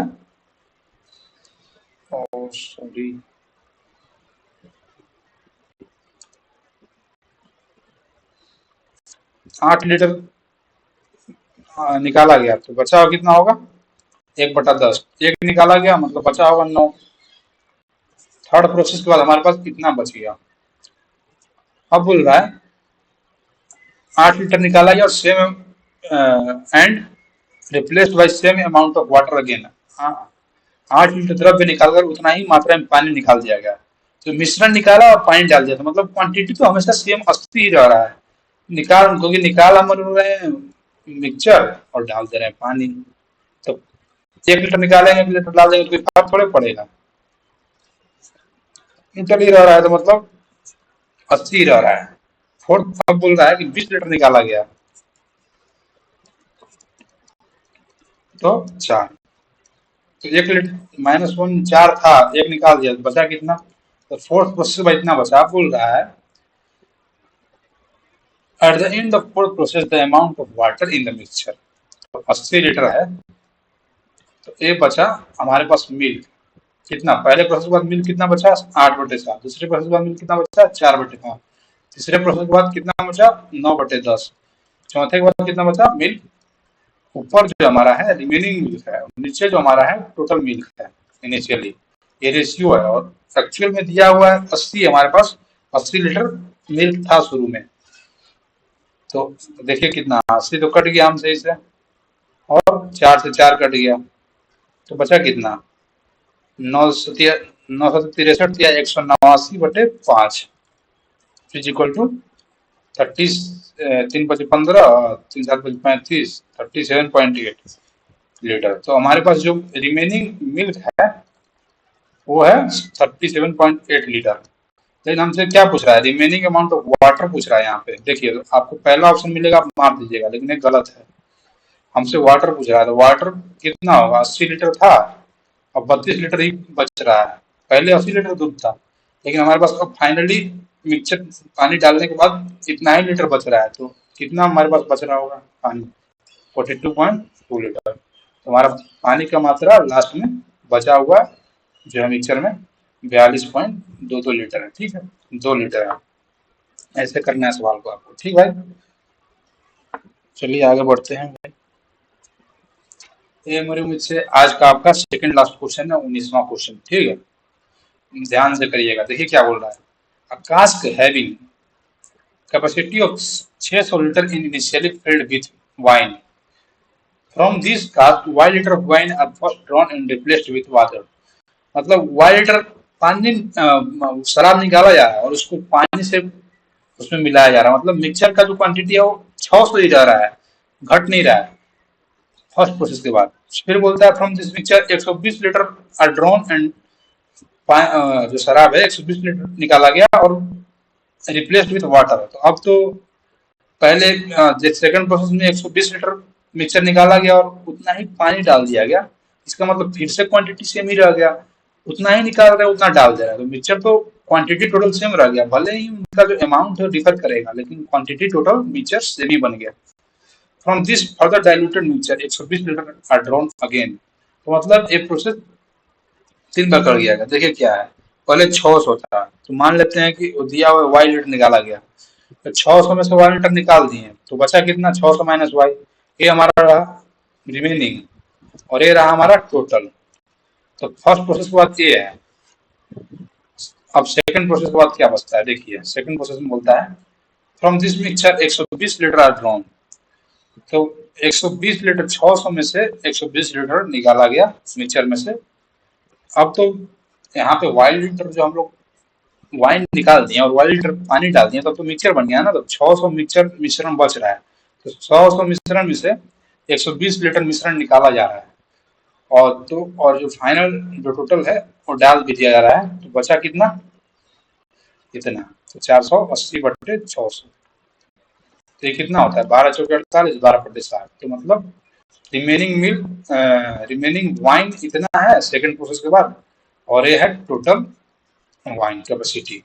सॉरी, 8 लीटर निकाला गया तो बचा हुआ कितना होगा? 1/10। एक निकाला गया मतलब बचा होगा 9। थर्ड प्रोसेस के बाद हमारे पास कितना बच गया? अब बोल रहा है 8 लीटर निकाला गया और same and replaced by same amount of water again. 8 litre द्रव्य निकालकर उतना ही मात्रा में पानी निकाल दिया गया। तो मिश्रण निकाला और पानी डाल दिया, तो मतलब क्वांटिटी तो हमेशा सेम 80 ही रह रहा है। क्योंकि निकाल हम रहे हैं मिक्सचर और डाल दे रहे हैं पानी। तो 1 लीटर निकालेंगे, 1 लीटर डाल देंगे, तो कोई फर्क थोड़े पड़ेगा। लीटर ही रह रहा है, तो मतलब 80 रह रहा है। फोर्थ अब बोल रहा है कि 20 लीटर निकाला गया तो 4। तो 1 लीटर -1 4 था, एक निकाल दिया तो बचा कितना? तो फोर्थ प्रोसेस में इतना बचा। बोल रहा है at the end of fourth process the amount of water in the mixture. तो 80 लीटर है, तो ये बचा हमारे पास मिल्क कितना? पहले प्रोसेस के बाद मिल्क कितना बचा? 8/7। दूसरे प्रोसेस के बाद मिल्क कितना बचा? 4/5। तीसरे प्रोसेस के बाद कितना बचा? 9/10। चौथे के बाद कितना बचा? मिल्क। ऊपर जो हमारा है रिमेनिंग मिल्क है, नीचे जो हमारा है टोटल मिल्क है इनिशियली। ये रेशियो है और एक्चुअल में दिया हुआ है 80। हमारे पास 80 लीटर मिल्क था शुरू में। तो देखिए कितना, 80 तो कट गया हम सही से, और 4 से 4 कट गया, तो बचा कितना? 963 या 189/5 इज इक्वल टू 30। 3×5 = 15, 3×7 = 35, 37.8 लीटर। तो हमारे पास जो रिमेनिंग मिल्क है वो है 37.8 लीटर। लेकिन हमसे क्या पूछ रहा है? रिमेनिंग अमाउंट ऑफ वाटर पूछ रहा है। यहाँ पे देखिए आपको पहला ऑप्शन मिलेगा, आप मार दीजिएगा, लेकिन ये गलत है। हमसे वाटर पूछ रहा है, तो वाटर कितना होगा? 80 लीटर था और 32 लीटर ही बच रहा है। पहले 80 लीटर दूध था, लेकिन हमारे पास अब फाइनली मिक्सचर पानी डालने के बाद इतना ही लीटर बच रहा है, तो कितना हमारे पास बच रहा होगा पानी? 42.2 लीटर। तो हमारा पानी का मात्रा लास्ट में बचा हुआ जो है मिक्सचर में 42.22 लीटर है। ठीक है, 2 लीटर है। ऐसे करना है सवाल को आपको। ठीक भाई, चलिए आगे बढ़ते हैं भाई। ये मेरे मुझसे आज का आपका सेकंड लास्ट क्वेश्चन है, 19वां क्वेश्चन। ठीक है, ध्यान से करिएगा। देखिए क्या बोल रहा है। A cask having capacity of 600 litre in initially filled with wine. From this cask, 1 liter of wine are first drawn and replaced with water. मतलब 1 लीटर पानी शराब निकाला जा रहा है और उसको पानी से उसमें मिलाया जा रहा है। मतलब मिक्सचर का जो क्वांटिटी है वो 600 ही जा रहा है, घट नहीं रहा है फर्स्ट प्रोसेस के बाद। फिर बोलता है from this mixture 120 litre are drawn and जो शराब है 120 लीटर निकाला गया और रिप्लेस्ड विथ वाटर। तो अब तो पहले सेकंड प्रोसेस में 120 लीटर मिक्सचर निकाला गया और उतना ही पानी डाल दिया गया। इसका मतलब फिर से क्वांटिटी सेम ही रह गया, उतना ही निकाल रहा है उतना डाल दे रहा है। तो मिक्सचर तो क्वांटिटी टोटल सेम रह गया, भले ही उनका जो अमाउंट है डिफर करेगा, लेकिन क्वांटिटी टोटल मिक्सचर सेम ही बन गया। From this further diluted mixture 120 litre are drawn again. तो मतलब एक प्रोसेस 3 बार कर दिया गया। देखिए क्या है, पहले 600 था, तो मान लेते हैं कि दिया हुआ वाई लीटर निकाला गया, तो 600 में से 1 लीटर निकाल दिए, तो बचा कितना? 600 माइनस वाई। ये हमारा रहा रिमेनिंग और ये रहा हमारा टोटल। तो फर्स्ट प्रोसेस के बाद ये है। अब सेकंड प्रोसेस के बाद क्या बचता है? देखिए सेकंड प्रोसेस में बोलता है from this mixture 120 litre are drawn. तो 120 लीटर 600 में से 120 लीटर निकाला गया मिक्सचर में से। अब तो यहाँ पे वाई लीटर जो हम लोग वाइन निकाल दिए और 1 लीटर पानी डाल दिए, तब तो मिक्सचर बन गया ना। तो 600 मिक्सचर मिश्रण बच रहा है, तो 100 मिश्रण में से 120 लीटर मिश्रण निकाला जा रहा है और जो फाइनल जो टोटल है वो डाल भी दिया जा रहा है। तो बचा कितना? इतना। तो 480/600। तो ये कितना होता है? 12×4 = 48, 12/60। तो मतलब रिमेनिंग वाइन इतना है सेकंड प्रोसेस के बाद, और ये है टोटल वाइन कैपेसिटी।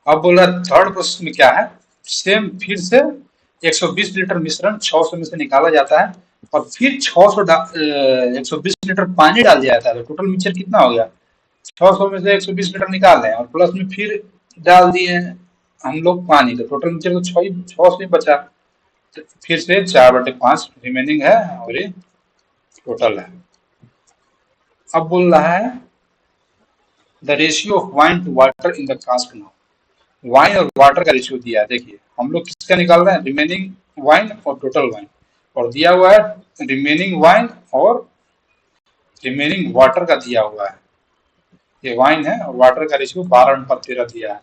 अब बोल रहा है थर्ड प्रोसेस में क्या है, सेम फिर से 120 लीटर मिश्रण 600 में से निकाला जाता है और फिर 120 लीटर पानी डाल दिया जाता है। तो टोटल मिक्सचर कितना हो गया? 600 में से 120 लीटर निकाल रहे हैं और प्लस में फिर डाल दिए हम लोग पानी, तो टोटल मिक्सचर तो 600 ही बचा। तो फिर से 4/5 रिमेनिंग है और ये टोटल है। अब बोल रहा है the ratio of wine to water in the cask now. Wine और वाटर का रेशियो दिया है। देखिए हम लोग किसका निकाल रहे हैं? रिमेनिंग वाइन और टोटल वाइन, और दिया हुआ है रिमेनिंग वाइन और रिमेनिंग वाटर का दिया हुआ है। ये वाइन है और वाटर का रेशियो 12/13 दिया है।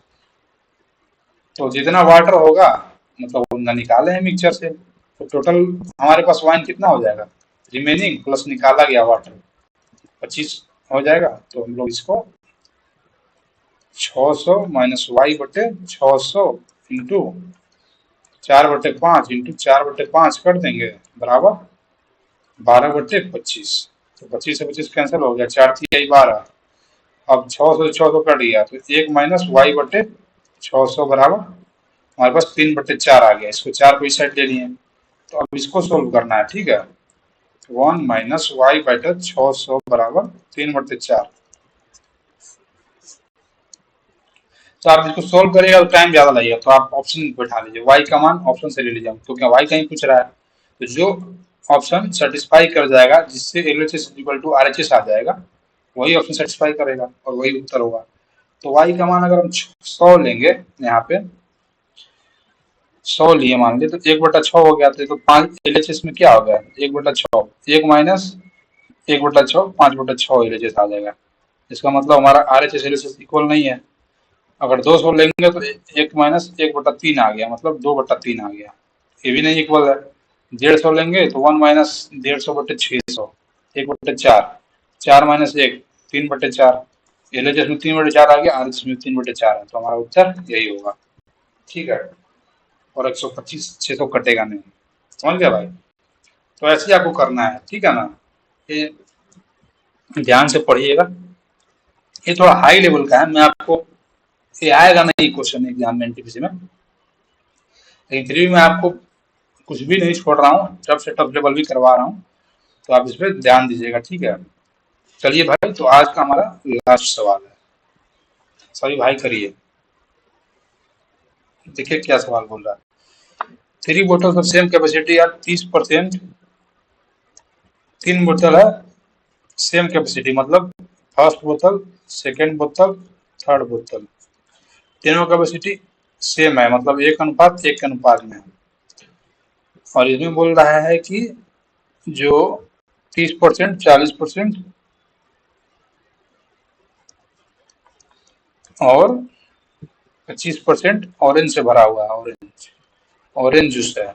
तो जितना वाटर होगा मतलब उतना निकाले हैं मिक्सचर से। तो टोटल हमारे पास वाइन कितना हो जाएगा? रिमेनिंग प्लस निकाला गया वाटर 25 हो जाएगा। तो हम लोग इसको 600 माइनस वाई बटे 600 इंटू 4/5 इंटू 4/5 कर देंगे बराबर 12/25। तो 25 से 25 कैंसिल हो गया, 4×3 = 12। अब 600 से 600 कट गया, तो 1 माइनस वाई बटे 600 बराबर हमारे पास 3/4 आ गया। इसको 4 को इस साइड ले लिए, तो अब इसको सोल्व करना है। ठीक है, 1 माइनस वाई बटे 600 बराबर 3/4। तो आप इसको सोल्व करिएगा तो टाइम ज्यादा लगेगा, तो आप ऑप्शन बैठा लीजिए, वाई का मान ऑप्शन से ले लीजिए, क्योंकि वाई कहीं पूछ रहा है। तो जो ऑप्शन सेटिस्फाई कर जाएगा, जिससे LHS = RHS आ जाएगा, वही ऑप्शन सेटिस्फाई करेगा और वही उत्तर होगा। तो वाई का मान अगर हम 100 लेंगे, यहाँ पे 100 लिए मान लीजिए, तो 1/6 हो गया। तो 5 LHS में क्या हो गया? 1/6, 1 माइनस 1/6, 5/6 LHS आ जाएगा। इसका मतलब हमारा RHS LHS इक्वल नहीं है। अगर 200 लेंगे तो 1 माइनस 1/3 आ गया, मतलब 2/3 आ गया। ये भी नहीं इक्वल है। 150 लेंगे तो 1 माइनस 150/600, 1/4, 4 माइनस 1, 3/4। LHS में 3/4 आ गया, RHS में 3/4 है। तो हमारा उत्तर यही होगा। ठीक है, और 125 600 कटेगा नहीं। समझ गया भाई? तो ऐसे ही आपको करना है। ठीक है ना, ये ध्यान से पढ़िएगा। ये थोड़ा हाई लेवल का है, मैं आपको ये आएगा नहीं क्वेश्चन एग्जाम में एनटीपीसी में, लेकिन फिर भी मैं आपको कुछ भी नहीं छोड़ रहा हूँ, टफ से टफ लेवल भी करवा रहा हूँ, तो आप इस पर ध्यान दीजिएगा, ठीक है। चलिए भाई, तो आज का हमारा लास्ट सवाल है, सभी भाई करिए। देखिए क्या सवाल बोल रहा है। थ्री बोतल ऑफ सेम कैपेसिटी या 30%, तीन बोतल है सेम कैपेसिटी, मतलब फर्स्ट बोतल, सेकेंड बोतल, थर्ड बोतल, तीनों कैपेसिटी सेम है, मतलब एक अनुपात एक के अनुपात में है। और इसमें बोल रहा है कि जो 30%, 40% और 25% ऑरेंज से भरा हुआ है, ऑरेंज ऑरेंज जूस है।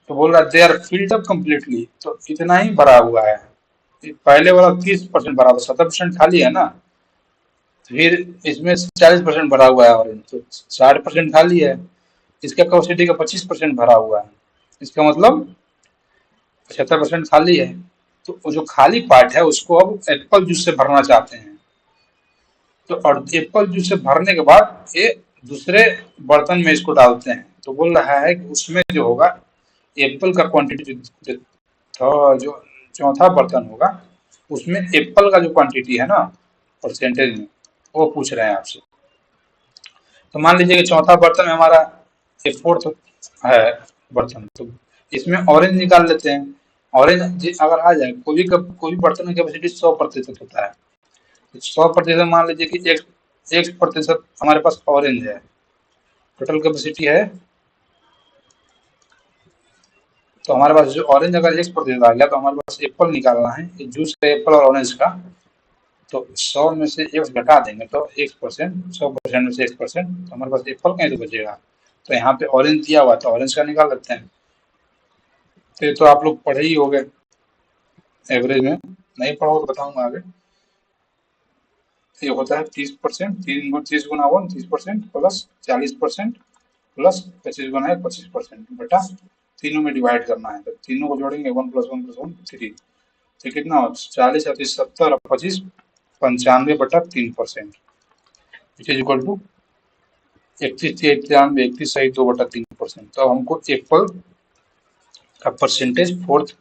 तो बोल रहा है they are filled up completely, तो इतना ही भरा हुआ है। पहले वाला 30% भरा हुआ, 70% खाली है ना, फिर इसमें 40% भरा हुआ है ऑरेंज, तो 60% खाली है। इसका कैपेसिटी का 25% भरा हुआ है, इसका मतलब 75% खाली है। तो वो जो खाली पार्ट है उसको अब एप्पल जूस से भरना चाहते हैं। तो और एप्पल जूस से भरने के बाद ये दूसरे बर्तन में इसको डालते हैं। तो बोल रहा है कि उसमें जो होगा एप्पल का क्वांटिटी, जो चौथा बर्तन होगा उसमें एप्पल का जो क्वांटिटी है ना परसेंटेज में, वो पूछ रहे हैं आपसे। तो मान लीजिए कि चौथा बर्तन में हमारा ये फोर्थ है बर्तन, तो इसमें ऑरेंज निकाल लेते हैं। ऑरेंज अगर आ जाए, कोई भी बर्तन की कैपेसिटी 100% होता है, 100% मान लीजिए कि 1% हमारे पास ऑरेंज है, टोटल कैपेसिटी है। तो हमारे पास जो ऑरेंज अगर 1% आ गया, तो हमारे पास एप्पल निकालना है, जूस है एप्पल और ऑरेंज का। तो 100 में से एक घटा देंगे तो 1%, 100% में से 1%, तो हमारे पास एप्पल कहीं तो बचेगा। तो यहाँ पे ऑरेंज दिया हुआ, तो ऑरेंज का निकाल लेते हैं। तो ये तो आप लोग पढ़े ही हो गए एवरेज में, नहीं पढ़ो तो बताऊंगा आगे। ये होता है 30%, 30 गुना 1 30% प्लस 40% प्लस 25 गुना 1 25% बटा तीनों में डिवाइड करना है। तो तीनों को जोड़ेंगे 1 + 1 + 1 3, तो कितना हो 40 38 70 और 25 95/3%, इट इज इक्वल टू 31 93 31 सही 2/3%। तो हमको एप्पल का परसेंटेज फोर्थ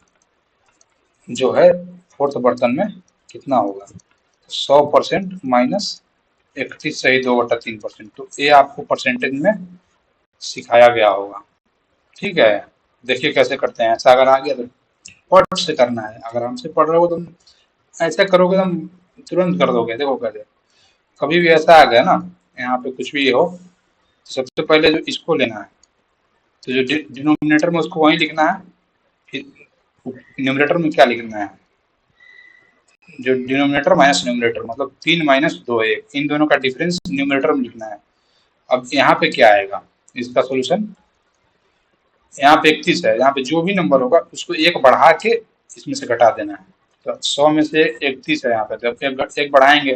जो है फोर्थ बर्तन में कितना होगा, 100% माइनस 31 सही 2/3%। तो ये आपको परसेंटेज में सिखाया गया होगा, ठीक है। देखिए कैसे करते हैं, ऐसा अगर आ गया तो पट से करना है, अगर हमसे पढ़ रहे हो तो ऐसे करोगे तो तुरंत कर दोगे। देखो कैसे, कभी भी ऐसा आ गया ना, यहाँ पे कुछ भी हो, सबसे पहले जो इसको लेना है, तो जो डिनोमिनेटर में उसको वहीं लिखना है, फिर न्यूमरेटर में क्या लिखना है, जो डिनोमिनेटर माइनस न्यूमरेटर, मतलब 3 - 2 1, इन दोनों का डिफरेंस न्यूमरेटर में लिखना है। अब यहाँ पे क्या आएगा इसका सोल्यूशन, यहाँ पे 31 है, यहाँ पे जो भी नंबर होगा उसको एक बढ़ा के इसमें से घटा देना है। तो 100 में से 31 है यहाँ पे, तो एक बढ़ाएंगे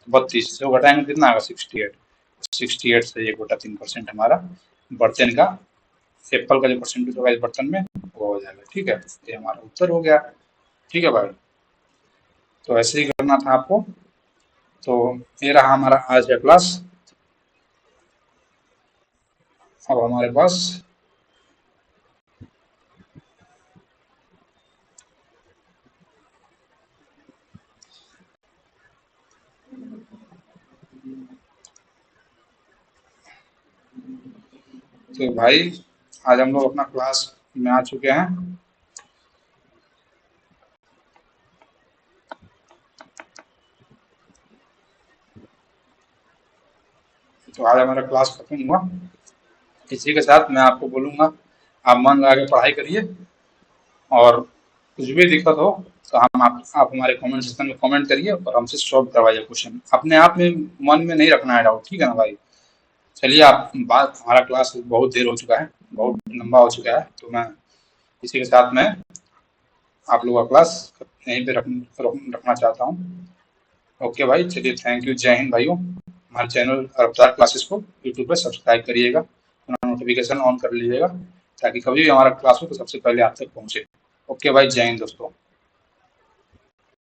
32, तो घटाएंगे कितना आएगा 68, 68 से 1/3% हमारा बर्तन का, एप्पल का जो परसेंटेज होगा इस बर्तन में वो हो जाएगा, ठीक है। ये हमारा उत्तर हो गया, ठीक है भाई। तो ऐसे ही करना था आपको। तो ये रहा हमारा आज का क्लास। अब हमारे पास तो भाई आज हम लोग अपना क्लास में आ चुके हैं। तो आज हमारा क्लास खत्म हुआ। इसी के साथ मैं आपको बोलूँगा, आप मन लगा के पढ़ाई करिए, और कुछ भी दिक्कत हो तो आप हमारे कमेंट सेक्शन में कमेंट करिए और हमसे सॉल्व करवाइए क्वेश्चन। अपने आप में मन में नहीं रखना है डाउट, ठीक है ना भाई। चलिए, आप बात, हमारा क्लास बहुत देर हो चुका है, बहुत लंबा हो चुका है, तो मैं इसी के साथ में आप लोगों का क्लास यहीं पे रखना चाहता हूँ। ओके भाई, चलिए, थैंक यू, जय हिंद भाइयों। हमारे चैनल रफ्तार क्लासेस को यूट्यूब पे सब्सक्राइब करिएगा, नोटिफिकेशन ऑन कर लीजिएगा, ताकि कभी भी हमारा क्लास हो तो सबसे पहले आप तक पहुँचे। ओके भाई, जय हिंद दोस्तों।